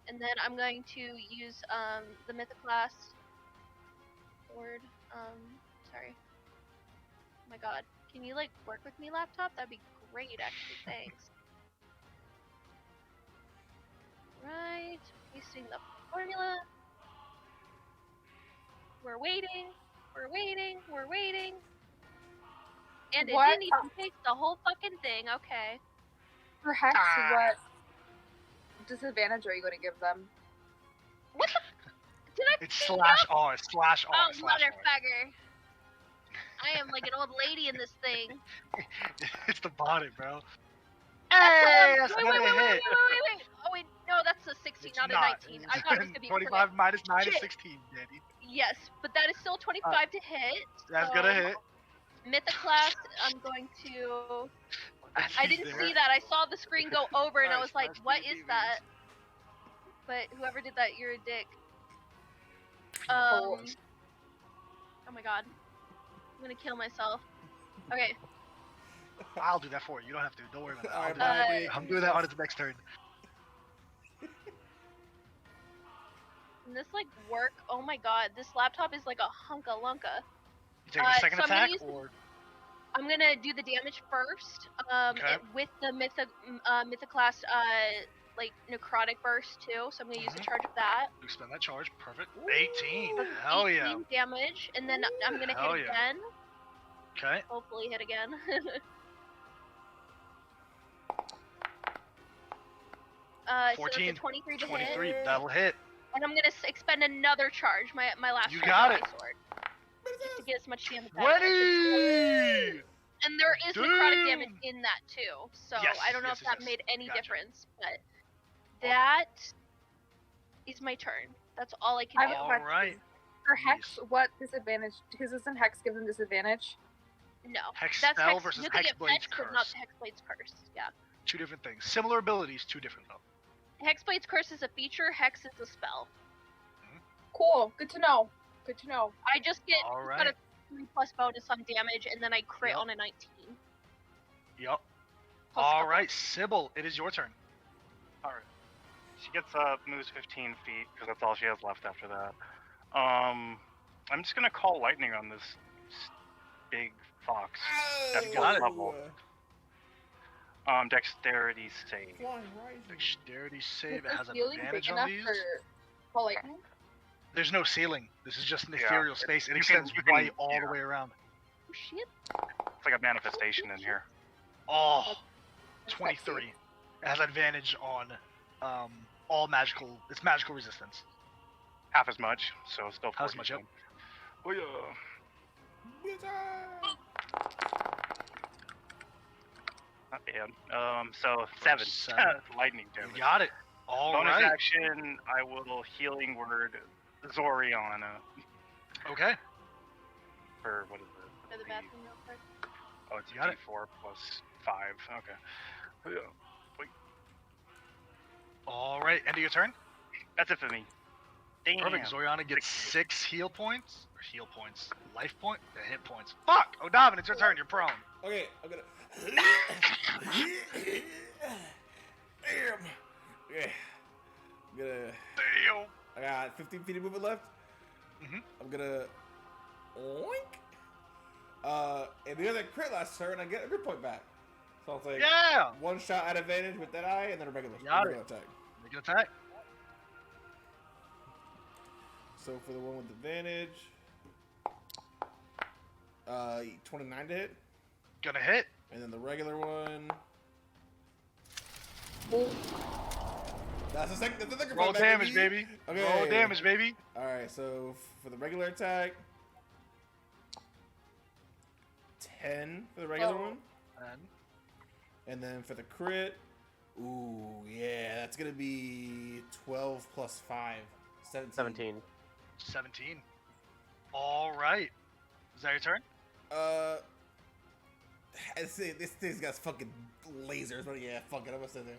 and then I'm going to use the mythoclast sword. Sorry. Oh my god. Can you like work with me, laptop? That'd be great, actually. Thanks. Right. Pasting the formula. We're waiting. We're waiting. We're waiting. And it What? didn't even take the whole fucking thing. Okay. For Hex, what disadvantage are you going to give them? What the? Did I? It's speak slash up? R, slash R, Oh, slash R. motherfucker. I am like an old lady in this thing. It's the body, bro. Hey, that's wait, gonna wait. hit. Oh wait, no, that's a 16, It's not a 19. I thought it was gonna be 25 minus 9 is Shit. 16, Danny. Yes, but that is still 25 to hit. That's so gonna hit. Mythoclast, I'm going to. I didn't see that. I saw the screen go over, and I was like, "What is that?" But whoever did that, you're a dick. Oh my god, I'm gonna kill myself. Okay. I'll do that for you. You don't have to. Don't worry about that. I'll Alright, do that. buddy. I'm doing that on its next turn. Can this like work? Oh my god, this laptop is like a hunka lunka. You take a second so attack, or I'm gonna do the damage first. Okay. With the mythoclast like necrotic burst too. So I'm gonna use a charge of that. you spend that charge. Perfect. 18. Hell 18 yeah. damage, and then I'm gonna Hell hit yeah. again. Okay. Hopefully hit again. So 14, it's a 23 to 23. hit, That'll hit. and I'm gonna expend another charge, my last You charge got of it. my sword, just to get as much damage. out of it. Ready. And there is necrotic damage in that too, so Yes, I don't know yes, if that yes. made any Gotcha. difference, but that is my turn. That's all I can I do. have a All question. right. For Hex, Yes. what disadvantage? Because doesn't Hex give them disadvantage? No, Hex that's spell Hex, versus you can get Hexblade's Hex, but not curse. the Hexblade's curse. Yeah, Two different things. Similar abilities, two different though. Hexblade's curse is a feature. Hex is a spell. Cool. Good to know. Good to know. I just get All got right. a 3+ bonus on damage, and then I crit Yep. on a 19. Yep. Plus All couple. right, Sybil, it is your turn. Alright. She gets up, moves 15 feet, because that's all she has left after that. I'm just gonna call lightning on this big fox. At You got it. level. Dexterity save. Flying rising. Dexterity save. It Is has the ceiling advantage big on enough these. for Call Lightning? There's no ceiling. This is just an Yeah. ethereal space. It You can- extends you can- right all yeah. the way around. Oh shit! It's like a manifestation in here. Oh, That's 23. It has advantage on all magical. It's magical resistance. Half as much, so still 40. Half as much, yep. Oh yeah. Not bad. So 7. 7. Lightning You damage. got it. All Bonus right. action, I will healing word Zoriana Okay. for what is it? Go to the bathroom real quick. Oh, it's a You got it. D4 plus 5. Okay. Oh, yeah. Wait, All right. End of your turn. that's it for me. Damn. Perfect. Zoriana gets 6 6 heal points. Or heal points. Life point? Hit points. Fuck! O'Donovan, it's your turn. You're prone. Okay, I'm gonna. Damn. Okay. I'm gonna. Damn. I got 15 feet of movement left. Mhm. I'm gonna oink. And the other crit last turn, I get a grit point back. So I'll take Yeah! one shot at advantage with that eye, and then a regular Got it. attack. Make an attack. So for the one with advantage, 29 to hit, Gonna hit. and then the regular one. Oh, That's the second. That's the second Roll point back, damage, baby. Okay. Roll damage, baby. All right. So for the regular attack, 10 for the regular Oh. one, and then for the crit, ooh, yeah, that's gonna be 12 plus 5, 17. 17. 17. All right. Is that your turn? I say this thing's got fucking lasers, but yeah, fuck it, I'm gonna sit there.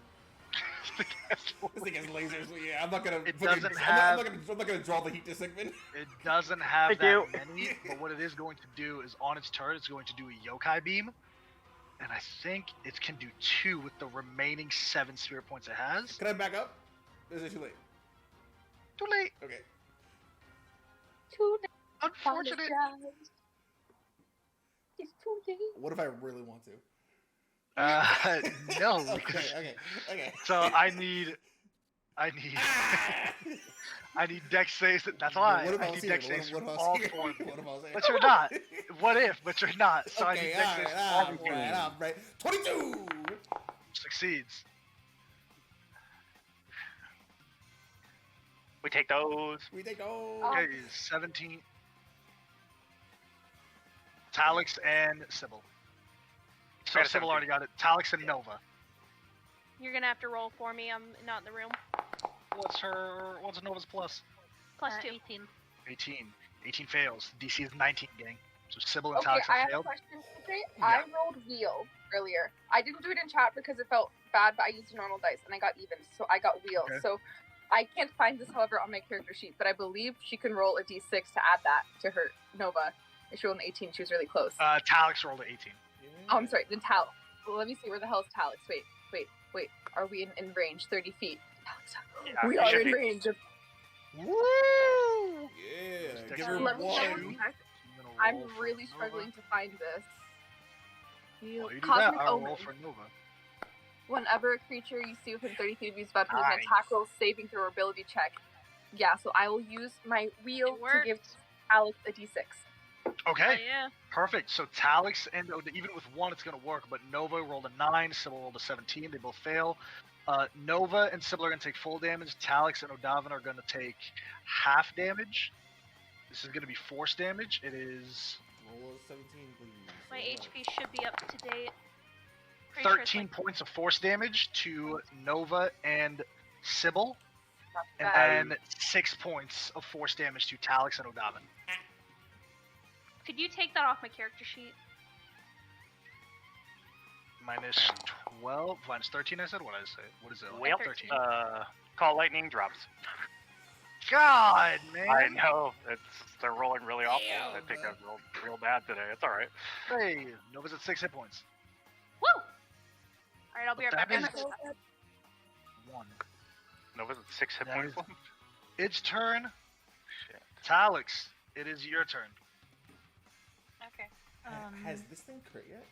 This thing has lasers, but yeah, I'm not gonna. It fucking- doesn't I'm not gonna draw the heat to segment. It doesn't have Thank that you. many, but what it is going to do is on its turn, it's going to do a yokai beam, and I think it can do 2 with the remaining 7 spirit points it has. Can I back up? Is it too late? Too late. Okay. too late. Unfortunate. Apologize. It's too late. What if I really want to? No. Okay. because- Okay. So I need Ah! I need dex saves. That's why What if I I was need here? dex saves What from if I was all here? 4 of them. What if I was here? But you're not. What if? But you're not. So I need Okay, dex saves from all alright, 4 of them. alright. 22! Succeeds. We take those. We take those. Okay, 17. Talix and Sybil. So Got a Sybil 17. already got it. Talix and Nova. You're gonna have to roll for me. I'm not in the room. What's Nova's plus? Plus 2. 18. 18. 18 fails. DC is 19, gang. So Sybil and Okay, Talix I have have a failed. question. Okay, Yeah. I rolled wheel earlier. I didn't do it in chat because it felt bad, but I used normal dice and I got even, so I got wheel. Okay. So I can't find this, however, on my character sheet, but I believe she can roll a d6 to add that to her Nova. If she rolled an 18, she was really close. Talix rolled an 18. Oh, I'm sorry, then Tal. Well, let me see, where the hell is Talix? Wait. Are we in range? 30 feet. Yeah, We you are should in be. range of. Woo! Yeah, Just give her Let me one. double check. I'm really struggling to find this. Well, you do Cosmic that, I'll Omen. roll for Nova. Whenever a creature you see within 30 feet of you is about to make an Nice. attack roll, saving throw, or ability check. Yeah, so I will use my wheel It to works. give Alex a d6. Okay, Yeah. perfect. So Talix and even with 1, it's going to work. But Nova rolled a 9, Sybil rolled a 17. They both fail. Nova and Sybil are going to take full damage. Talix and Odavin are going to take half damage. This is going to be force damage. It is Roll a 17, please. My Roll HP should be up to date. Pretty sure it's 13 like- points of force damage to Nova and Sybil, and bad. then 6 points of force damage to Talix and Odavin. Could you take that off my character sheet? Minus 12, minus 13. I said. What did I say? What is it? Well, 13. Call lightning drops. God, man. I know they're rolling really awful. Yeah, I think man. I've rolled real bad today. It's all right. Hey, Nova's at 6 hit points. Woo! Alright, I'll be right That back. is- 1. Nova's at 6 hit That points is- left. Its turn. Shit. Talix, it is your turn. Okay. Has this thing crit yet?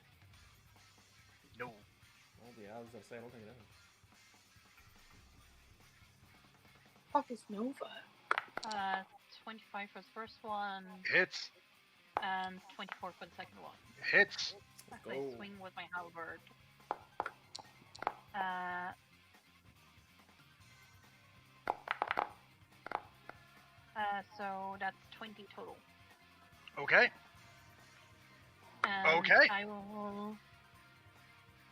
No. Oh, yeah, I was gonna say, I don't think it has. Fuck is Nova? 25 for the first one, Hits. and 24 for the second one. Hits. I go. swing with my halberd. So that's 20 total. Okay. And Okay. I will.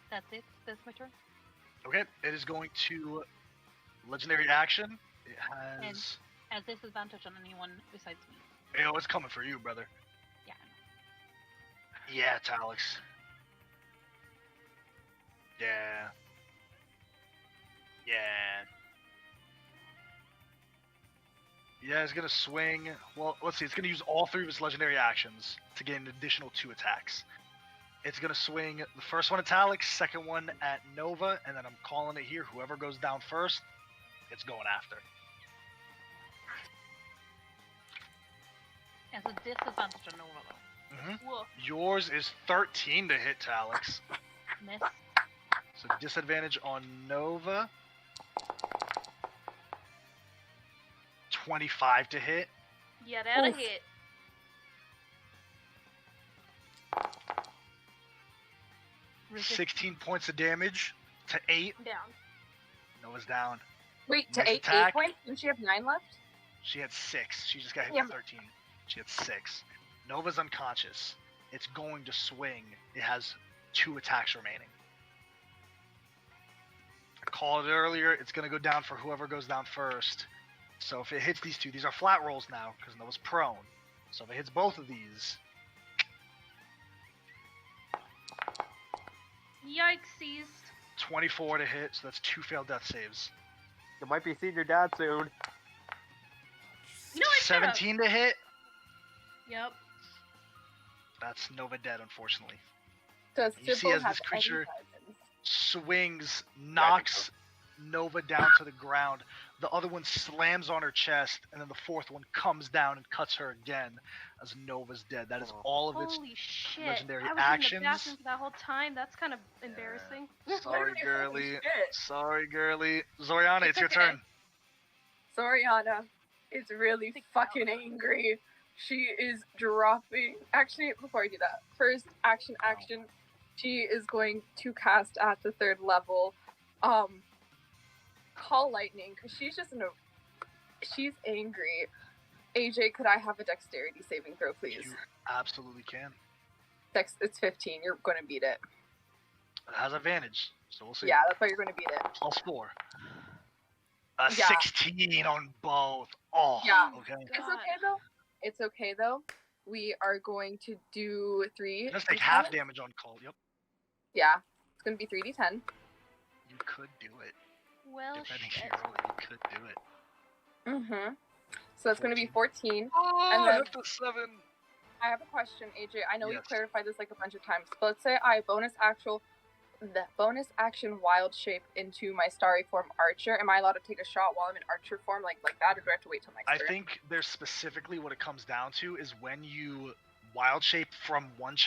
That's it. That's my turn. Okay. It is going to legendary action. It has. Has disadvantage on anyone besides me. Yo, it's coming for you, brother. Yeah. Yeah, Talix. Yeah. Yeah. Yeah, it's gonna swing. Well, let's see. It's gonna use all 3 of its legendary actions to get an additional 2 attacks. It's gonna swing the first one at Talix, second one at Nova, and then I'm calling it here. Whoever goes down first, it's going after. As a disadvantage on Nova though. Mm-hmm. Woof. Yours is 13 to hit, Alex. Miss. So disadvantage on Nova. 25 to hit. Yeah, that'll Oof. hit. Resist. 16 points of damage to 8. I'm down. Nova's down. Wait, to Next 8 attack. points? Didn't she have 9 left? She had 6. She just got hit Yeah. with 13. She had 6. Nova's unconscious. It's going to swing. It has 2 attacks remaining. I called it earlier. It's going to go down for whoever goes down first. So if it hits these two, these are flat rolls now because Nova's prone. So if it hits both of these, Yikesies. 24 to hit. So that's 2 failed death saves. You might be seeing your dad soon. You know, I should've. 17 to hit. Yep. That's Nova dead, unfortunately. Does You see Sybil as have this creature- any weapons? Swings, knocks Nova down to the ground. The other one slams on her chest, and then the fourth one comes down and cuts her again as Nova's dead. That is all of its. Holy shit. legendary I was actions. in the bathroom for that whole time. That's kind of embarrassing. Sorry, Holy girly. shit. Sorry, girly. Zoriana, it's your okay. turn. Zoriana is really Think fucking angry. She is dropping. Actually, before I do that, first action. She is going to cast at the 3rd level. Call lightning because she's just she's angry. AJ, could I have a dexterity saving throw, please? You absolutely can. It's 15. You're going to beat it. It has advantage, so we'll see. Yeah, that's why you're going to beat it. Plus 4. A Yeah. 16 on both. Oh, Yeah. okay. It's okay though. It's okay though. We are going to do 3. Just take D10. half damage on call. Yep. Yeah, it's going to be 3d10. You could do it. Well, Depending shit. on your roll, you could do it. Mm-hmm. So it's going to be 14. Oh, And then- hit the 7. I have a question, AJ. I know Yes. we've clarified this like a bunch of times, but let's say I bonus action wild shape into my starry form archer. Am I allowed to take a shot while I'm in archer form like that, or do I have to wait till next I turn? think there's specifically what it comes down to is when you wild shape from one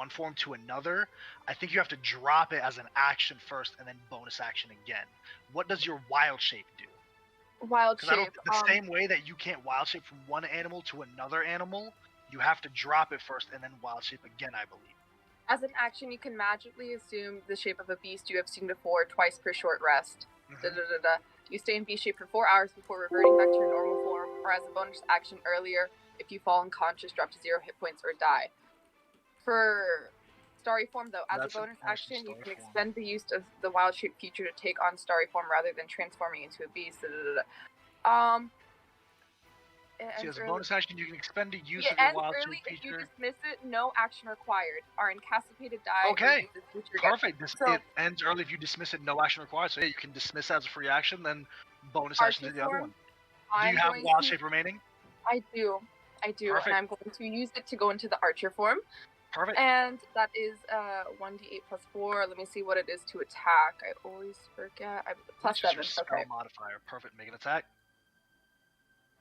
form to another, I think you have to drop it as an action first and then bonus action again. What does your wild shape do? Wild Because I don't shape. the same way that you can't wild shape from one animal to another animal, you have to drop it first and then wild shape again, I believe. As an action, you can magically assume the shape of a beast you have seen before twice per short rest. Mhm. Da-da-da-da. You stay in beast shape for 4 hours before reverting back to your normal form, or as a bonus action earlier, if you fall unconscious, drop to 0 hit points or die. For starry form, though, as That's a bonus important, action, you starry can form. expend the use of the wild shape feature to take on starry form rather than transforming into a beast. Da-da-da-da. It See, ends as a early. bonus action, you can expend the use It of your ends wild early shape if you feature. dismiss it. No action required. Our incapacitated die. or Okay. use this feature again. Perfect. So- It ends early if you dismiss it, no action required. So yeah, you can dismiss it as a free action, then bonus action to Archer the other form, one. Do I'm you have going wild to- shape remaining? I do, Perfect. and I'm going to use it to go into the archer form, Perfect. and that is 1d8 plus 4. Let me see what it is to attack. I always forget. Plus It's just 7. your spell Okay. modifier. Perfect. Make an attack.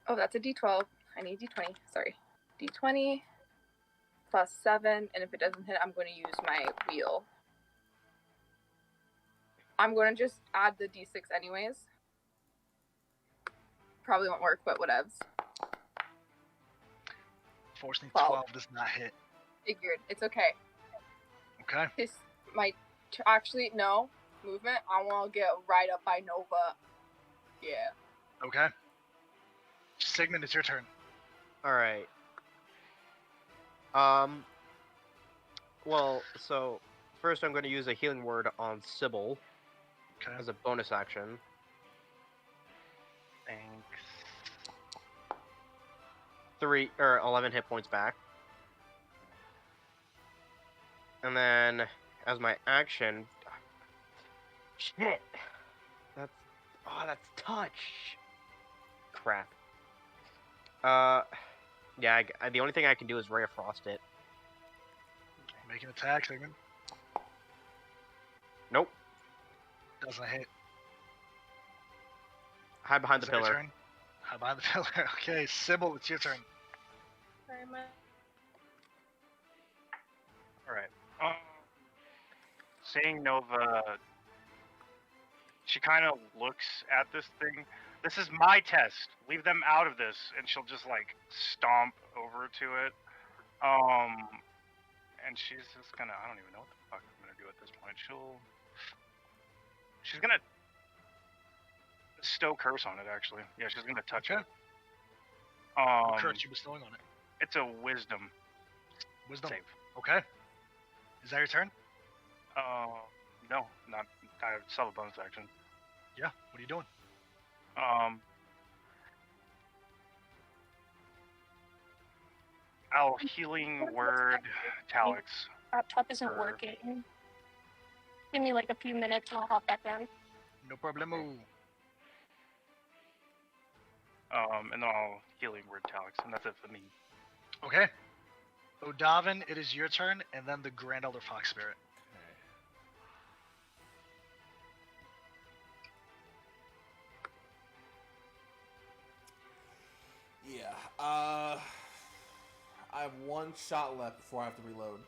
Oh, that's a d12. I need d20. Sorry, d20 plus 7, and if it doesn't hit, I'm going to use my wheel. I'm going to just add the d6 anyways. Probably won't work, but whatevs. Fortunately, 12. 12 does not hit. Figured. It's okay. Okay. This might actually no movement. I want to get right up by Nova. Yeah. Okay. Sigmund, it's your turn. All right. Well, so first I'm going to use a healing word on Sybil Okay. as a bonus action. Thanks. 11 hit points back. And then as my action, shit. That's touch. Crap. Yeah. The only thing I can do is Ray of Frost it. Make an attack, Sigmund. Nope. Doesn't hit. Hide behind the Is that your pillar. turn? How behind the pillar? Okay, Sybil, it's your turn. Very much. All right. Seeing Nova, she kind of looks at this thing. This is my test. Leave them out of this, and she'll just like stomp over to it. And she's just gonna. I don't even know what the fuck I'm gonna do at this point. She's gonna bestow curse on it. Actually, yeah, she's gonna touch Okay. it. What curse you bestowing on it? It's a wisdom Wisdom. save. Okay. Is that your turn? No, not. I still have a bonus action. Yeah. What are you doing? I'll healing word Talix. Laptop isn't Sure. working. Give me like a few minutes and I'll hop back in. No problemo. And then I'll healing word Talix, and that's it for me. Okay. Odavin, it is your turn, and then the Grand Elder Fox Spirit. Yeah. I have one shot left before I have to reload.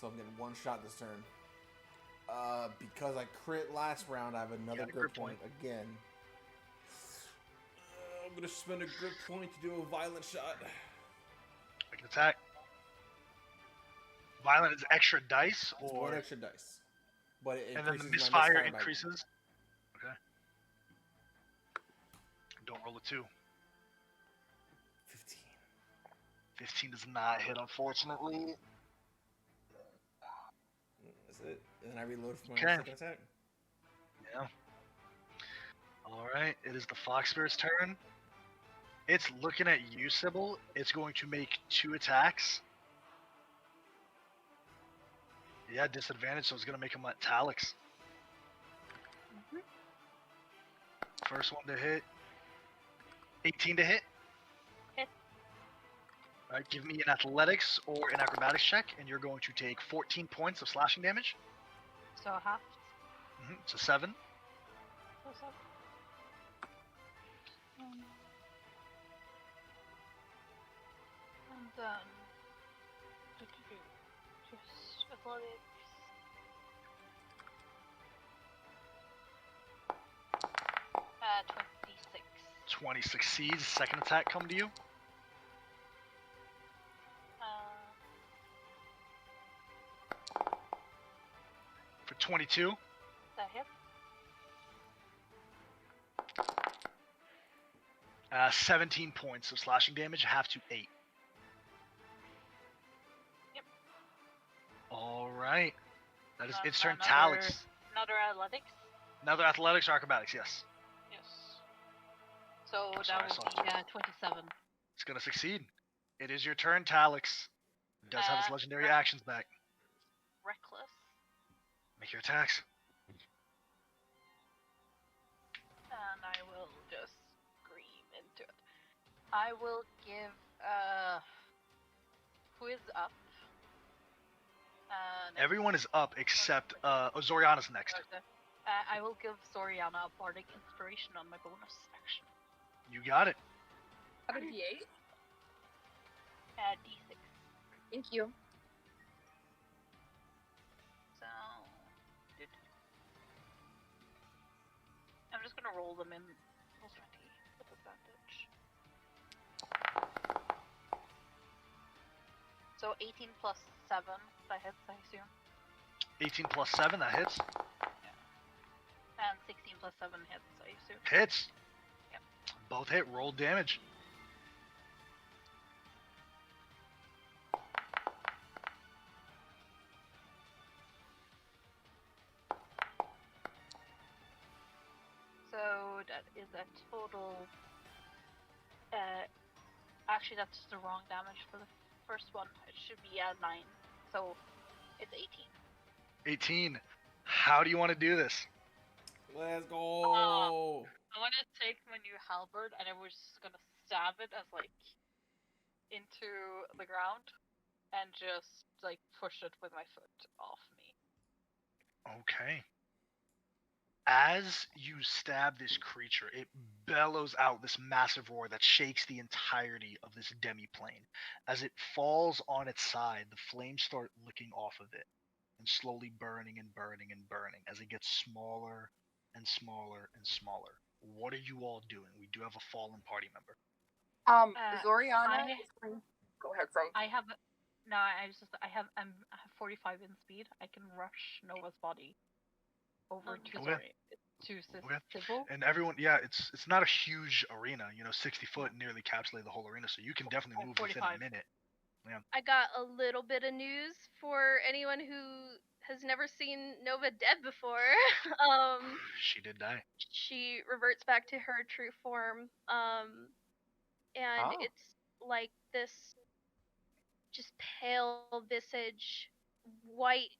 So I'm getting one shot this turn. Because I crit last round, I have another got a grit grit point again. I'm gonna spend a grit point to do a violent shot. Make an attack. Violent is extra dice, It's or one extra dice. But it and then the increases my misfire misfire by increases. Okay. Don't roll a 2. 15. 15 does not hit, unfortunately. That's it. And then I reload for my Okay. second attack. Yeah. Alright, it is the Fox Spirit's turn. It's looking at you, Sybil. It's going to make 2 attacks. Yeah, disadvantage, so it's going to make him at Talix. First one to hit. 18 to hit. Hit. Alright, give me an athletics or an acrobatics check, and you're going to take 14 points of slashing damage. So half. It's a 7. So seven. And then just athletics. Uh, 26. 20 succeeds. Second attack come to you. For 22. That hit. 17 points of slashing damage, half to 8. Yep. Alright. That is And its turn. another- Talix. Another athletics. Another athletics or acrobatics, yes. Yes. So I'm sorry, I that saw would be two. 27. It's gonna succeed. It is your turn, Talix. It does have its legendary right. actions back. Reckless. Make your attacks. And I will just scream into it. I will give who is up? Next? Everyone is up except Zoriana's next. Okay. I will give Zoriana a bardic inspiration on my bonus action. You got it. Out of D8? D6. Thank you. So I'm just gonna roll them in roll 20 with advantage. So 18 plus 7, that hits, I assume. 18 plus 7, that hits. And 16 plus 7 hits, I assume. Hits. Yep. Both hit. Roll damage. So that is a total. Actually, that's the wrong damage for the first one. It should be a 9. So it's 18. 18. How do you want to do this? Let's go. I want to take my new halberd and I was just gonna stab it as like into the ground and just like push it with my foot off me. Okay. As you stab this creature, it bellows out this massive roar that shakes the entirety of this demi-plane. As it falls on its side, the flames start licking off of it and slowly burning and burning and burning as it gets smaller and smaller and smaller. What are you all doing? We do have a fallen party member. Zoriana. Go ahead, Frank. I have 45 in speed. I can rush Nova's body over to Okay. Sybil. And everyone, yeah, it's not a huge arena, 60 foot nearly encapsulate the whole arena, so you can definitely move within a 45. minute. I got a little bit of news for anyone who has never seen Nova dead before. She did die. She reverts back to her true form. And Oh. it's like this just pale visage, white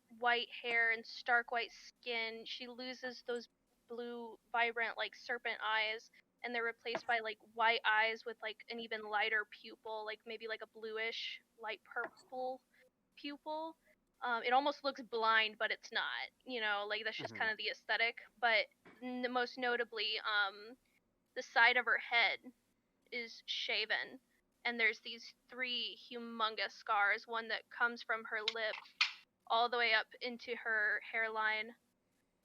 hair and stark white skin. She loses those blue vibrant like serpent eyes, and they're replaced by like white eyes with like an even lighter pupil, like maybe like a bluish light purple pupil. It almost looks blind, but it's not. Like that's just kind of the aesthetic. But most notably, the side of her head is shaven, and there's these 3 humongous scars. One that comes from her lip all the way up into her hairline,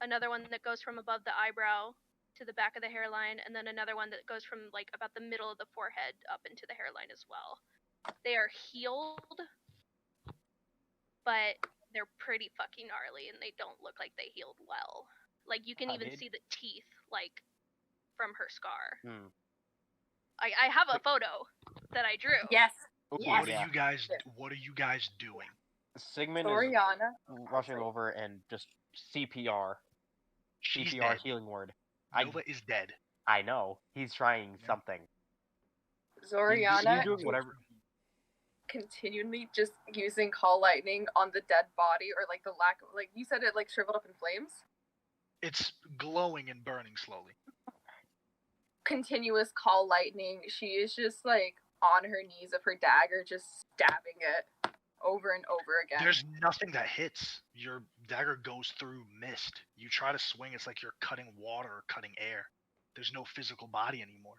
another one that goes from above the eyebrow to the back of the hairline, and then another one that goes from like about the middle of the forehead up into the hairline as well. They are healed, but they're pretty fucking gnarly, and they don't look like they healed well. Like you can even see the teeth like from her scar. I have a photo that I drew. Yes. What are you guys doing? Sigmund Zoriana is rushing over and just CPR. She's CPR dead. healing word. Nova is dead. I know. He's trying something. Zoriana He's doing whatever. Continually just using call lightning on the dead body, or like the lack of, like you said, it like shriveled up in flames. It's glowing and burning slowly. Continuous call lightning. She is just like on her knees with her dagger, just stabbing it over and over again. There's nothing that hits. Your dagger goes through mist. You try to swing, it's like you're cutting water or cutting air. There's no physical body anymore.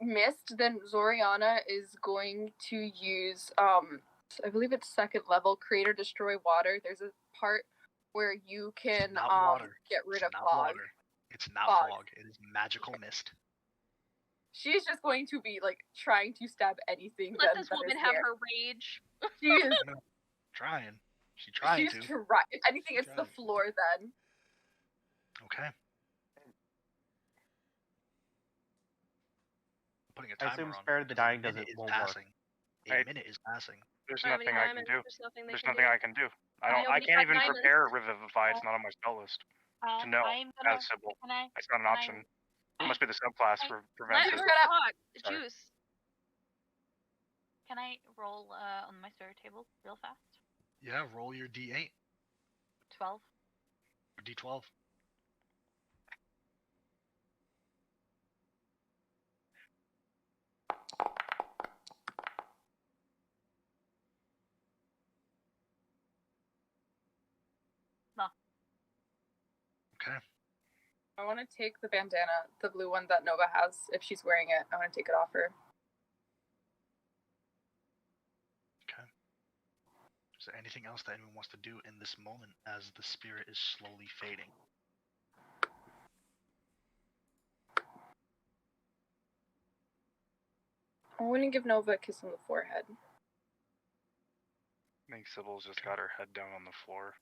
Mist, then Zoriana is going to use I believe it's 2nd level, create or destroy water. There's a part where you can get rid of fog. Water. It's not fog. It is magical mist. She's just going to be like trying to stab anything. Let this woman have her rage. She is trying. She's trying to. If anything, it's the floor then. Okay. Putting a I timer assume on. Spare the Dying won't work. A minute is passing. There's nothing I can do. There's nothing I can do. Nobody I can't had even diamonds. prepare Revivify. It's not on my spell list. To know as Sybil. It's not an option. It must be the subclass for prevents it. Juice. Can I roll on my story table real fast? Yeah, roll your D8. 12. Or D12. No. Okay. I want to take the bandana, the blue one that Nova has. If she's wearing it, I want to take it off her. Okay. Is there anything else that anyone wants to do in this moment as the spirit is slowly fading? I want to give Nova a kiss on the forehead. I think Sybil's just got her head down on the floor.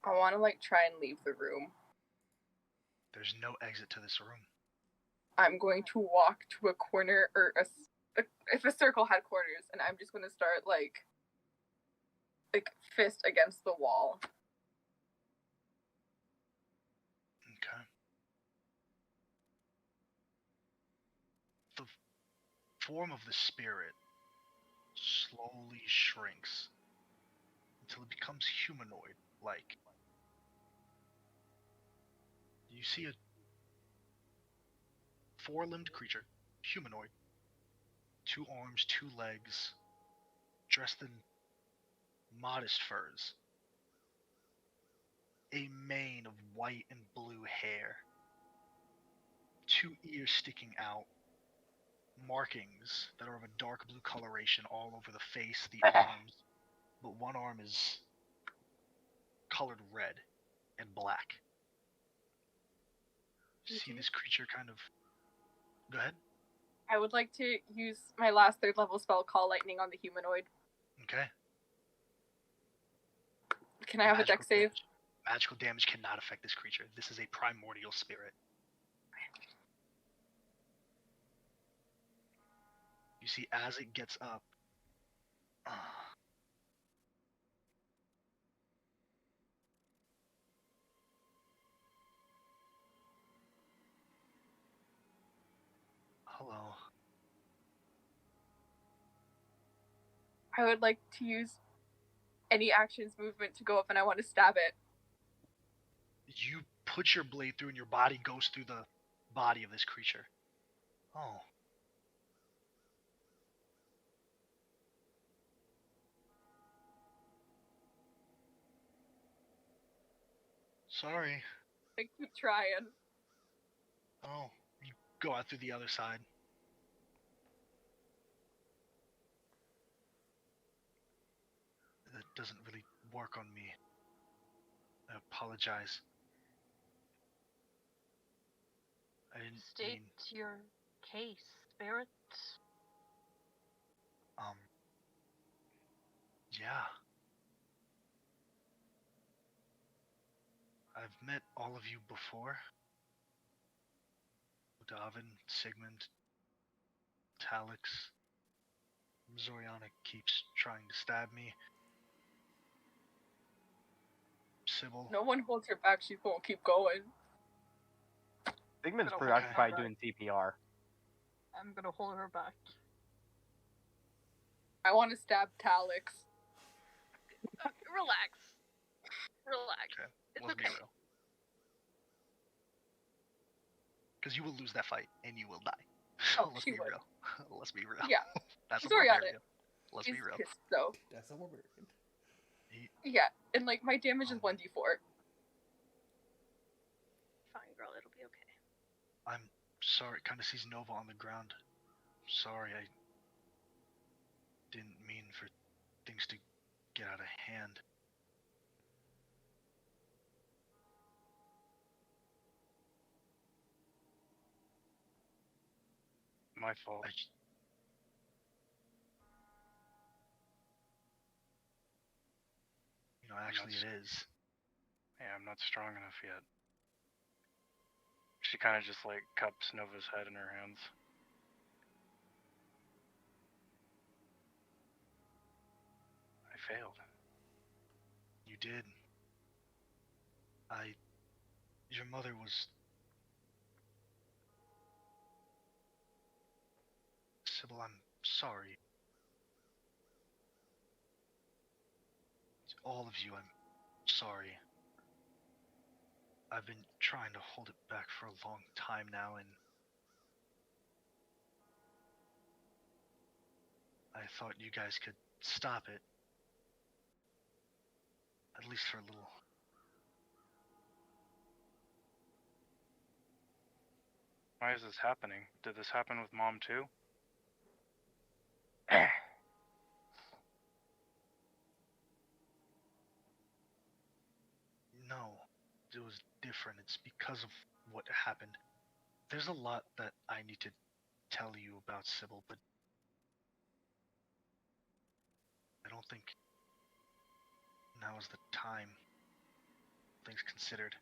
I want to like try and leave the room. There's no exit to this room. I'm going to walk to a corner, or if a circle had corners, and I'm just going to start like fist against the wall. Okay. The form of the spirit slowly shrinks until it becomes humanoid-like. You see a 4-limbed creature, humanoid, 2 arms, 2 legs, dressed in modest furs, a mane of white and blue hair, 2 ears sticking out, markings that are of a dark blue coloration all over the face, the arms, but one arm is colored red and black. See this creature kind of... Go ahead. I would like to use my last 3rd level spell, Call Lightning, on the humanoid. Okay. Can I have a dex save? Magical damage cannot affect this creature. This is a primordial spirit. You see, as it gets up, hello. I would like to use any actions movement to go up, and I want to stab it. You put your blade through, and your body goes through the body of this creature. Oh. Sorry. I keep trying. Oh, you go out through the other side. That doesn't really work on me. I apologize. I didn't State mean... your case, spirit. Yeah. I've met all of you before. Davin, Sigmund, Talix. Zoriana keeps trying to stab me. Sybil. No one holds her back, she won't keep going. Sigmund's Gonna preoccupied hold her doing CPR. I'm gonna hold her back. I want to stab Talix. Relax. Relax. Okay, It's let's okay. be real. Because you will lose that fight, and you will die. So let's she be would. real. Let's be real. Yeah. That's a Zoriana barbarian. Let's be is real. pissed, though. That's a barbarian. Yeah, and like my damage is 1d4. Fine, girl. It'll be okay. I'm sorry. Kind of sees Nova on the ground. Sorry, I didn't mean for things to get out of hand. My fault. You know, actually it is. Yeah, I'm not strong enough yet. She kind of just like cups Nova's head in her hands. I failed. You did. Your mother was... Sybil, I'm sorry. To all of you, I'm sorry. I've been trying to hold it back for a long time now, and I thought you guys could stop it. At least for a little. Why is this happening? Did this happen with Mom too? No, it was different. It's because of what happened. There's a lot that I need to tell you about Sybil, but I don't think now is the time, things considered.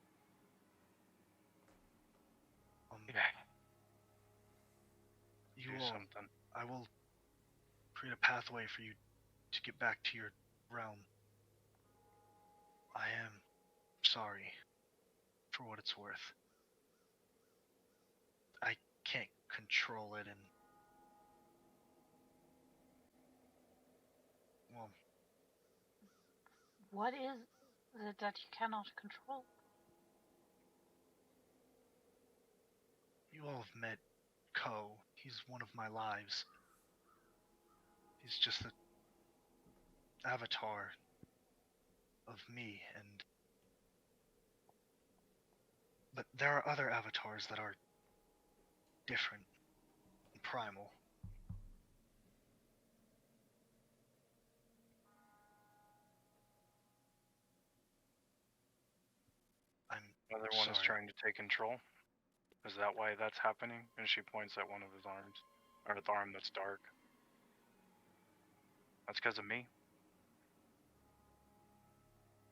You Do all, something. I will create a pathway for you to get back to your realm. I am sorry, for what it's worth. I can't control it, and well, What is it that you cannot control? you all have met Ko. He's one of my lives. He's just the avatar of me, and But there are other avatars that are different and primal. I'm Another one is sorry. trying to take control. Is that why that's happening? And she points at one of his arms, or the arm that's dark. That's because of me.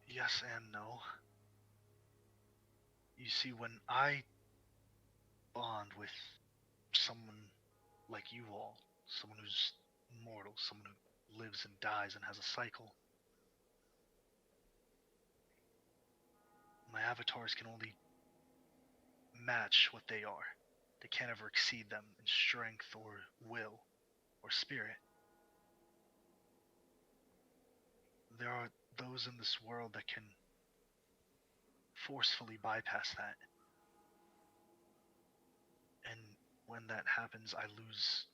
Yes and no. You see, when I bond with someone like you all, someone who's mortal, someone who lives and dies and has a cycle, my avatars can only match what they are. They can't ever exceed them in strength or will or spirit. There are those in this world that can forcefully bypass that. And when that happens, I lose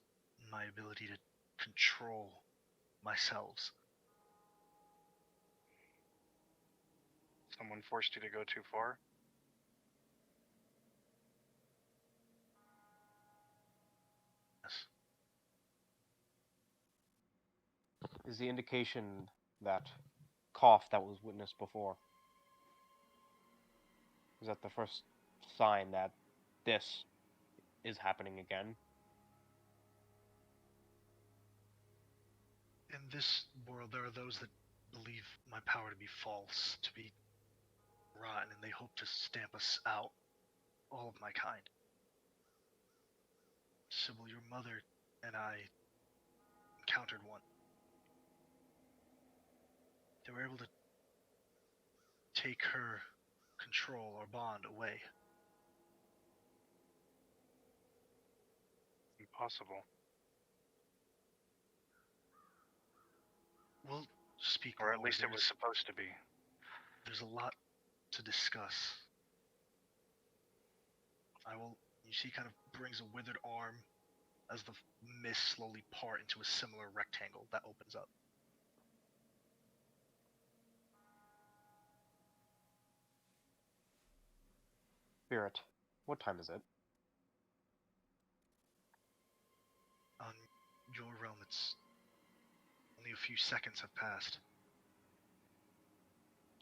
my ability to control myself. Someone forced you to go too far. Yes. Is the indication that cough that was witnessed before? Is that the first sign that this is happening again? In this world, there are those that believe my power to be false, to be rotten, and they hope to stamp us out, all of my kind. Sybil, your mother and I encountered one. They were able to take her control or bond away. Impossible. We'll speak Or more. at least it was supposed to be. There's a lot to discuss. She kind of brings a withered arm as the mist slowly part into a similar rectangle that opens up. Spirit, what time is it? On your realm, it's only a few seconds have passed.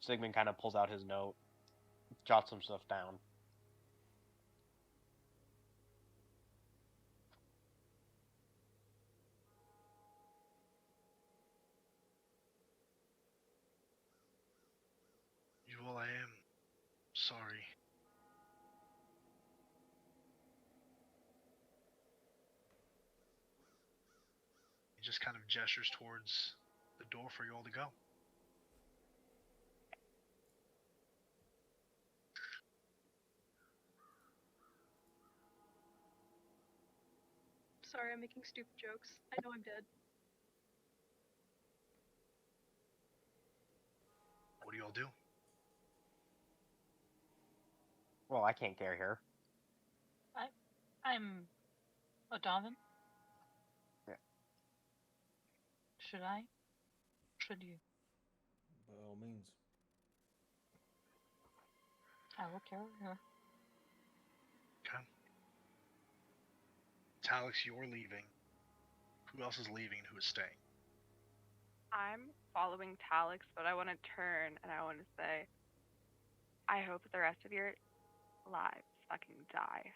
Sigmund kind of pulls out his note, jots some stuff down. Well, I am sorry. He just kind of gestures towards the door for you all to go. Sorry, I'm making stupid jokes. I know I'm dead. What do you all do? Well, I can't care here. I'm O'Donovan. Yeah. Should I? Should you? By all means. I will care her. Okay. Talix, you're leaving. Who else is leaving and who is staying? I'm following Talix, but I want to turn and I want to say, I hope the rest of your lives fucking die.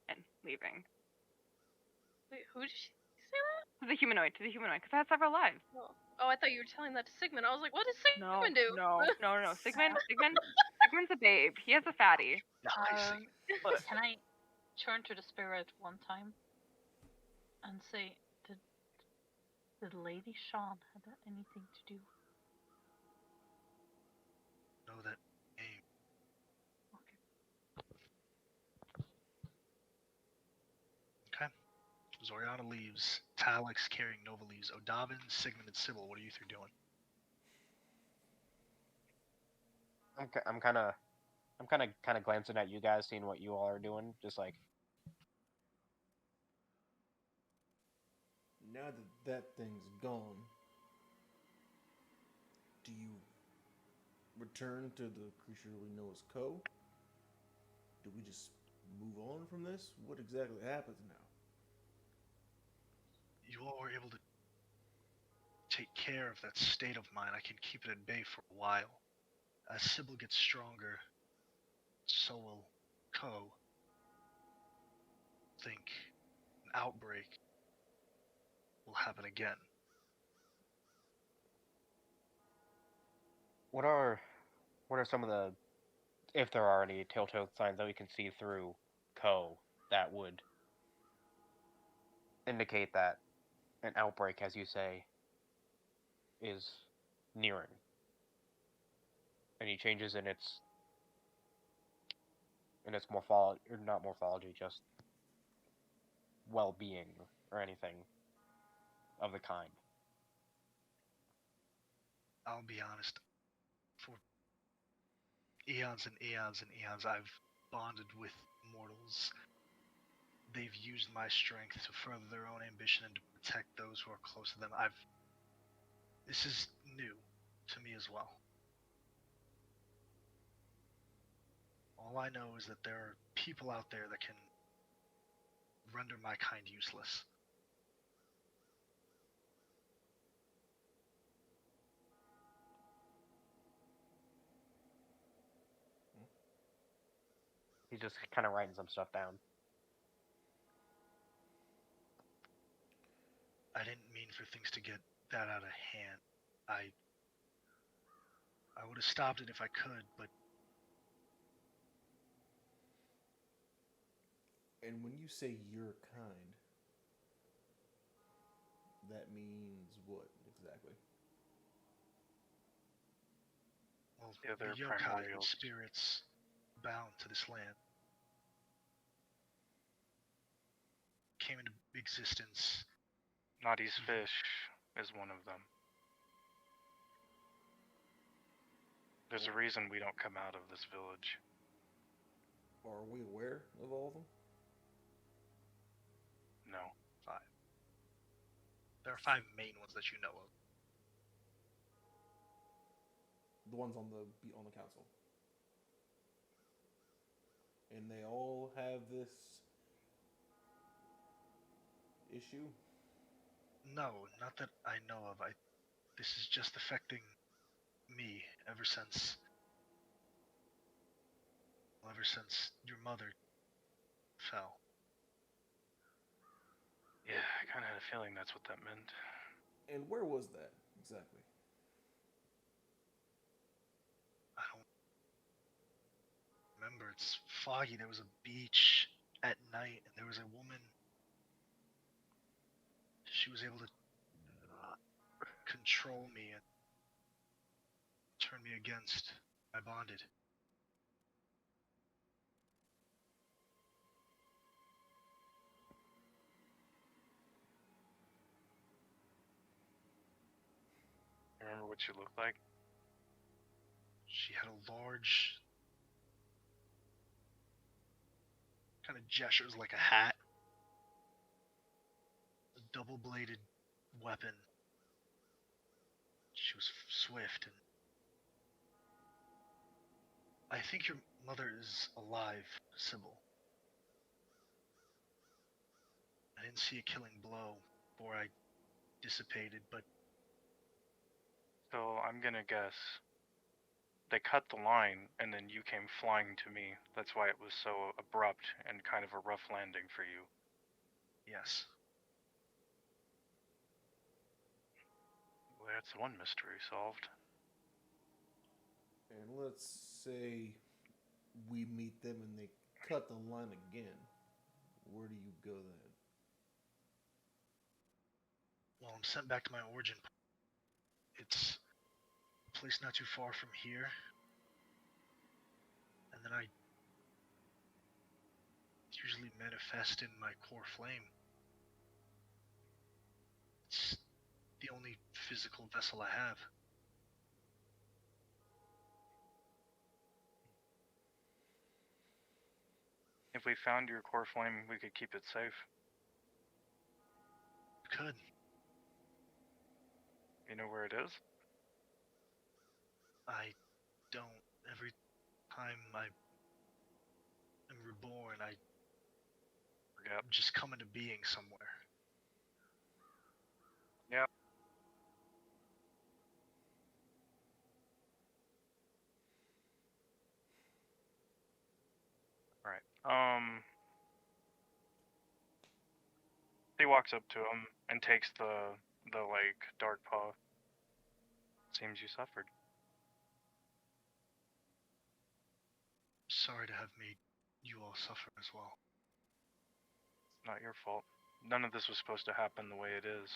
And leaving. Wait, who did she say that? To the humanoid, because I had several lives. Oh, I thought you were telling that to Sigmund. I was like, what does Sigmund do? No. Sigmund's a babe. He has a fatty. Can I turn to the spirit one time and say, did Lady Sean have anything to do? Know that name. Okay. Zoriana leaves. Talix carrying Nova leaves. O'Donovan, Sigmund, and Sybil, what are you three doing? I'm kind of glancing at you guys, seeing what you all are doing, just like. Now that thing's gone, do you return to the creature we know as Ko? do we just move on from this? What exactly happens now? You all were able to take care of that state of mine. I can keep it at bay for a while. As Sybil gets stronger, so will Ko. Think an outbreak will happen again. What are some of the, if there are any telltale signs that we can see through Ko that would indicate that an outbreak, as you say, is nearing? Any changes in its morphology, or not morphology, just well-being or anything of the kind? I'll be honest, for eons and eons and eons, I've bonded with mortals. They've used my strength to further their own ambition and to protect those who are close to them. This is new to me as well. All I know is that there are people out there that can render my kind useless. He's just kind of writing some stuff down. I didn't mean for things to get that out of hand. I would have stopped it if I could, but And when you say your kind, that means what exactly? well, The other the yokai, the primordials. spirits bound to this land, came into existence. Nadi's fish is one of them. There's a reason we don't come out of this village. Are we aware of all of them? No. 5. There are 5 main ones that you know of. The ones on the council. And they all have this issue? No, not that I know of. This is just affecting me ever since your mother fell. Yeah, I kind of had a feeling that's what that meant. And where was that exactly? I don't remember. It's foggy. There was a beach at night, and there was a woman. She was able to control me and turn me against my bonded. Remember what she looked like? She had a large, kind of gestures like a hat, a double-bladed weapon. She was swift, and I think your mother is alive, Sybil. I didn't see a killing blow before I dissipated, but So I'm gonna guess they cut the line and then you came flying to me. That's why it was so abrupt and kind of a rough landing for you. yes. Well, that's one mystery solved. And let's say we meet them and they cut the line again. Where do you go then? Well, I'm sent back to my origin. It's a place not too far from here. And then I usually manifest in my core flame. It's the only physical vessel I have. If we found your core flame, we could keep it safe. Could. You know where it is? I don't. Every time I and reborn, I Forget. just come into being somewhere. Yep. Right. He walks up to him and takes the like dark paw. Seems you suffered. Sorry to have made you all suffer as well. Not your fault. None of this was supposed to happen the way it is.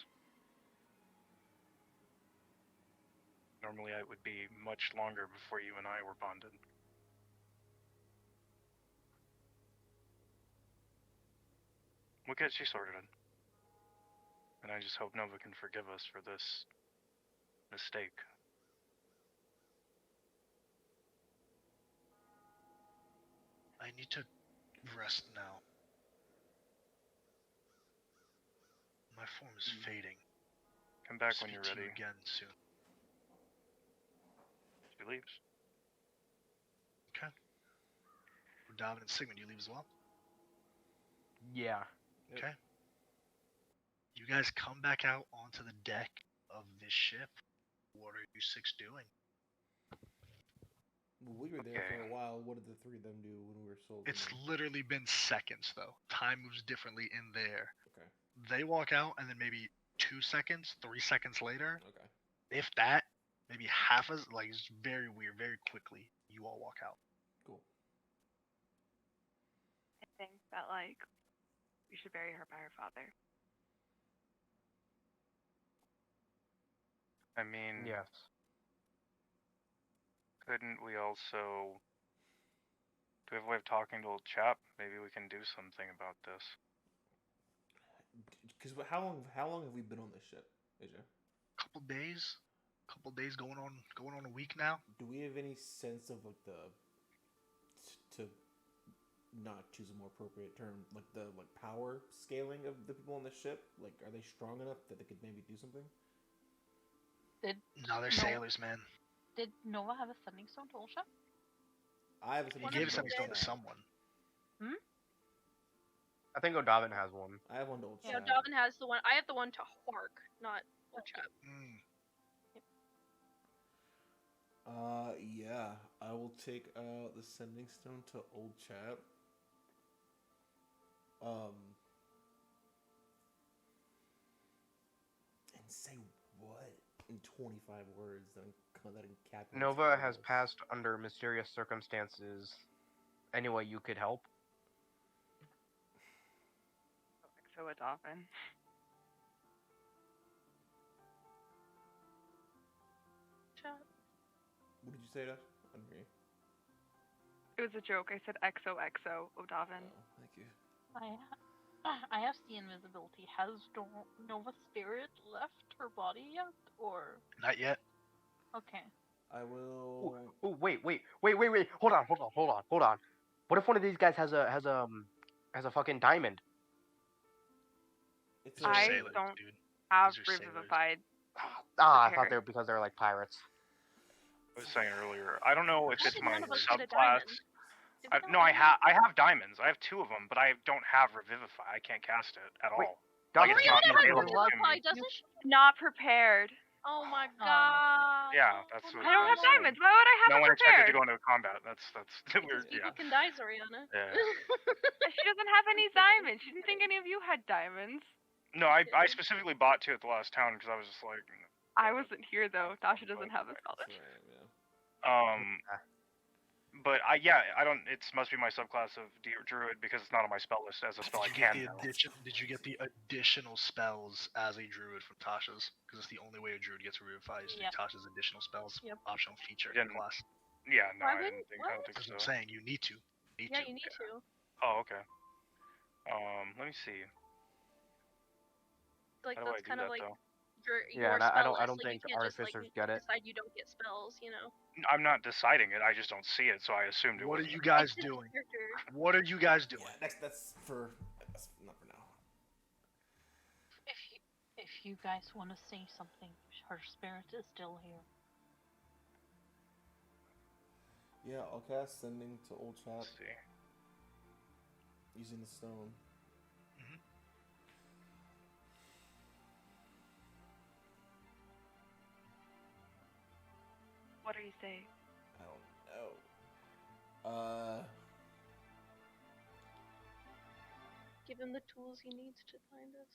Normally it would be much longer before you and I were bonded. We'll get you sorted. And I just hope Nova can forgive us for this mistake. I need to rest now. My form is fading. Come back when Speak you're to ready. you again soon. She leaves. Okay. Udavin and Sigmund, you leave as well? Yeah. Okay. You guys come back out onto the deck of this ship. What are you six doing? Well, we were there for a while. What did the three of them do when we were sold? It's literally been seconds, though. Time moves differently in there. Okay. They walk out, and then maybe 2 seconds, 3 seconds later, Okay. if that, maybe half as, like, it's very weird, very quickly, you all walk out. Cool. I think that, like, we should bury her by her father. I mean, Yes. couldn't we also... Do we have a way of talking to old chap? Maybe we can do something about this. Because how long have we been on this ship, AJ? Couple days, going on a week now. Do we have any sense of like to not choose a more appropriate term, like the power scaling of the people on the ship? Like, are they strong enough that they could maybe do something? No, they're sailors, man. Did Nova have a sending stone to Olsha? I have a He sending gave a stone sending stone to Chad. someone. I think O'Davin has one. I have one to old Yeah, Chad. Dobbin has the one. I have the one to Hark, not Ochap. Yeah, I will take the sending stone to old chap. And say what in 25 words that encapsulates Nova has all passed under mysterious circumstances. Any way you could help? So it's often. What did you say, Dash? I didn't hear you. It was a joke. I said XOXO, O'Davin. Oh, thank you. I have the invisibility. Has Nova's spirit left her body yet, or? Not yet. Okay. I will. Oh, wait. Hold on. What if one of these guys has a fucking diamond? It's I sailors, don't dude. have These are sailors. revivified. I thought Prepared. they were because they're like pirates. I was saying earlier, I don't know if How it's did my none of us get a subclass. diamond? Did we No, not I have diamonds. I have 2 of them, but I don't have Revivify. I can't cast it at Wait, all. Dog Like, is it's not not available to Revivify, me. doesn't she? Not prepared. Oh my Oh. god. Yeah, that's what I don't have I'm saying. diamonds. Why would I have No them one expected prepared? to go into combat. That's Because weird. people Yeah. can die, Zoriana. Yeah. She doesn't have any diamonds. She didn't think any of you had diamonds. No, I specifically bought 2 at the last town because I was just like, I wasn't here though. Tasha doesn't have a spell. That's right, yeah. But I don't. It must be my subclass of druid because it's not on my spell list as a spell I can. Did you get the additional spells as a druid from Tasha's? Because it's the only way a druid gets revivified is Yep. through Tasha's additional spells, Yep. optional feature in the Didn't- class. Yeah, no, Why I wouldn't- don't think what? That's so. what I'm saying. You need to. Yeah, you need to. Oh, okay. Let me see. Like How do I that's do kind of that like though? your Yeah, and spell I don't list, think like, you can't just, artificers like, get it. decide you don't get spells, you know. I'm not deciding it. I just don't see it, so I assumed it What are was. you guys It's just doing? character. What are you guys doing? Yeah, that's not for now. If you guys want to say something, her spirit is still here. Yeah, I'll cast sending to old chap. Let's see. using the stone. Mhm. What are you saying? I don't know. Give him the tools he needs to find us.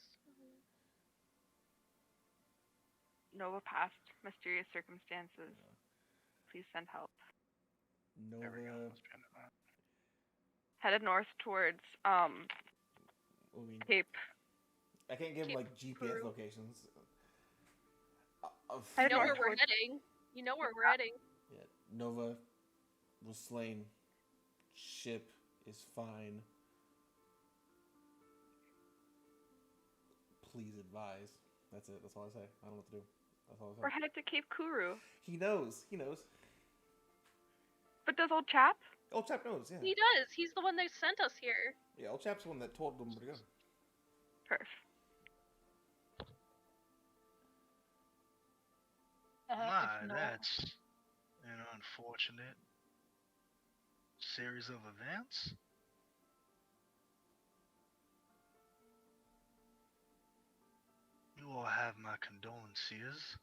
Nova past mysterious circumstances. Please send help. There we go. Nova. Let's be into that. Headed north towards I mean, Cape. I can't give him Cape like GPS Peru. locations. You know North where we're towards- heading. You know where we're heading. Yeah, Nova was slain. Ship is fine. Please advise. That's it. That's all I say. I don't know what to do. That's all I We're say. headed to Cape Kuru. He knows. He knows. But does old chap? Old chap knows. Yeah. He does. He's the one that sent us here. Yeah. Old chap's the one that told them where to go. Perf. My, If no, that's an unfortunate series of events. You all have my condolences.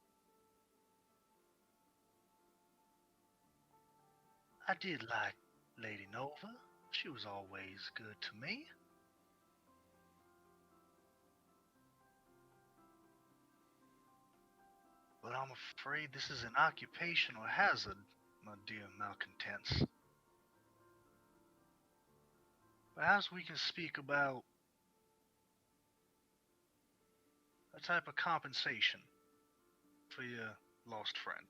I did like Lady Nova. She was always good to me. But I'm afraid this is an occupational hazard, my dear malcontents. Perhaps we can speak about a type of compensation for your lost friend.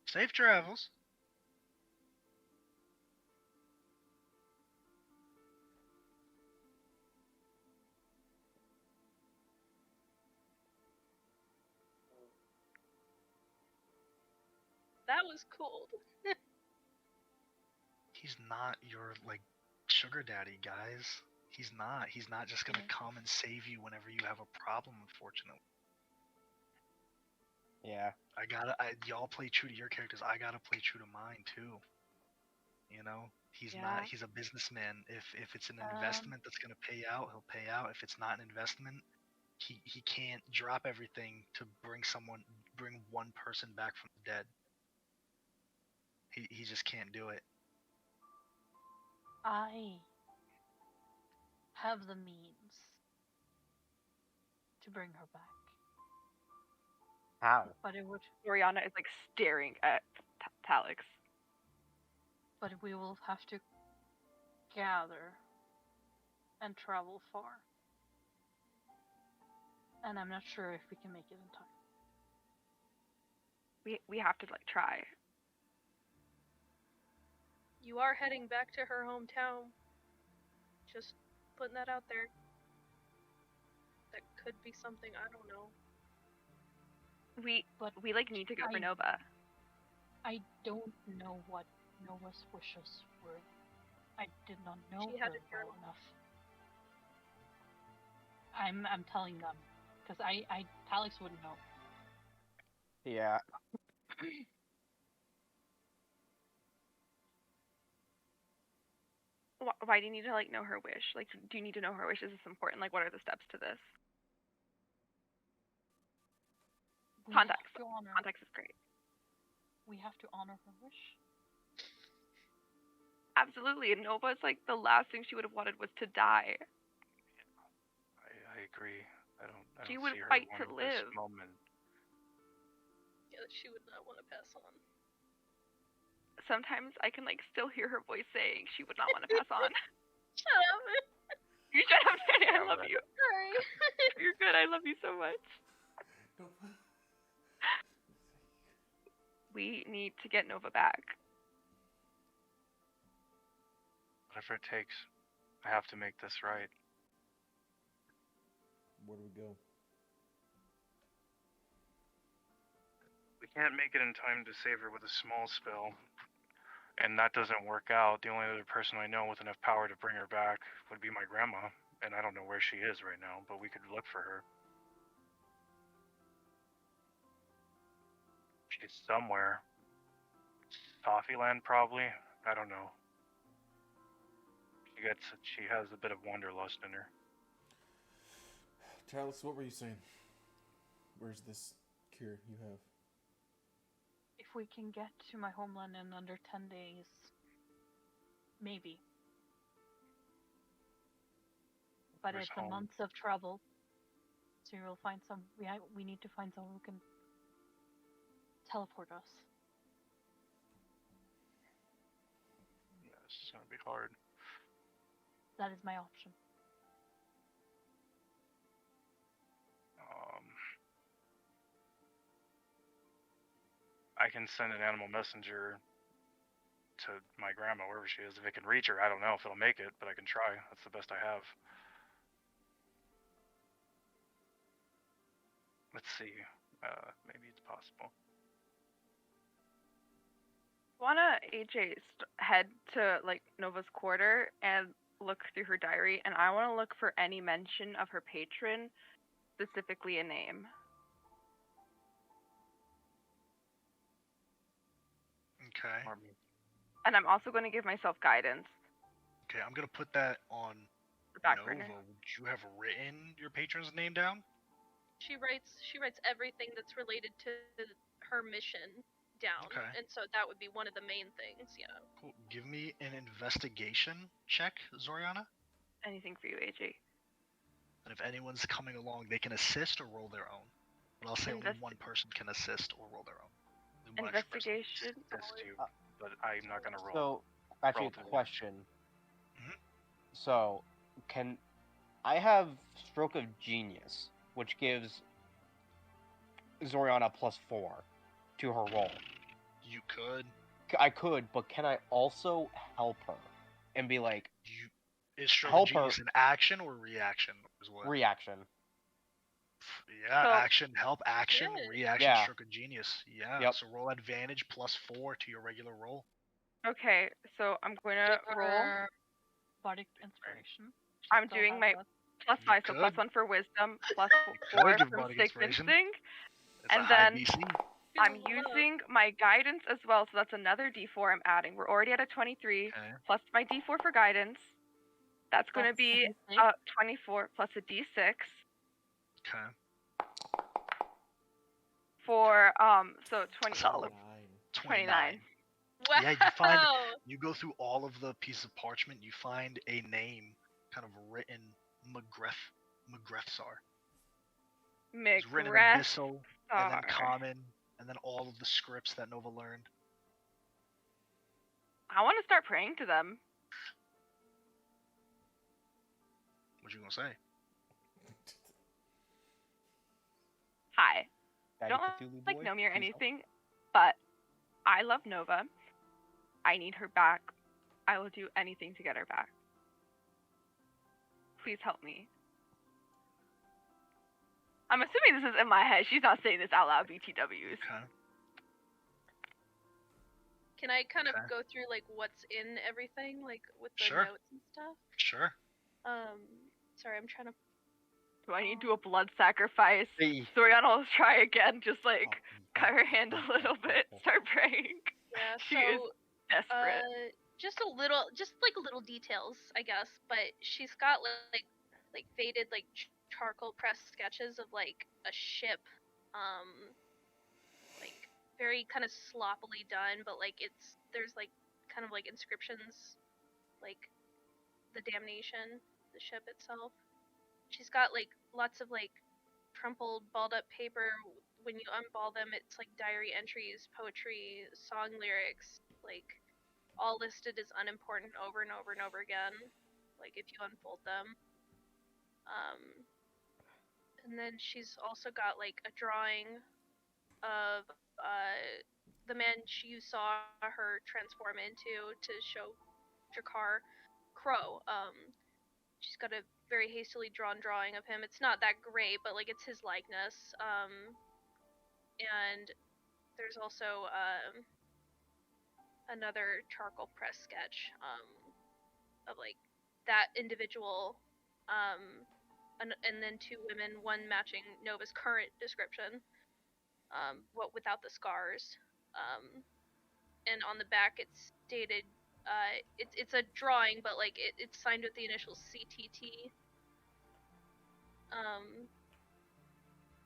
Safe travels. That was cold. He's not your like sugar daddy, guys. He's not. He's not just gonna come and save you whenever you have a problem, unfortunately. Yeah. Y'all play true to your characters. I gotta play true to mine too. You know, he's Yeah. not. He's a businessman. If it's an investment that's gonna pay out, he'll pay out. If it's not an investment, he can't drop everything to bring one person back from the dead. He just can't do it. I have the means to bring her back, How? but it would. Oriana is like staring at Talix. But we will have to gather and travel far, and I'm not sure if we can make it in time. We have to like try. You are heading back to her hometown. Just putting that out there. That could be something, I don't know. But We like need to go for I- Nova. I don't know what Nova's wishes were. I did not know She her had a well journal. enough. I'm telling them because Talix wouldn't know. Yeah. Why do you need to like know her wish? Like, do you need to know her wish? Is this important? Like, what are the steps to this? We Context. have to honor. Context is great. We have to honor her wish. Absolutely. And Nova's like the last thing she would have wanted was to die. I agree. I don't She see would her fight to wanting live. this moment. Yeah, she would not want to pass on. Sometimes I can like still hear her voice saying she would not want to pass on. Shut up. You shut up, Danny. I love Alright. you. Sorry. You're good. I love you so much. We need to get Nova back. Whatever it takes. I have to make this right. Where do we go? We can't make it in time to save her with a small spell. And that doesn't work out. The only other person I know with enough power to bring her back would be my grandma. And I don't know where she is right now, but we could look for her. She's somewhere. Toffee Land, probably. I don't know. She has a bit of wanderlust in her. Chalice, what were you saying? Where's this cure you have? If we can get to my homeland in under 10 days, maybe. But Where's it's home? a month of travel. So we'll find we need to find someone who can teleport us. Yeah, this is gonna be hard. That is my option. I can send an animal messenger to my grandma, wherever she is. If it can reach her, I don't know if it'll make it, but I can try. That's the best I have. Let's see. Maybe it's possible. Wanna AJ head to like Nova's quarter and look through her diary, and I want to look for any mention of her patron, specifically a name. Okay. And I'm also going to give myself guidance. Okay, I'm gonna put that on The back Nova. burner. Would you have written your patron's name down? She writes everything that's related to her mission down, Okay. and so that would be one of the main things. Yeah. Cool. Give me an investigation check, Zoriana. Anything for you, AJ. And if anyone's coming along, they can assist or roll their own. But I'll say only one person can assist or roll their own. Only one extra person. Investigation. Assist you, but I'm not gonna roll. So, actually, Roll a to one. question. Mhm. So, can I have Stroke of Genius, which gives Zoriana +4 to her roll? You could. I could, but can I also help her and be like, Is Stroke Help of her. Genius an action or reaction? Is what? reaction? Yeah, So- action, help, action, Yeah. reaction, Yeah. Stroke of Genius. Yeah. Yep. So roll advantage +4 to your regular roll. Okay, so I'm going to Give roll. her bardic inspiration. She I'm still doing has my that. +5, so could. +1 for wisdom, could +4 give from bardic sixth inspiration. instinct. It's a And high then- DC. I'm Feel love. using my guidance as well, so that's another D4 I'm adding. We're already at a 23, Okay. plus my D4 for guidance. That's going to Plus be a D6. 24 plus a D6 Okay. for so 20. Solid. 29. Wow. Yeah, you find- You go through all of the pieces of parchment. You find a name, kind of written Magrethsar. It's written in Abyssal, and then Common, and then all of the scripts that Nova learned. I want to start praying to them. What you gonna say? Hi. Daddy Don't Cthulhu like boy, know me or please help. anything, but I love Nova. I need her back. I will do anything to get her back. Please help me. I'm assuming this is in my head. She's not saying this out loud, BTWs. Okay. Can I kind of Okay. go through like what's in everything, like with the Sure. notes and stuff? Sure. Sorry, I'm trying to. Do I need to do a blood sacrifice? Hey. Zoriana will try again, just like Oh, cut her hand a little bit, start praying. Yeah. She is So desperate. just like little details, I guess. But she's got like faded like charcoal press sketches of like a ship, like very kind of sloppily done, but like there's like kind of like inscriptions, like the damnation, the ship itself. She's got like lots of like crumpled, balled up paper. When you unball them, it's like diary entries, poetry, song lyrics, like all listed as unimportant over and over and over again. Like if you unfold them. And then she's also got like a drawing of the man you saw her transform into to show Drakkar Crow. She's got a very hastily drawn drawing of him. It's not that great, but like it's his likeness. And there's also another charcoal press sketch of like that individual, and then two women, one matching Nova's current description, what without the scars. And on the back it's dated It's a drawing, but like it's signed with the initials CTT.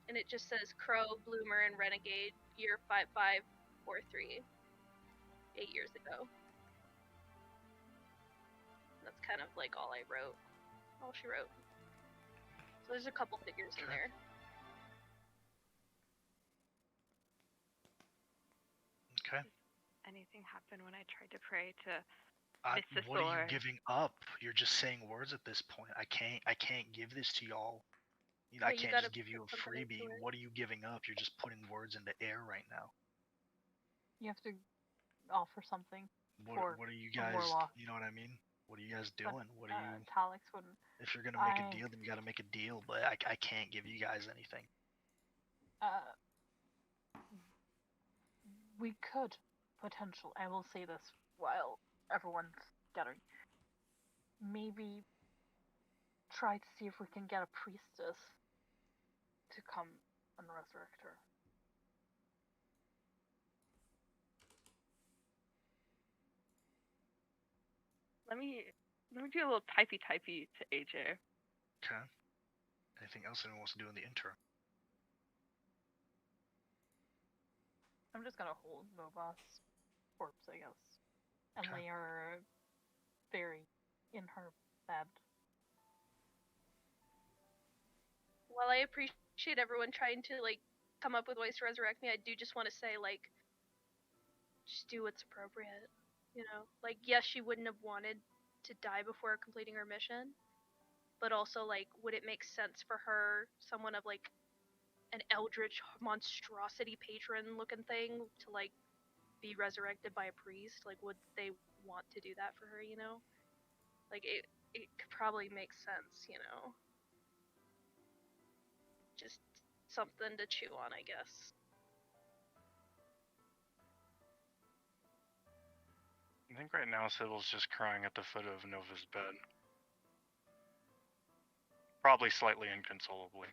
And it just says Crow, Bloomer, and Renegade, year 5543, 8 years ago. That's kind of like all I wrote. All she wrote. So there's a couple figures in there. Okay. Anything happen when I tried to pray to What are you Mrs. giving up? You're just saying words at this point. I can't give this to y'all. You know, I Yeah, you can't gotta just give you a put something freebie. into it. What are you giving up? You're just putting words into air right now. You have to offer something. What are you guys? warlock. You know what I mean? What are you guys But, doing? What are you? Talix wouldn't. If you're gonna make a deal, then you gotta make a deal. But I can't give you guys anything. We could potentially. I will say this while everyone's gathering. Maybe try to see if we can get a priestess to come and resurrect her. Let me do a little typey to AJ. Okay. Anything else anyone wants to do in the interim? I'm just gonna hold Nova's corpse, I guess, and Okay. lay her buried in her bed. While I appreciate everyone trying to like come up with ways to resurrect me, I do just want to say like, just do what's appropriate. You know, like yes, she wouldn't have wanted to die before completing her mission, but also like, would it make sense for her, someone of like an eldritch monstrosity patron looking thing, to like be resurrected by a priest? Like, would they want to do that for her? You know, like it could probably make sense. You know, just something to chew on, I guess. I think right now Sybil's just crying at the foot of Nova's bed. Probably slightly inconsolably.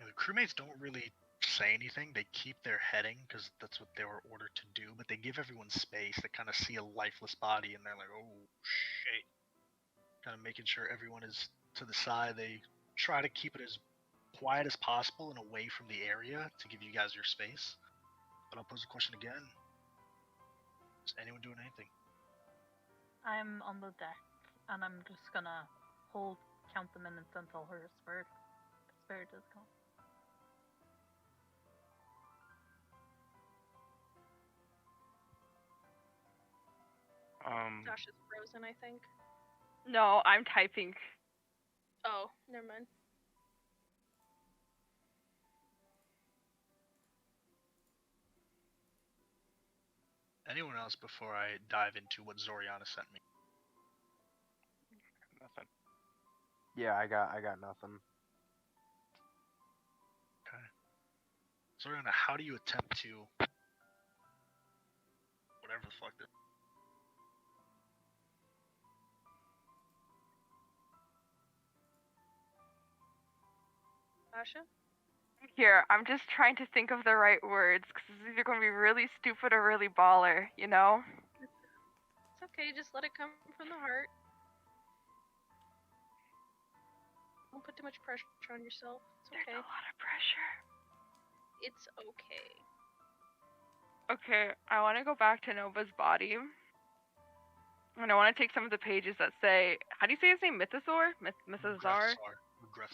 The crewmates don't really say anything. They keep their heading because that's what they were ordered to do. But they give everyone space. They kind of see a lifeless body and they're like, "Oh shit!" Kind of making sure everyone is to the side. They try to keep it as quiet as possible and away from the area to give you guys your space. But I'll pose the question again. Is anyone doing anything? I'm on the deck, and I'm just gonna count the minutes until her spirit is gone. Josh is frozen, I think. No, I'm typing. Oh, never mind. Anyone else before I dive into what Zoriana sent me? Nothing. Yeah, I got nothing. Okay. Zoriana, how do you attempt to whatever the fuck this? Sasha? Here, I'm just trying to think of the right words, because these are going to be really stupid or really baller, you know? It's okay, just let it come from the heart. Don't put too much pressure on yourself. It's okay. There's a lot of pressure. It's okay. Okay, I want to go back to Nova's body. And I want to take some of the pages that say, how do you say his name? Mythosaur? Mythosaur?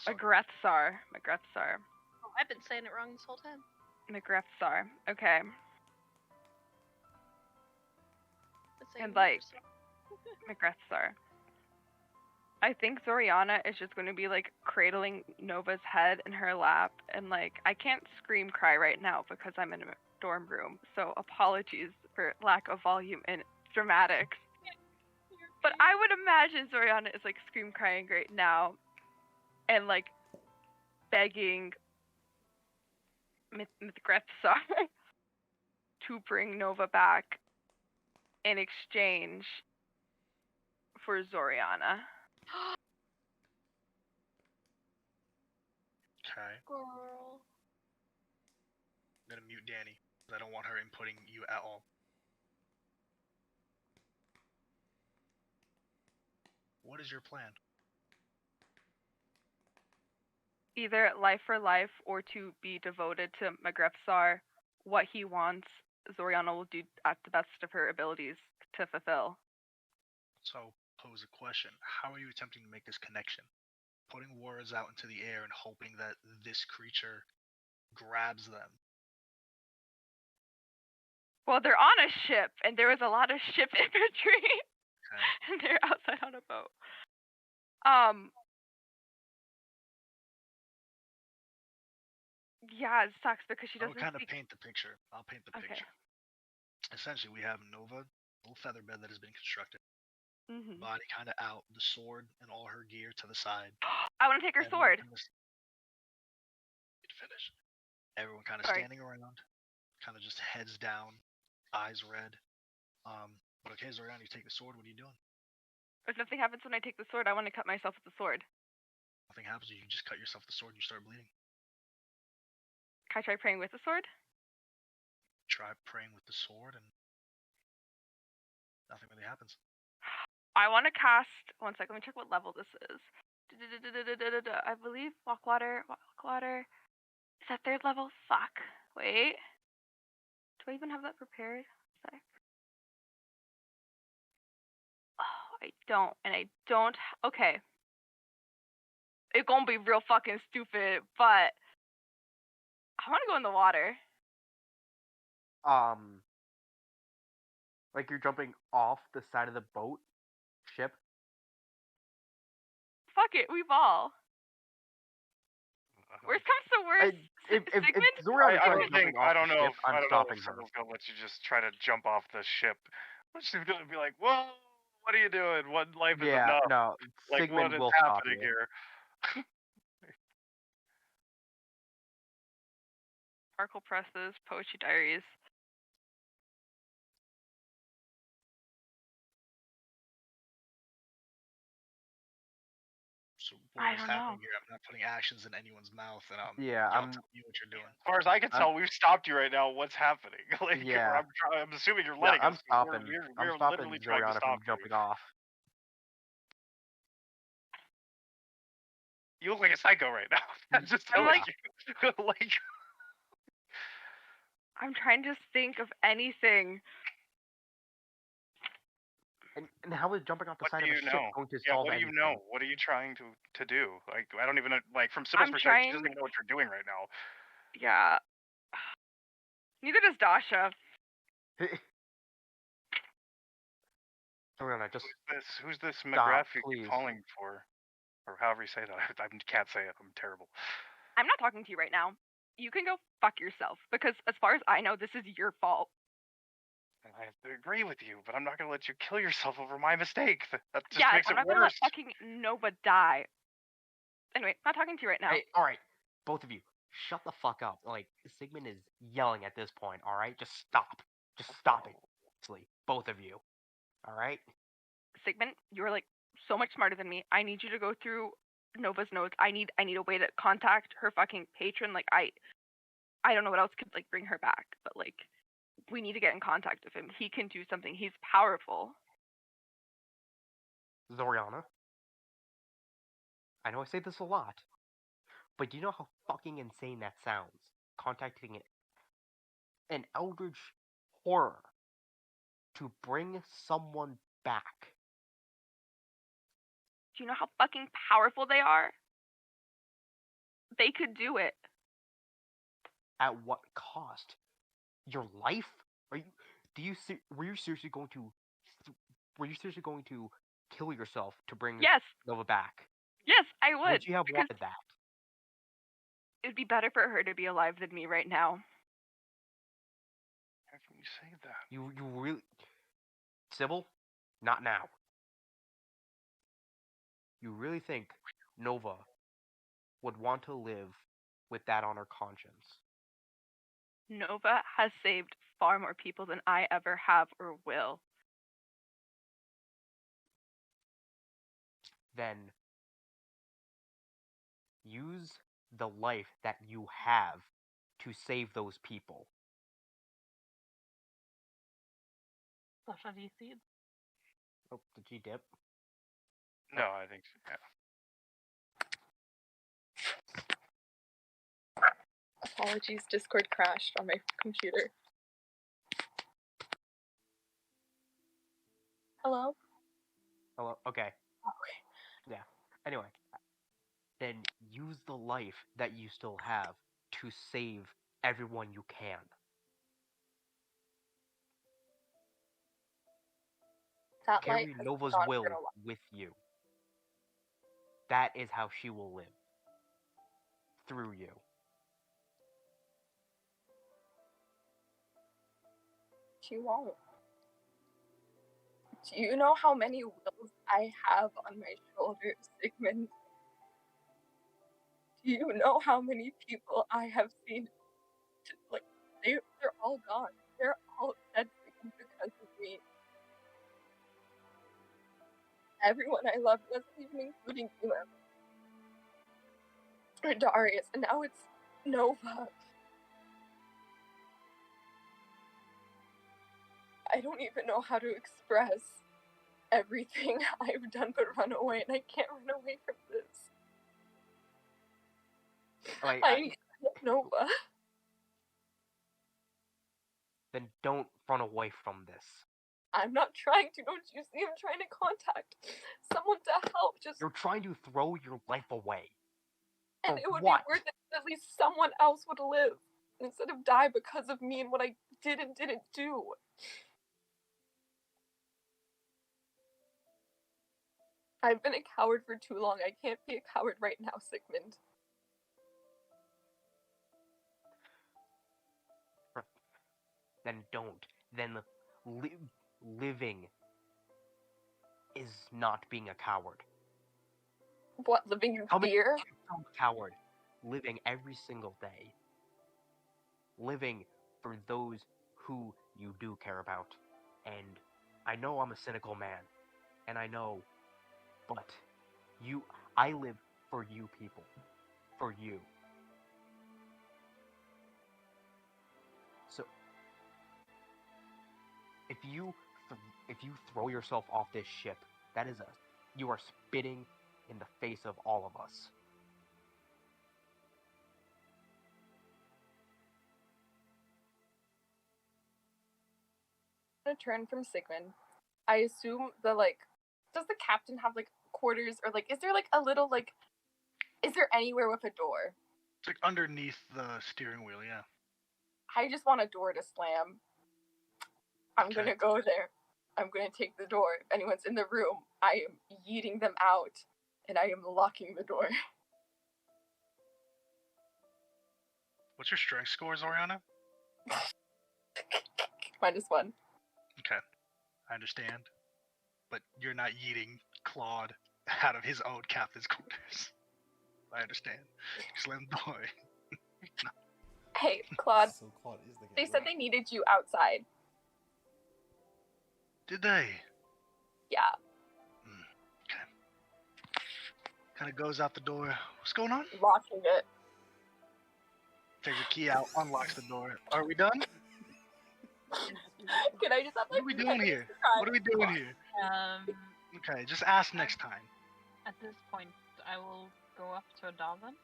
Agrethsar. Agrethsar. Oh, I've been saying it wrong this whole time. Agrethsar. Okay. It's And like, Agrethsar. I think Zoriana is just going to be like cradling Nova's head in her lap, and like, I can't scream cry right now because I'm in a dorm room, so apologies for lack of volume and dramatics. But I would imagine Zoriana is like scream crying right now, and like begging Mythosaur to bring Nova back in exchange for Zoriana. Okay. Girl. I'm gonna mute Danny because I don't want her inputting you at all. What is your plan? Either life for life or to be devoted to Magrepsar. What he wants, Zoriana will do at the best of her abilities to fulfill. So, pose a question. How are you attempting to make this connection? Putting words out into the air and hoping that this creature grabs them. Well, they're on a ship, and there was a lot of ship imagery, Okay. and they're outside on a boat. Yeah, it sucks because she I'll doesn't kind of speak. paint the picture. I'll paint the Okay. picture. Essentially, we have Nova, a little feather bed that has been constructed. Mhm. Body kind of out, the sword and all her gear to the side. I want to take her sword. Finish. Everyone kind of Sorry. standing around, kind of just heads down, eyes red. But okay, Zoriana, you take the sword. What are you doing? If nothing happens when I take the sword, I want to cut myself with the sword. Nothing happens. You just cut yourself with the sword and you start bleeding. Can I try praying with the sword? Try praying with the sword and nothing really happens. I want to cast. One second, let me check what level this is. I believe Walkwater. Is that third level? Fuck. Wait. Do I even have that prepared? Sec. Oh, I don't. And I don't. Okay. It's gonna be real fucking stupid, but I want to go in the water. Like you're jumping off the side of the boat, ship. Fuck it, we ball. Worst comes to worst. If Sigmund? Zoriana I tries don't think. jumping off I don't the know. ship, I'm I don't know stopping if her. someone's gonna let you just try to jump off the ship. She's gonna be like, "Whoa, what are you doing? One life is Yeah, enough. no, Like, Sigmund what is will stop happening you. here?" Sparkle Presses, Poetry Diaries. So I what is don't happening know. here? I'm not putting actions in anyone's mouth, and Yeah, y'all I'm. tell me what you're doing. As far as I can I'm- tell, we've stopped you right now. What's happening? Like, Yeah. I'm assuming you're Yeah, letting I'm us. 'Cause stopping. We're I'm stopping literally trying to Zoriana stop from jumping off. you. You look like a psycho right now. I'm just I'm telling like- you. Like, I'm trying to think of anything. And how is jumping off the what side do of a you ship know? going to Yeah, solve what do you anything? know? What are you trying to do? Like, I don't even know. Like, from Sybil's I'm perspective, she doesn't trying- even know what you're doing right now. Yeah. Neither does Dasha. Zoriana, just Who's this stop, McGrath you please. keep calling for? Or however you say that. I can't say it. I'm terrible. I'm not talking to you right now. You can go fuck yourself because, as far as I know, this is your fault. And I have to agree with you, but I'm not going to let you kill yourself over my mistake. That just Yeah, makes I'm it not gonna let worse. fucking Nova die. Anyway, not talking to you right now. Hey, all right, both of you, shut the fuck up. Like Sigmund is yelling at this point. All right, just stop. Just stop it. Seriously, both of you. All right. Sigmund, you're like so much smarter than me. I need you to go through Nova's notes. I need a way to contact her fucking patron. Like I don't know what else could like bring her back, but like we need to get in contact with him. He can do something. He's powerful. Zoriana, I know I say this a lot, but do you know how fucking insane that sounds? Contacting an eldritch horror to bring someone back. Do you know how fucking powerful they are? They could do it. At what cost? Your life? Are you? Were you seriously going to? Were you seriously going to kill yourself to bring Yes. Nova back? Yes, I would. Would you have because wanted that? it'd be better for her to be alive than me right now. How can you say that? You really, Sybil? Not now. You really think Nova would want to live with that on her conscience? Nova has saved far more people than I ever have or will. Then use the life that you have to save those people. Sasha, do you see it? Oh, did she dip? No, I think so. Yeah. Apologies, Discord crashed on my computer. Hello? Hello? Okay. Okay. Yeah. Anyway. Then use the life that you still have to save everyone you can. That Carry light is Nova's not will gonna last. with you. That is how she will live. Through you. She won't. Do you know how many wills I have on my shoulders, Sigmund? Do you know how many people I have seen? Like, they're all gone. They're all dead because of me. Everyone I loved wasn't even including you, or Darius, and now it's Nova. I don't even know how to express everything I've done but run away, and I can't run away from this. I need Nova. Then don't run away from this. I'm not trying to. Don't you see? I'm trying to contact someone to help. Just You're trying to throw your life away. and For it would what? be worth it. At least someone else would live instead of die because of me and what I did and didn't do. I've been a coward for too long. I can't be a coward right now, Sigmund. Then don't. Then living is not being a coward. What, living in fear? I'm a coward. Living every single day. Living for those who you do care about. And I know I'm a cynical man. And I know, but I live for you people. For you. So, if you throw yourself off this ship, you are spitting in the face of all of us. I'm gonna turn from Sigmund. I assume does the captain have quarters, or is there a little is there anywhere with a door? It's underneath the steering wheel, yeah. I just want a door to slam. I'm gonna go there. I'm gonna take the door. If anyone's in the room, I am yeeting them out, and I am locking the door. What's your strength scores, Oriana? -1. Okay, I understand. But you're not yeeting Claude out of his own captain's quarters. I understand. Slim boy. Hey, Claude. So Claude is the They said they needed you outside. Did they? Yeah. Okay. Kind of goes out the door. What's going on? Locking it. Takes the key out, unlocks the door. Are we done? Can I just have What are we doing here? What are we doing here? Okay, just ask next time. At this point, I will go up to Adavin.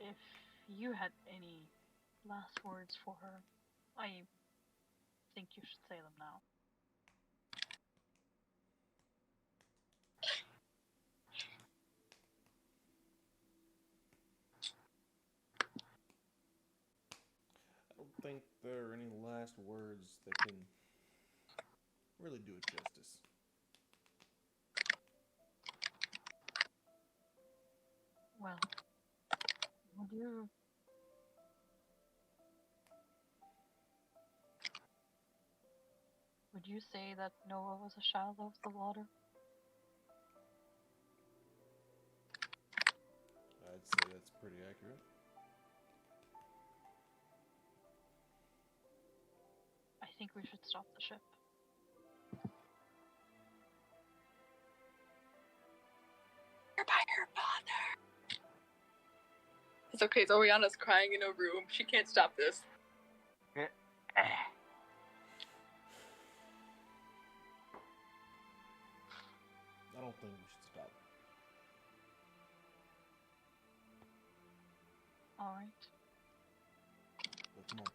If you had any last words for her, I think you should say them now. I don't think there are any last words that can really do it justice. Well, would you say that Noah was a child of the water? I'd say that's pretty accurate. I think we should stop the ship. You're by her father. It's okay, Oriana's crying in a room. She can't stop this. don't think we should stop. Alright. But come on.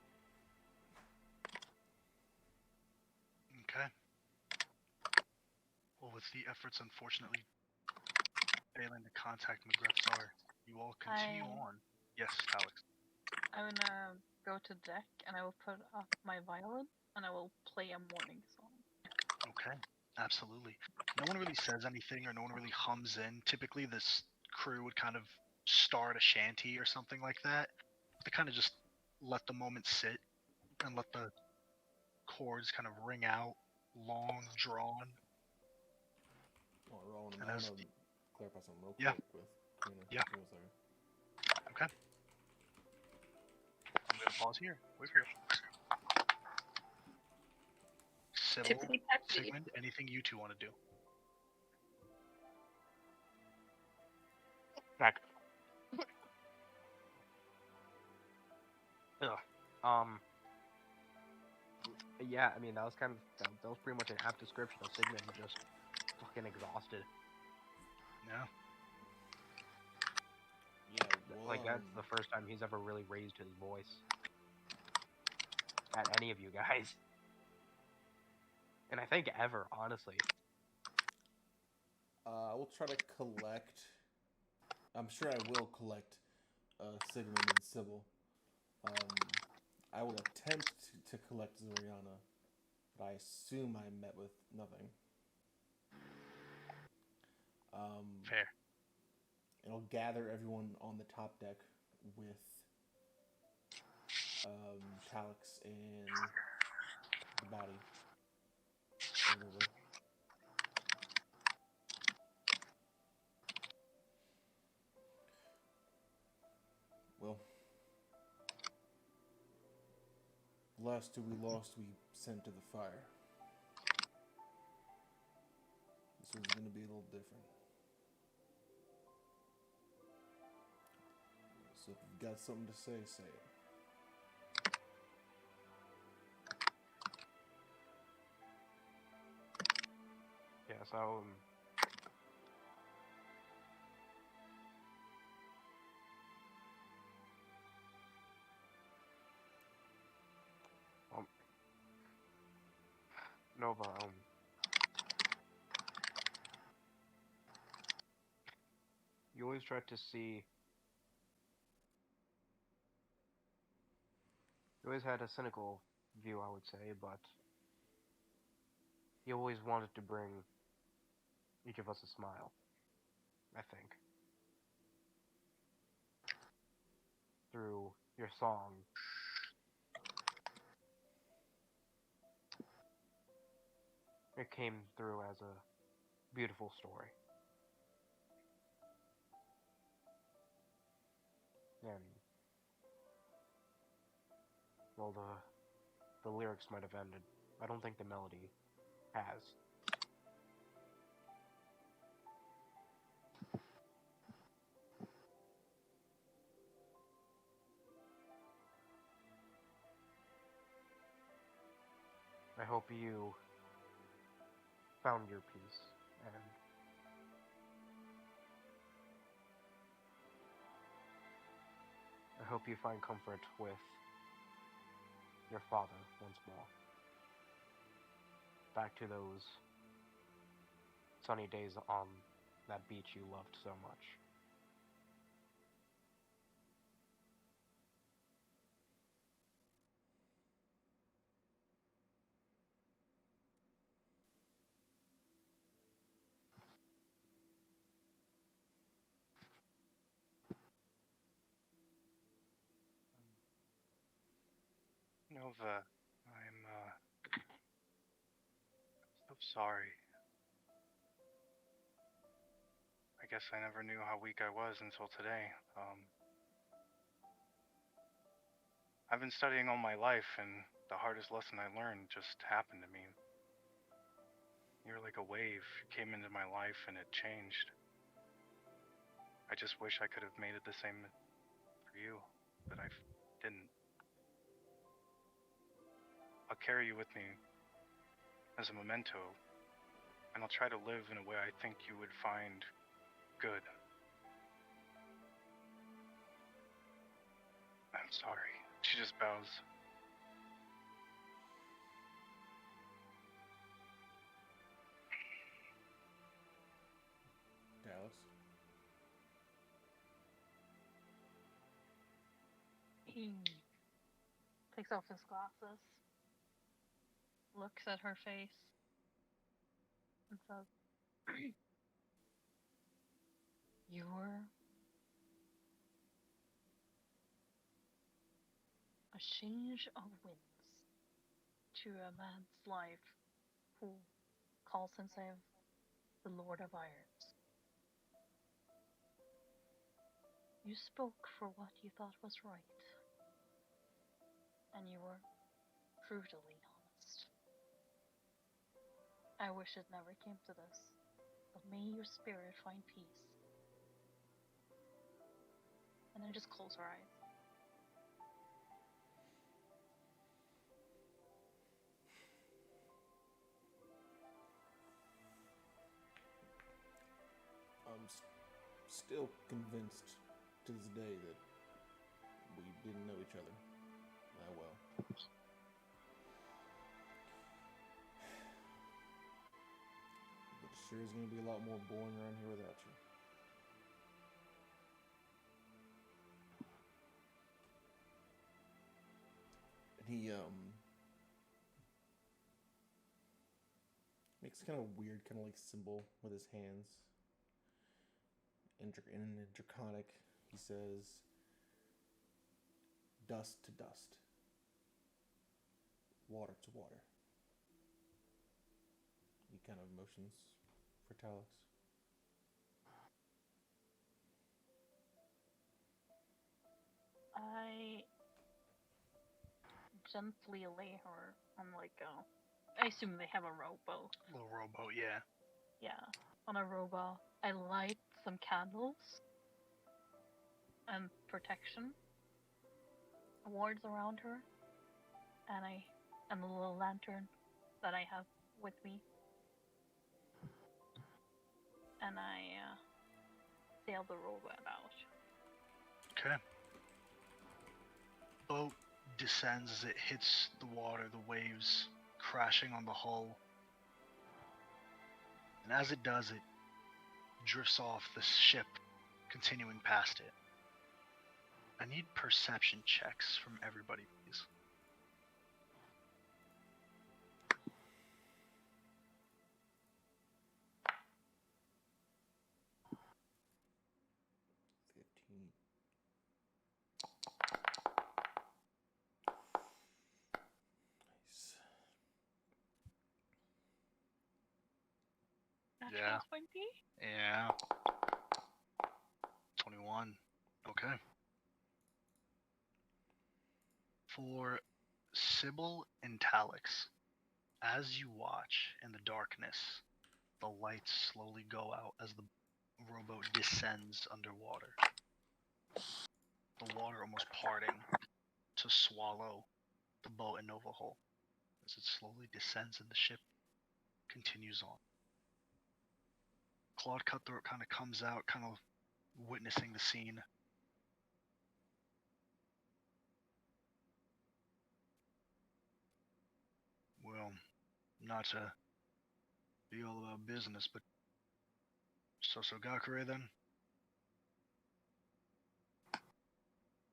Okay. Well, with the efforts unfortunately failing to contact McGreth's, you all continue on. Yes, Alex. I'm gonna go to deck and I will put up my violin and I will play a morning song. Okay, absolutely. No one really says anything or no one really hums in. Typically, this crew would kind of start a shanty or something like that. They kind of just let the moment sit and let the chords kind of ring out, long, drawn. Oh, Rowan, And I as want to clarify something real Yeah. quick with Karina. Yeah. Give me a second. Okay. I'm gonna pause here. Wait for it. Sybil, Tipsy Pepsi. Sigmund, anything you two want to do? Heck. Ugh. Yeah, I mean that was kind of that was pretty much an apt description of Sigmund just fucking exhausted. No. Yeah, well, Like that's the first time he's ever really raised his voice at any of you guys. And I think ever, honestly. I will try to collect. I'm sure I will collect Sigmund and Sybil. I will attempt to collect Zoriana, but I assume I met with nothing. Fair. And I'll gather everyone on the top deck with Talix and the body. And River. Well, the last two we lost, we sent to the fire. This one's going to be a little different. So if you've got something to say, say it. Yeah, so Nova, you always try to see. You always had a cynical view, I would say, but you always wanted to bring each of us a smile, I think. Through your song. It came through as a beautiful story. And well, the lyrics might have ended. I don't think the melody has. I hope you found your peace and I hope you find comfort with your father once more. Back to those sunny days on that beach you loved so much. Nova, I'm so sorry. I guess I never knew how weak I was until today. I've been studying all my life, and the hardest lesson I learned just happened to me. You're like a wave. You came into my life, and it changed. I just wish I could have made it the same for you, but I didn't. I'll carry you with me as a memento. and I'll try to live in a way I think you would find good. I'm sorry. She just bows. Dallas. He takes off his glasses, looks at her face, and says, "You're a change of winds to a man's life who calls himself the Lord of Irons. You spoke for what you thought was right, and you were brutally honest. I wish it never came to this, but may your spirit find peace." And then just close her eyes. I'm still convinced to this day that we didn't know each other that well. But it sure is going to be a lot more boring around here without you. And he makes kind of weird, kind of like symbol with his hands. In Draconic, he says, "Dust to dust, water to water." He kind of motions for Talix. I gently lay her on I assume they have a rowboat. Little rowboat, yeah. Yeah, on a rowboat. I light some candles and protection wards around her, and the little lantern that I have with me, and I sail the rowboat out. Okay. Boat descends as it hits the water, the waves crashing on the hull. And as it does, it drifts off the ship, continuing past it. I need perception checks from everybody, please. Nice. Natural Yeah. 20? Yeah. 21. Okay. For Sybil and Talix, as you watch in the darkness, the lights slowly go out as the rowboat descends underwater. The water almost parting to swallow the boat and Nova Hull as it slowly descends and the ship continues on. Claude Cutthroat kind of comes out, kind of witnessing the scene. Well, not to be all about business, but so Gakure then?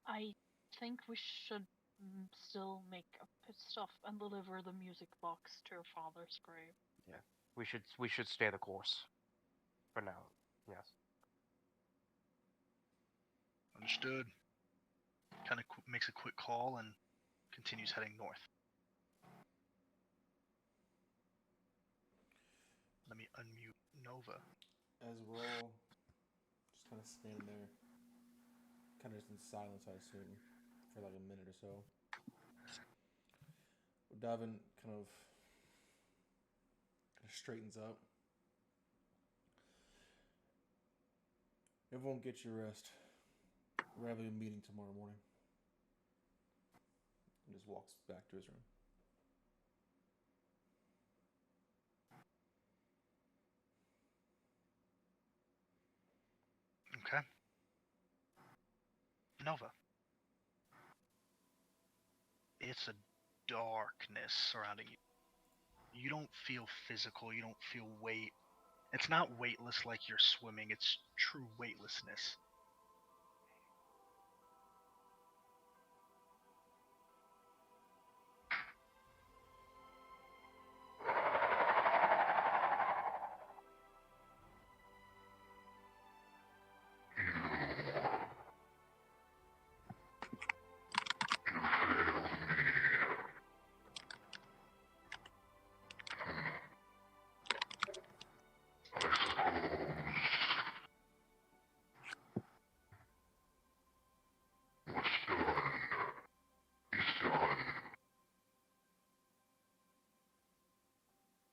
I think we should still make a pit stop and deliver the music box to her father's grave. Yeah, we should stay the course for now. Yes. Understood. Kind of makes a quick call and continues heading north. Let me unmute Nova. As we're all just kind of standing there, kind of just in silence, I assume, for like a minute or so, Davin kind of straightens up. Everyone get your rest. We're having a meeting tomorrow morning. And just walks back to his room. Nova. It's a darkness surrounding you. You don't feel physical, you don't feel weight. It's not weightless like you're swimming, it's true weightlessness.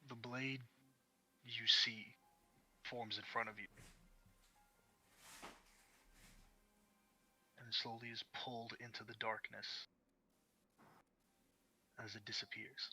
The blade you see forms in front of you, and it slowly is pulled into the darkness as it disappears.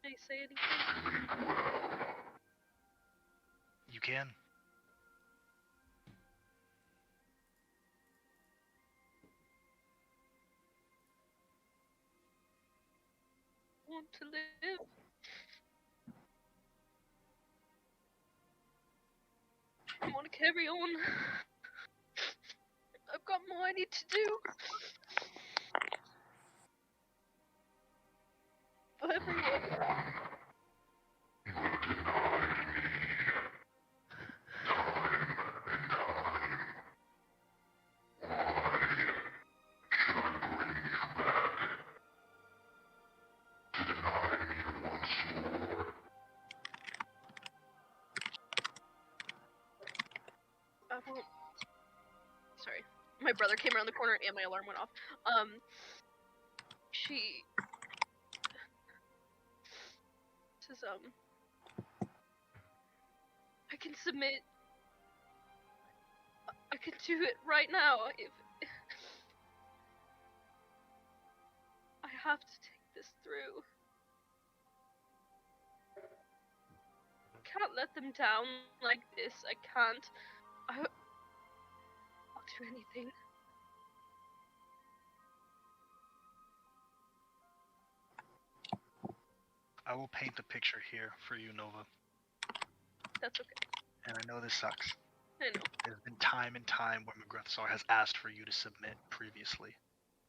Can I say anything? You can. I want to live. I want to carry on. I've got more I need to do. For everyone. I won't. Sorry. My brother came around the corner and my alarm went off. She says, I can submit. I can do it right now if I have to take this through. I can't let them down like this. I can't. I'll do anything. I will paint the picture here for you, Nova. That's okay. And I know this sucks. I know. There's been time and time where McGrethsar has asked for you to submit previously.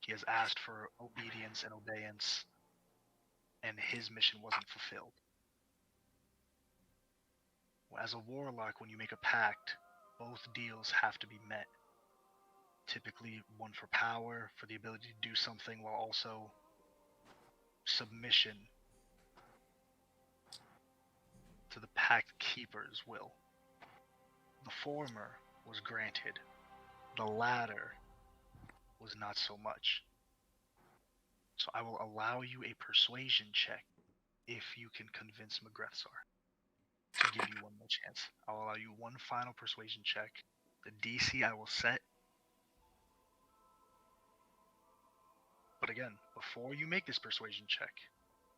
He has asked for obedience and obeyance, and his mission wasn't fulfilled. As a warlock, when you make a pact, both deals have to be met. Typically, one for power, for the ability to do something, while also submission to the pact keeper's will. The former was granted. The latter was not so much. So I will allow you a persuasion check if you can convince McGrethsar to give you one more chance. I'll allow you one final persuasion check. The DC I will set. But again, before you make this persuasion check,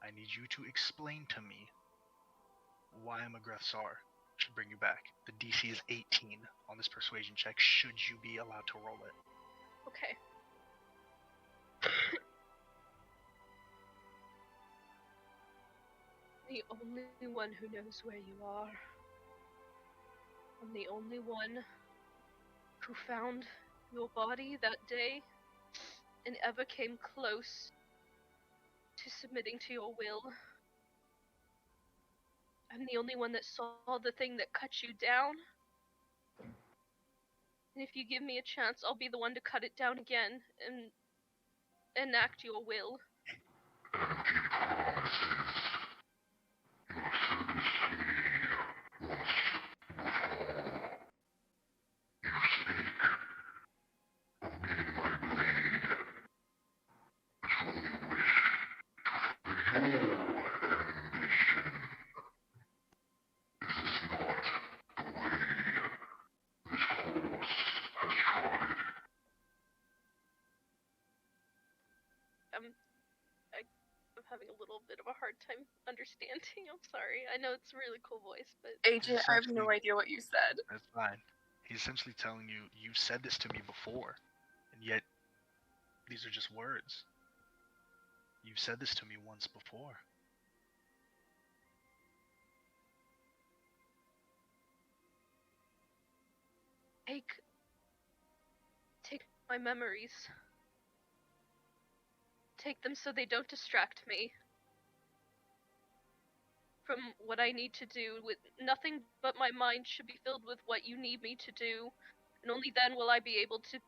I need you to explain to me why McGrethsar should bring you back. The DC is 18 on this persuasion check, should you be allowed to roll it. Okay. The only one who knows where you are. I'm the only one who found your body that day and ever came close to submitting to your will. I'm the only one that saw the thing that cut you down. And if you give me a chance, I'll be the one to cut it down again and enact your will. I'm having a little bit of a hard time understanding. I'm sorry. I know it's a really cool voice, but Agent, I have no idea what you said. That's fine. He's essentially telling you, you've said this to me before, and yet these are just words. You've said this to me once before. Take my memories. Take them so they don't distract me from what I need to do. With nothing but my mind should be filled with what you need me to do, and only then will I be able to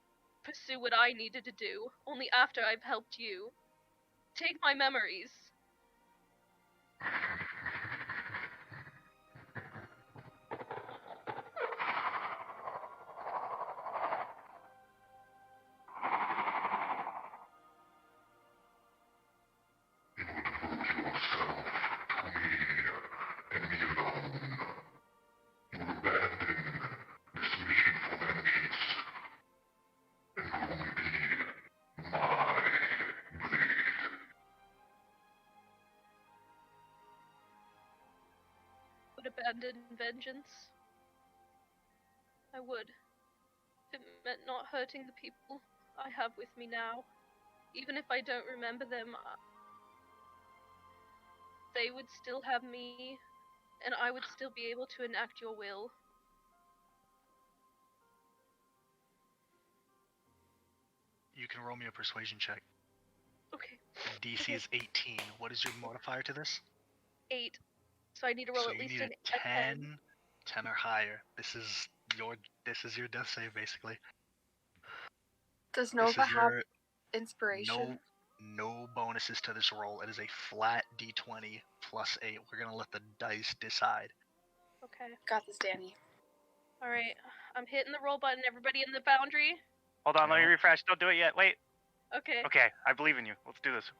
pursue what I needed to do. Only after I've helped you. Take my memories. Would abandon vengeance. I would. If it meant not hurting the people I have with me now. Even if I don't remember them, they would still have me, and I would still be able to enact your will. You can roll me a persuasion check. Okay. DC is 18. What is your modifier to this? 8. So I need to roll So at you least need a a 10 or higher. This is your death save, basically. Does This Nova is have your inspiration? no bonuses to this roll. It is a flat D20 plus 8. We're gonna let the dice decide. Okay. Got this, Danny. Alright. I'm hitting the roll button. Everybody in the boundary? Hold on, let me No. refresh. Don't do it yet. Wait. Okay. Okay, I believe in you. Let's do this.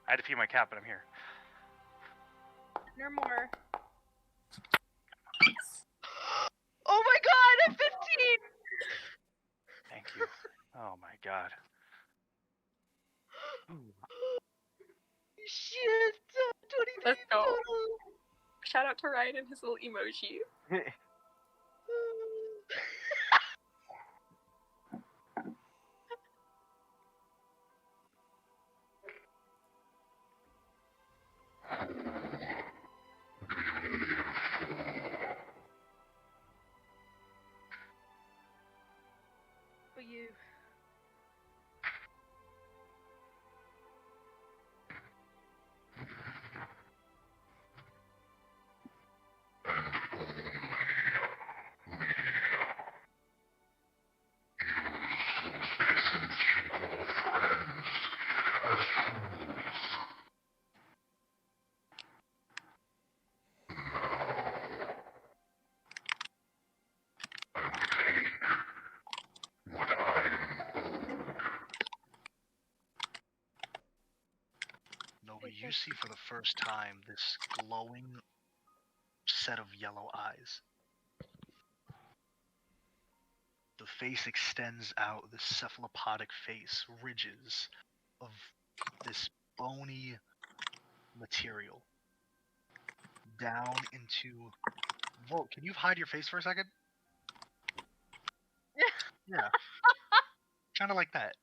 I had to pee my cat, but I'm here. No more. Oh my god, I'm 15! Thank you. Oh my god. Shit! 23 Let's go. total. Shout out to Ryan and his little emoji. For you. Nova, you see for the first time this glowing set of yellow eyes. The face extends out, this cephalopodic face, ridges of this bony material down into... Whoa, can you hide your face for a second? Yeah. Kind of like that.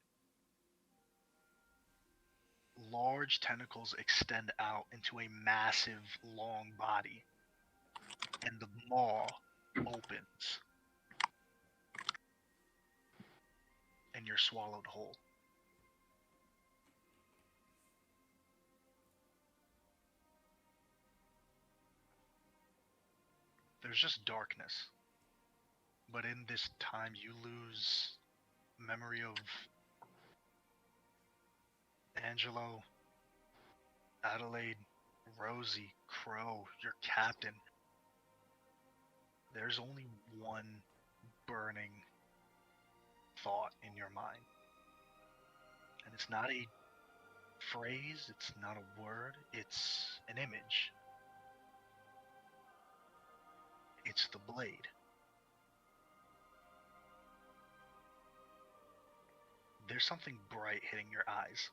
Large tentacles extend out into a massive, long body, and the maw opens, and you're swallowed whole. There's just darkness, but in this time you lose memory of Angelo, Adelaide, Rosie, Crow, your captain. There's only one burning thought in your mind. And it's not a phrase, it's not a word, it's an image. It's the blade. There's something bright hitting your eyes.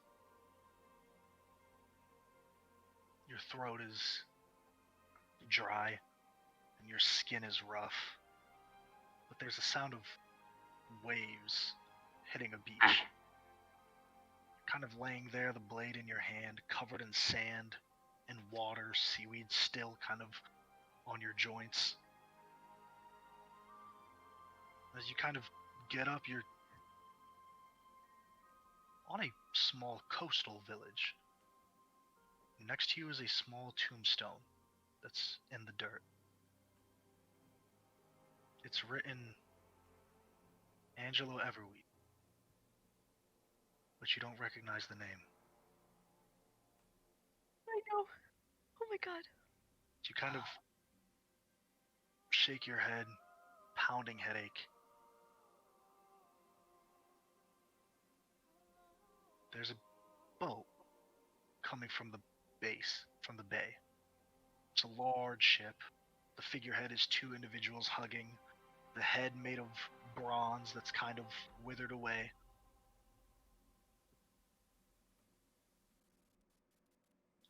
Your throat is dry and your skin is rough. But there's a sound of waves hitting a beach. Kind of laying there, the blade in your hand, covered in sand and water, seaweed still kind of on your joints. As you kind of get up, you're on a small coastal village. Next to you is a small tombstone that's in the dirt. It's written Angelo Everweek, but you don't recognize the name. I know. Oh my god. You kind of shake your head, pounding headache. There's a boat coming from the base, from the bay. It's a large ship. The figurehead is two individuals hugging. The head made of bronze that's kind of withered away.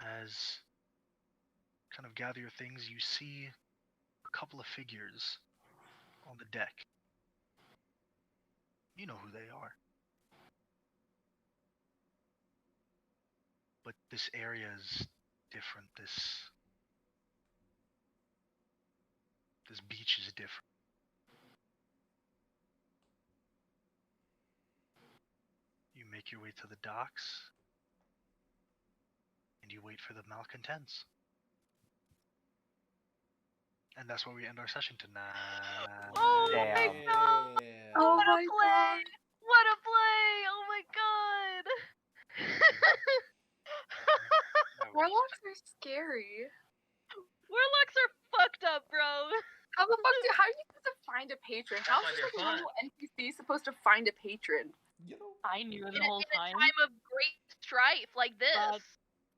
As kind of gather your things, you see a couple of figures on the deck. You know who they are. But this area is different. This beach is different. You make your way to the docks, and you wait for the malcontents. And that's where we end our session tonight. Oh Damn. my god! Oh What a my play! What a play! Oh my god! Warlocks are scary. Warlocks are fucked up, bro. How the fuck how are you supposed to find a patron? How That's why is they're this fun. little NPC supposed to find a patron? You know, I knew In the a whole time, time of great strife like this. but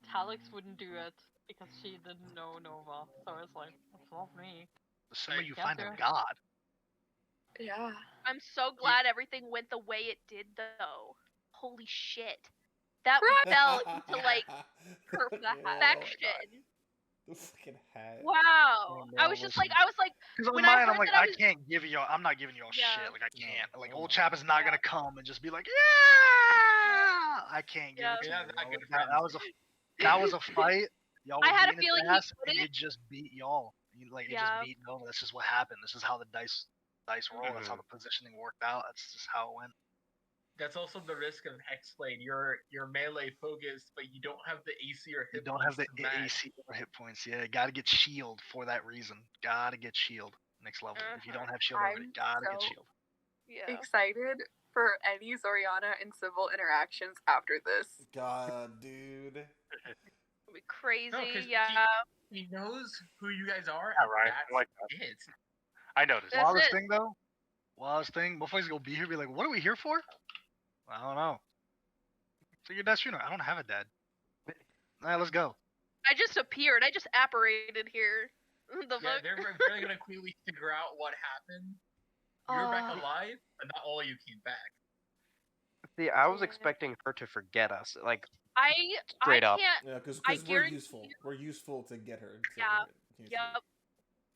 Talix wouldn't do it because she didn't know Nova. So it's like, it's not me. The sooner you Yeah, find a sure. god. Yeah. I'm so glad everything went the way it did, though. Holy shit. That fell into, like, perfection. The fucking hat. Wow. Oh, I no, was just listen. like, Because when on I mine, I'm heard like, that, I I was- can't give y'all. I'm not giving y'all Yeah. shit. Like, I can't. Like, Oh old my chap is not God. gonna come and just be like, yeah. I can't give Yeah. it to You're you. not that good That, friends. that was a fight. Y'all I were had a beating feeling its he ass, and wouldn't. it just beat y'all. It Yeah. just beat Nova. This is what happened. This is how the dice roll. That's how Mhm. the positioning worked out. That's just how it went. That's also the risk of Hexblade. You're melee focused, but you don't have the AC or You hit don't have points the to match. AC or hit points. Yeah, gotta get shield for that reason. Gotta get shield next level. If you don't have shield already, I'm gotta get so- shield. Yeah. Excited for any Zoriana and Civil interactions after this. God, dude. It'll be crazy. No, 'cause Yeah. He knows who you guys are. Yeah, and right. That's Like that. it. I noticed. That's Wildest it. thing though, motherfuckers gonna be here, be like, what are we here for? I don't know. So your dad's funeral. I don't have a dad. Alright, let's go. I just appeared. I just apparated here. The Yeah, fuck? they're really gonna quickly figure out what happened. You're back alive, but not all of you came back. See, I was Yeah. expecting her to forget us. Like, I Straight up. can't. Yeah, because I we're guarantee useful. you- We're useful to get her. To Yeah. hit. Yep.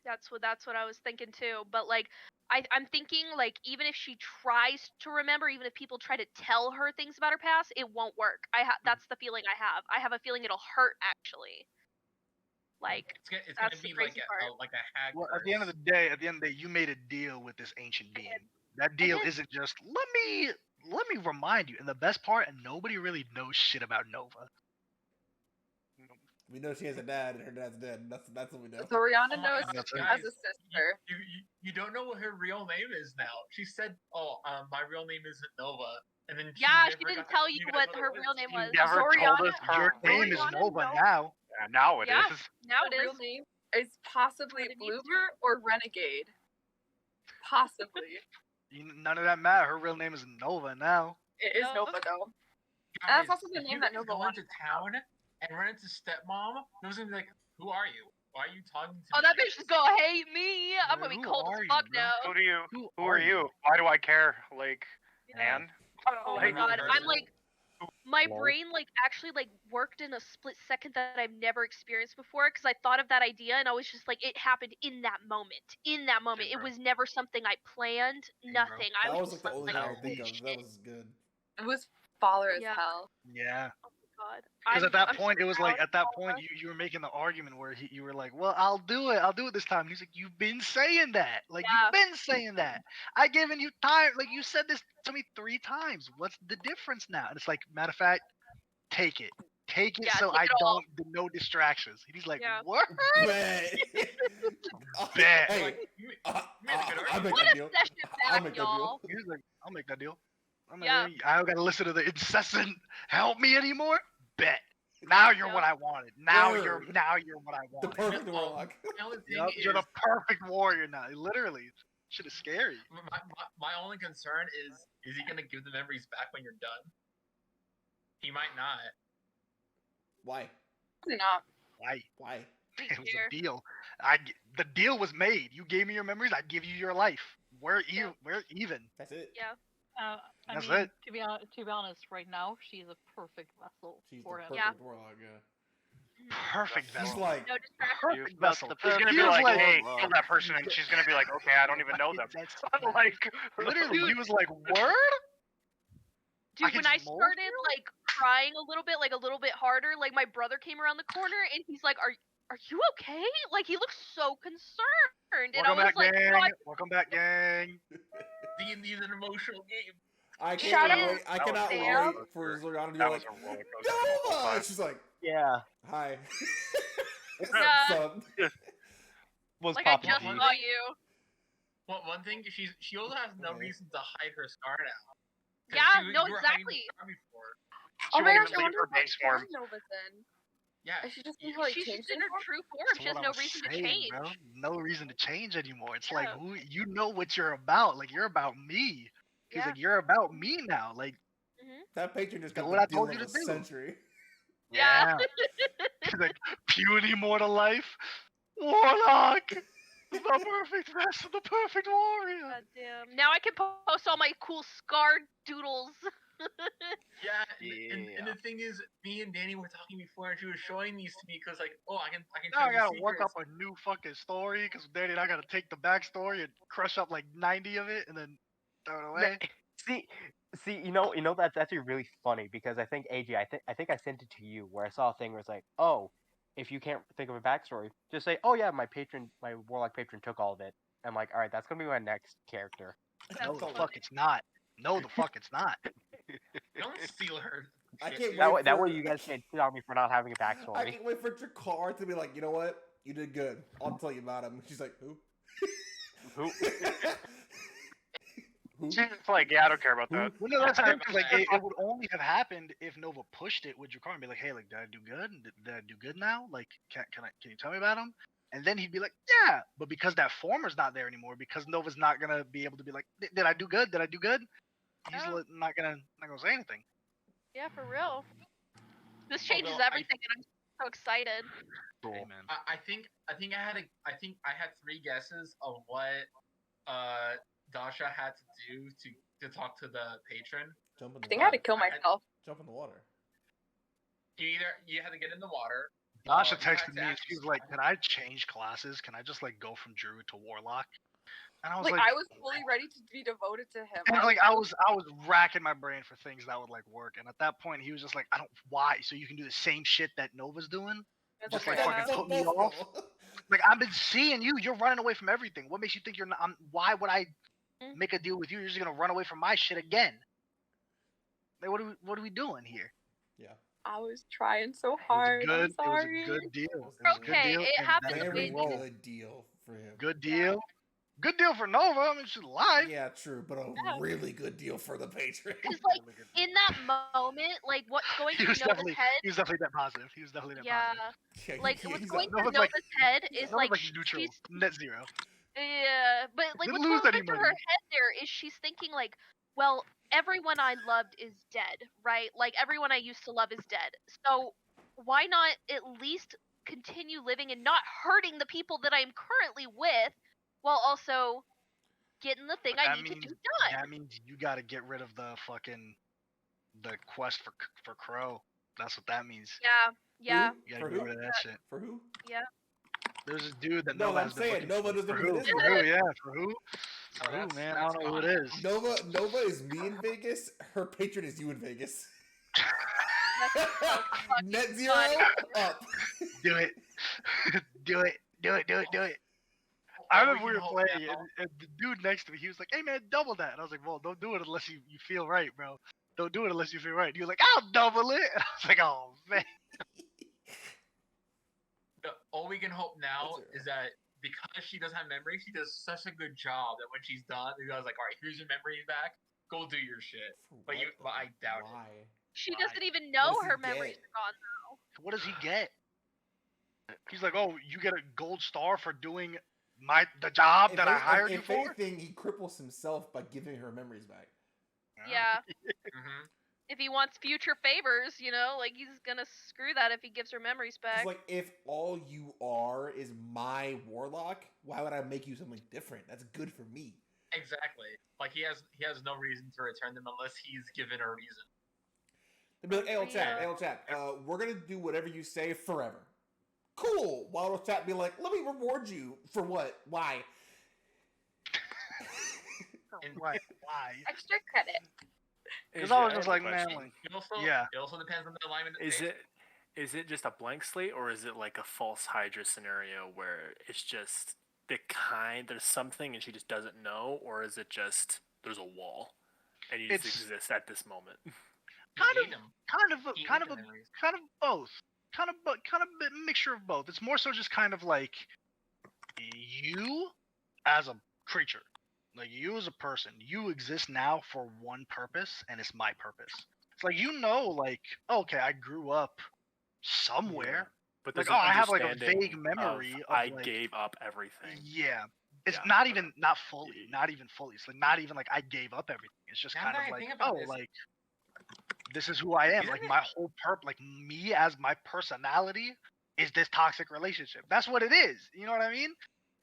That's what I was thinking too. But like, I'm thinking like even if she tries to remember, even if people try to tell her things about her past, it won't work. That's the feeling I have. I have a feeling it'll hurt actually. Like It's gonna that's the be like crazy part. a hag. Well, at the end of the day, you made a deal with this ancient being. That deal did. isn't just let me remind you. And the best part, and nobody really knows shit about Nova. We know she has a dad, and her dad's dead. That's what we know. Zoriana Oh my knows God, That's she it. has guys, a sister. You don't know what her real name is now. She said, "Oh, my real name isn't Nova," and then Yeah, never she didn't got to tell tell you guys what it her was. real name You was. never told Zoriana- us her. Your name is Zoriana Nova knows- now. Yeah, now it Yeah. is. Now Her it real is. name is possibly What it needs to Bloober or Renegade. Possibly. None of that matter. Her real name is Nova now. It is No. Nova though. Guys, That's also the if name you that guys Nova go wanted. into town and run into stepmom, Nova's gonna be like, "Who are you? Why are you talking to Oh, me?" that bitch is gonna hate me. I'm gonna be Who cold as are you, fuck bro? now. Who are you? Why do I care? Like, Yeah. Anne? Oh my Like, god, person. I'm like my Lol. brain actually worked in a split second that I've never experienced before because I thought of that idea and I was just like, it happened in that moment. In that moment, Hey, it bro. was never something I planned. Hey, bro. Nothing. I That was was just like the only like, thing I holy think of. shit. That was good. It was baller as Yeah. hell. Yeah. Oh my god. Because at that I'm point, so it was proud like, of at that all of point, us. you were making the argument where you were like, well, I'll do it this time. And he's like, you've been saying that. Like, Yeah. you've been saying that. I given you time. Like, you said this to me 3 times. What's the difference now? And it's like, matter of fact, take it. Take it Yeah, so take I it all. don't, no distractions. And he's like, Yeah. what? Bet. Bet. Hey, Like, you made a good I'll argument. make What that a deal. session I'll back, make that deal. y'all. He was like, I'll make that deal. Yeah. I don't gotta listen to the incessant help me anymore. Bet. Now you're Yeah. what I wanted. Now Word. you're what I The wanted. perfect warlock. My only thing Yup, is, you're the perfect warrior now. Literally, shit is scary. my only concern is he gonna give the memories back when you're done? He might not. Why? Not. Why? Why? Be It was fair. a deal. The deal was made. You gave me your memories. I give you your life. We're Yeah. even. That's it. Yeah. I That's mean, it. to be honest, right now she's a perfect vessel She's for the him. perfect warlock. Yeah. Perfect He's vessel. like, No distraction. Perfect But vessel. He's gonna He be was like, like, hey, kill that person, and she's gonna be like, okay, I don't even know them. That's like, literally, he was like, word? I Dude, can when I just mold started you? crying a little bit harder, my brother came around the corner and he's like, "Are you okay?" Like he looks so concerned, and I Welcome was back, like, gang. "No, Welcome back, gang. D&D is an emotional game. I Shout can't out wait. I That was cannot a Sam. wait roller for coaster. Zoriana to be That like, was a roller coaster. the whole Nova! time. And she's like, Yeah. hi. Nah. Son. Was like I Papa just G. saw you." One thing, she also has no Okay. reason to hide her scar now. 'Cause Yeah, you no, were hiding the exactly. scar before. Oh She my won't gosh, even I leave wonder her what base form. Nova's in. Yeah. Is she just you- gonna like She's change just in her herself? true form. That's She has what I no was reason to saying, change. bro. No reason to change anymore. It's Yeah. like, who you know what you're about. Like, you're about me. He's Yeah. like, you're about me now. Like, That patron just Do got what the I deal told of you the to do. century. Yeah. He's like, puny more to life. Warlock! The perfect vessel, the perfect warrior. God damn. Now I can post all my cool scar doodles. Yeah, and Yeah. the thing is, me and Danny were talking before, and she was showing these to me because, like, oh, I can Now show I you gotta work secrets. up a new fucking story because Danny and I gotta take the backstory and crush up like 90 of it and then throw it away. See, you know that's actually really funny because I think AJ, I think I sent it to you where I saw a thing where it's like, oh, if you can't think of a backstory, just say, oh yeah, my warlock patron took all of it. I'm like, all right, that's gonna be my next character. No, That's the funny. fuck it's not. No, the fuck it's not. Don't steal her. I shit, can't dude. wait. That for- way you guys can't shit on me for not having a I backstory. can't wait for Jakar to be like, you know what? You did good. I'll tell you about him. She's like, who? Who? Who? She's just like, yeah, I don't care about that. Well, no, that's the thing, 'cause, like, it would only have happened if Nova pushed it with Jakar and be like, hey, like, did I do good? Did I do good now? Like, can you tell me about him? And then he'd be like, yeah. But because that former's not there anymore, because Nova's not gonna be able to be like, did I do good? Did I do good? He's Oh. not gonna say anything. Yeah, for real. This changes Although everything, and I'm so excited. Cool. Hey, man. I think I had 3 guesses of what Dasha had to do to talk to the patron. Jump in the I think I had to water. kill myself. Jump in the water. You had to get in the water. Dasha you had texted to me and actually she was like, swim. can I change classes? Can I just like go from Druid to Warlock? And I was Like like, I was fully ready to be devoted to him. and like I was racking my brain for things that would like work. And at that point he was just like, I don't why? So you can do the same shit that Nova's doing? That's Just okay. like fucking put me off? Like I've been seeing you. You're running away from everything. What makes you think you're not? Why would I make a deal with you? You're just gonna run away from my shit again. Like what are we doing here? Yeah. I was trying so It hard. was I'm a sorry. good deal. It was a good Okay, deal. it and happened that's the Very the way roll. good deal for him. Good deal. Good deal for Nova. I mean, she's alive. Yeah, true, but a Yeah. really good deal for the patron. Because like in that moment, like what's going He through was Nova's definitely head? he was definitely that positive. He was definitely that Yeah. positive. Like he- what's he's going a- through Nova's Nova's like- head is Nova's like like neutral, she's net zero. yeah, but like Didn't what's lose going through her anybody. head there is she's thinking like, well, everyone I loved is dead, right? Like everyone I used to love is dead. So why not at least continue living and not hurting the people that I'm currently with, while also getting the thing But I that need to do means done? that means you got to get rid of the fucking the quest for Crow. That's what that means. Yeah. Who? You gotta For get who? rid of that shit. For who? Yeah. There's a dude that No, Nova I'm has been saying looking Nova for. doesn't For know who who? that is For yet. who? Yeah, for who? For who, that's- man? I that's don't know who it is. Nova is me in Vegas. Her patron is you in Vegas. That's so fucking Net zero funny. up. Do it. Do it. Do it. Do it. Do it. All I we remember we can were hope playing, now- and the dude next to me, he was like, "Hey man, double that." And I was like, "Well, don't do it unless you feel right, bro. Don't do it unless you feel right." And he was like, "I'll double it." And I was like, "Oh man." all we can hope now That's is that because she doesn't have memory, she does such a good job that when she's done, the guy's like, "All right, here's your memory back. Go do your shit." But I doubt it. Why? She Why? doesn't even know does he her memories get? are gone. What does he get? He's like, "Oh, you get a gold star for doing the job that I hired you if for." anything, he cripples himself by giving her memories back. Yeah. hmm If he wants future favors, like he's gonna screw that if he gives her memories It's back. like, if all you are is my warlock, why would I make you something different? That's good for me. Exactly. Like he has no reason to return them unless he's given a reason. They'd be like, "Hey, old chap, Yeah. we're gonna do whatever you say forever." Cool. While old chap be like, "Let me reward you for what? Why?" And Why? Why? Extra credit. Because I was have just a like, man, question. like, it also Yeah. it also depends on the alignment. Of the Is patron. it just a blank slate, or is it like a false Hydra scenario where it's just there's something and she just doesn't know, or is it just there's a wall and you just It's- exist at this moment? kind You of, ate 'em. kind of, You kind ate of, the a, memories. kind of both, kind of a mixture of both. It's more so just kind of like you as a creature, like you as a person, you exist now for one purpose, and it's my purpose. It's like like, okay, I grew up somewhere. But Like, there's an I have like a understanding vague memory of I like, gave up everything. yeah. It's Yeah, not okay. even not fully, not even fully. It's like not even like I gave up everything. It's just Now kind that of I like, think about this- like this is who I am. Isn't Like it- my whole like me as my personality is this toxic relationship. That's what it is. You know what I mean?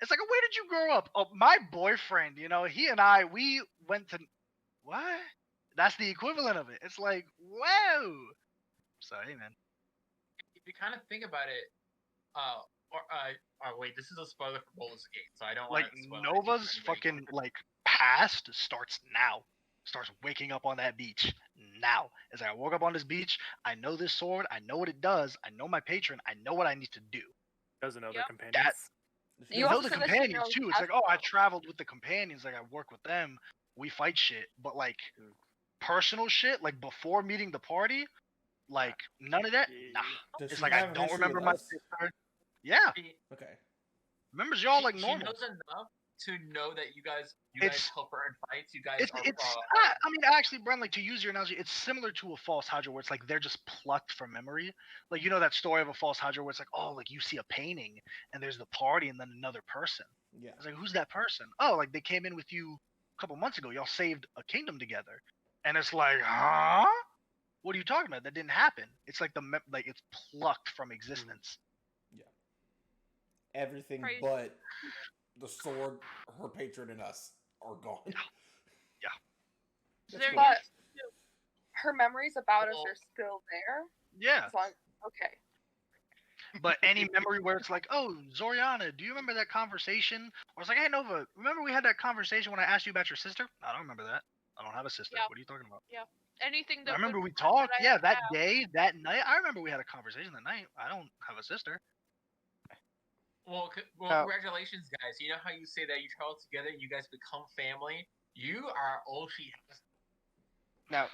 It's like, where did you grow up? Oh, my boyfriend. He and I, we went to what? That's the equivalent of it. It's like, whoa. So hey, man. If you kind of think about it, wait, this is a spoiler for Baldur's Gate, so I don't Like want to spoil Nova's anything for anybody. fucking like past starts now. Starts waking up on that beach now. It's like, I woke up on this beach. I know this sword. I know what it does. I know my patron. I know what I need to do. Doesn't know their Yep. companions. You I know also the said that she companions knows too. It's like, as oh, I well. traveled with the companions. Like, I work with them. We fight shit. But like personal shit, like before meeting the party, like none of that. Nah. Does It's she like, I have a don't history remember with my us? sister. Yeah. Okay. Remembers y'all She- like she normal. knows enough to know that you guys It's- help her in fights. You guys It's are. I mean, actually, Brent, like, to use your analogy, it's similar to a false Hydra where it's like they're just plucked from memory. Like, that story of a false Hydra where it's like, oh, like you see a painting and there's the party and then another person. Yeah. It's like, who's that person? Oh, like they came in with you a couple months ago. Y'all saved a kingdom together. And it's like, huh? What are you talking about? That didn't happen. It's like like it's plucked from existence. Everything Crazy. but the sword, her patron, and us are gone. Yeah. That's There cool. But her memories about us Well- are still there. Yeah. As long, okay. But any memory where it's like, oh, Zoriana, do you remember that conversation? Or it's like, hey, Nova, remember we had that conversation when I asked you about your sister? I don't remember that. I don't have a sister. Yeah. What are you talking about? Anything that I remember would we prove talked. that I Yeah, have that now. day, that night. I remember we had a conversation that night. I don't have a sister. Well, Oh. congratulations, guys. You know how you say that you travel together and you guys become family? You are all she has. Now,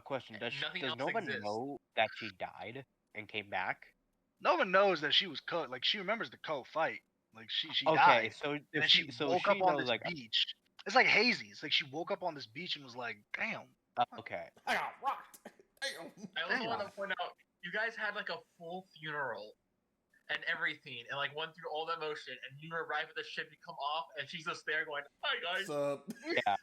question: Does Nothing does else Nova exists. know that she died and came back? Nova knows that she was cut. Like, she remembers the fight. Like, she Okay, died. so And if then she so woke she up on knows this like beach. It's like hazy. It's like she woke up on this beach and was like, damn. okay. I got rocked. Damn. I also Damn. want to point out, you guys had like a full funeral and everything, and like went through all the emotion, and you arrive at the ship, you come off, and she's just there going, "Hi guys." So, Yeah.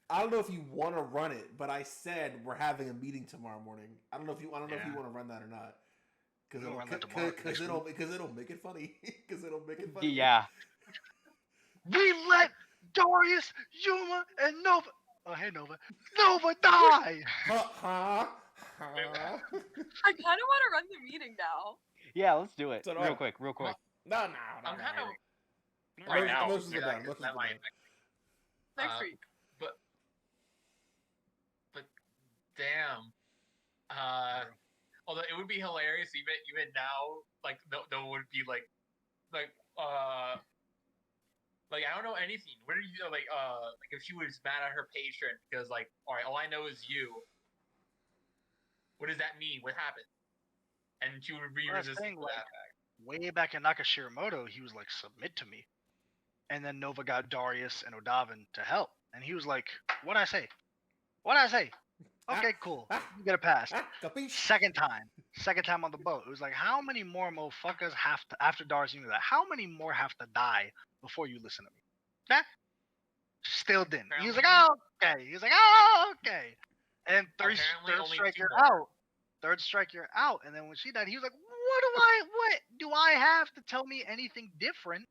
I don't know if you want to run it, but I said we're having a meeting tomorrow morning. I don't know if you want to run that or not. Because We'll it'll, run that tomorrow, next it'll make it funny. Because it'll make it funny. Yeah. We let Darius, Yuma, and Nova. Oh, hey, Nova. Nova, die! Huh? Wait, I kind of want to run the meeting now. Yeah, let's do it. So do Real I. quick, real quick. No. I'm kind of Right now. Most of the do that time. 'cause Most of that the might time. Next Uh, week. But damn. Although it would be hilarious even now, like there would be like I don't know anything. What do you like if she was mad at her patron because like all I know is you. What does that mean? What happened? And she would be Well, that's the resistant thing, to like, that fact. way back in Nakashiramoto, he was like, submit to me. And then Nova got Darius and Odavin to help. And he was like, what'd I say? What'd I say? Okay, cool. You get a pass. Capiche? Second time on the boat. It was like, how many more motherfuckers have to, after Darius knew that, how many more have to die before you listen to me? Nah. Still didn't. He was like, oh, okay. He was like, oh, okay. And third Apparently only strike, two you're more. out. Third strike, you're out. And then when she died, he was like, what do I have to tell me anything different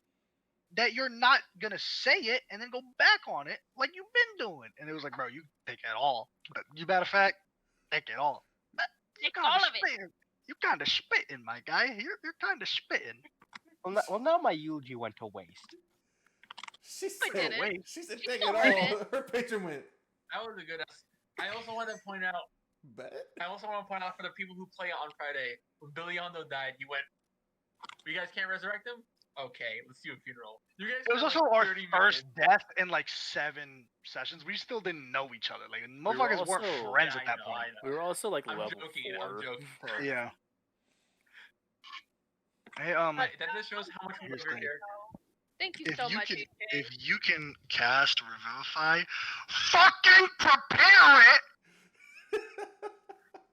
that you're not gonna say it and then go back on it like you've been doing? And it was like, bro, you take it all. But you matter of fact, take it all. Take all of it. You kind of spitting, my guy. You're kind of spitting. Well, now my eulogy went to waste. She I did said, it. Wait, she said, She take still it heard all. it. Her patron went, That was a good. I also want to point out. bet? I also want to point out for the people who play on Friday, when Billy Hondo died, you went. You guys can't resurrect him. Okay, let's do a funeral. You guys. it was spent, also like, our 30 first minutes. death in like 7 sessions. We still didn't know each other. Like motherfuckers weren't also- friends Yeah, at that I know, point. I know. We were also like I'm level joking, 4. I'm joking. or- Yeah. Hey, But that just shows how much we Here's love your the thing. character. Thank you if so you much, can, AJ. if you can cast Revivify, fucking prepare it.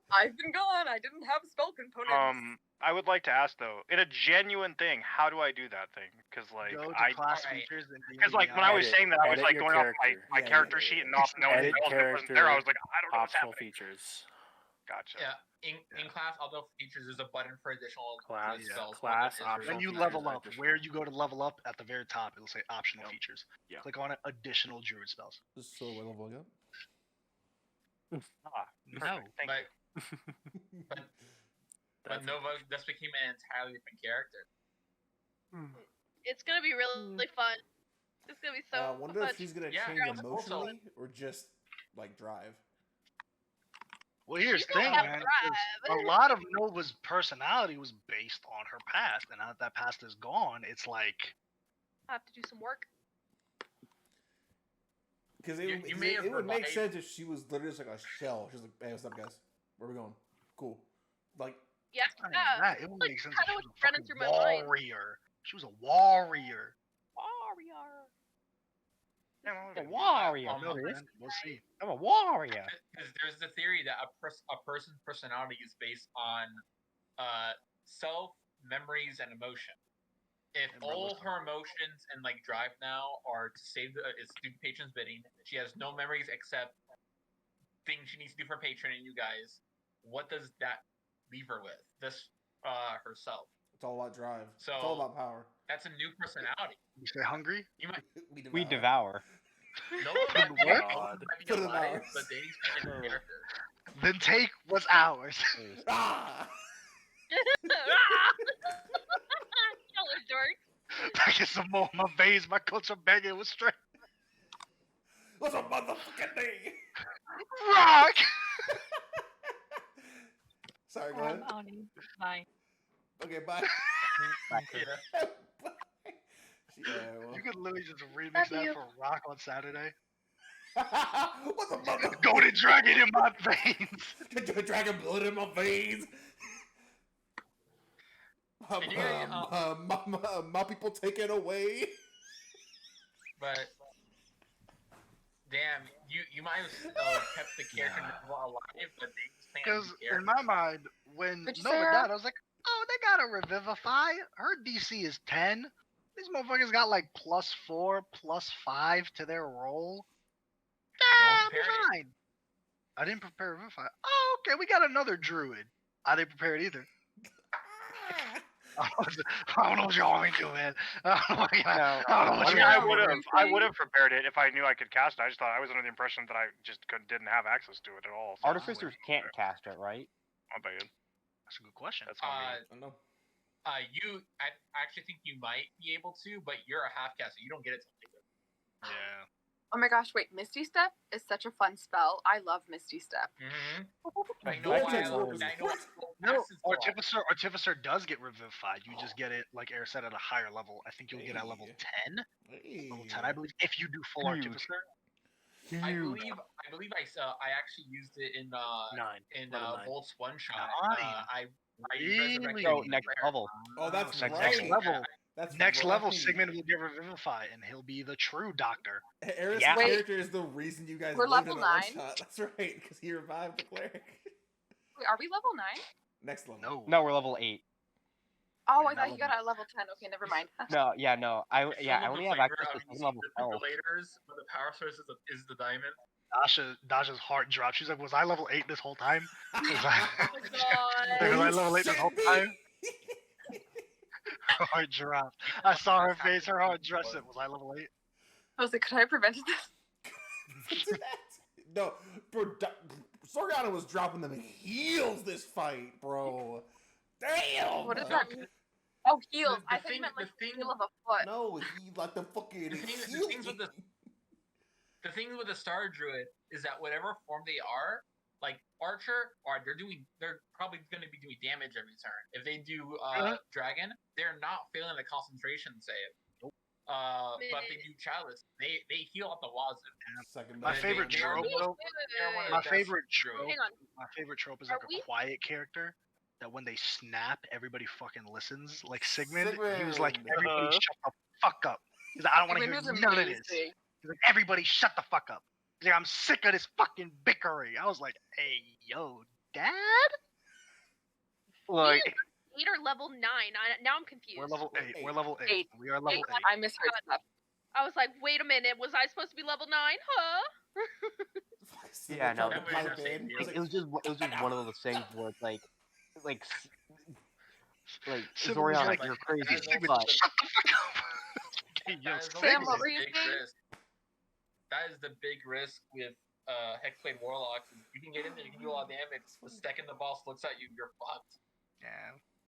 I've been gone. I didn't have spell components. I would like to ask though, in a genuine thing, how do I do that thing? Because like Go to I, class alright. features and because like when I was Edit- saying that, I was edit like your going off character. my Yeah, character yeah, sheet and yeah. not knowing Edit anything else that wasn't there. I was like, I don't know what's optional happening. features. Gotcha. Yeah, in class auto features, there's a button for additional Class- spells. class One of them is optional when you features level are up, additional. where you go to level up at the very top, it'll say optional Yep. features. Yeah. Click on it, additional druid spells. So we're leveling up? No. Thank But, you. but That's- Nova just became an entirely different character. It's gonna be really fun. It's gonna be so I wonder fun. if she's gonna Yeah, change also- emotionally or just like drive. Well, here's She's the gonna thing, have man. drive. is A lot of Nova's personality was based on her past, and now that that past is gone, it's like, I have to do some work. Because You- it, you would- may have it would make revived- sense if she was literally just like a shell. She's like, hey, what's up, guys? Where we going? Cool. Like, Yeah, not even yeah. that. It would like, make sense kinda if she was what's a running fucking through my mind. warrior. She was a warrior. Warrior. A warrior. Um, No, Chris. man, we'll see. I'm a warrior. Because there's the theory that a person's personality is based on self, memories, and emotion. If And all realism. her emotions and like drive now are to save is do patron's bidding, she has no memories except things she needs to do for patron and you guys. What does that leave her with? This herself. it's all about drive. So- it's all about power. That's a new personality. You say hungry? You might We devour. no one might be, What? might be Put it alive, out. but Danny's picking a character. Then take what's ours. Ah! Y'all are dorks. I get some more of my veins. My culture begging was straight. What's a motherfucking thing? Rock! Sorry, go ahead. Bye. Okay, bye. Yeah. Bye. Yeah, well. You could literally just remix Love that you. for Rock on Saturday. What's a mother? Golden dragon in my veins. Dragon blood in my veins. And you guys, my people take it away. But damn, you might have kept the character alive, but they just can't Because be character. in my mind, when What'd you Nova say, died, Rock? I was like, oh, they got to revivify. Her DC is 10. These motherfuckers got like +4, +5 to their roll. Don't Damn, prepare it. fine. I didn't prepare revivify. Oh, okay, we got another druid. I didn't prepare it either. I don't know what y'all want me to do, man. I don't know what No, I don't know what I you mean, I want me would to have, do. I would have prepared it if I knew I could cast it. I just thought I was under the impression that I just didn't have access to it at all. So Artificers can't cast it, right? I'll bet you. That's a good question. That's on me. I don't know. I actually think you might be able to, but you're a half caster. You don't get it till later. Yeah. Oh my gosh, wait, Misty Step is such a fun spell. I love Misty Step. Mm-hmm. But you know Vortex why? Warp is I know No, Artificer does get revivified. You just get it, like Air said, at a higher level. I think you'll get at level 10. Level 10, I believe, if you do full Huge. Artificer. I believe I actually used it in 9. Level 9. Bolt's one shot. Nine. I Really? resurrected So the next prayer. level. Oh, that's So right. next level. That's Next level, right. Sigmund will get revivified, and he'll be the true doctor. Eris's Yeah. character is the reason you guys We're lived in level a one 9? shot. That's right, because he revived the cleric. Wait, are we level 9? Next level. No. No, we're level 8. Oh, We're I thought you not got a level 10. Okay, never mind. No, yeah, no. I Still only the have flavor access to of 7 using level the spells. defibrillators, but the power source is the diamond. Dasha's heart dropped. She's like, was I level 8 this whole time? Was Oh I, my god. was I level 8 this whole time? Her heart dropped. I saw her face, her heart dropped. Was I level 8? I was like, could I have prevented this? No, bro, Sorgana was dropping them heels this fight, bro. Damn! What does that mean? Oh, heels. The I thought you thing- meant like the thing- the heel of a foot. No, he like the fucking The thing- the heel. things with The thing with the Star Druid is that whatever form they are, like Archer, they're probably going to be doing damage every turn. If they do Dragon, they're not failing the concentration save. But if they do Chalice, they heal up the wazoo. Second My best favorite game. trope, though. They're one of My the best favorite druids. trope. Hang on. My favorite trope is Are like a we- quiet character that when they snap, everybody fucking listens. Like Sigmund, he was like, Sigmund. everybody shut the fuck up. He's like, I don't want to hear Sigmund was none of this. amazing. He's like, everybody shut the fuck up. He's like, I'm sick of this fucking bickering. I was like, hey, yo, dad? Like, 8 or level 9? Now I'm confused. We're level 8. We're Eight. level 8. 8. We are level 8. I misheard stuff. I was like, wait a minute, was I supposed to be level 9? Huh? yeah, no. Everybody Pipe has in. to It's It like, was just one of those things where it's like Sigmund was Zoriana, like, you're crazy, Sigmund, but shut the fuck up. Okay, yo, That is Sam, also what the were you big saying? risk. That is the big risk with Hexblade Warlocks. You can get in there, you can do a lot of damage. The second the boss looks at you, you're fucked. Yeah.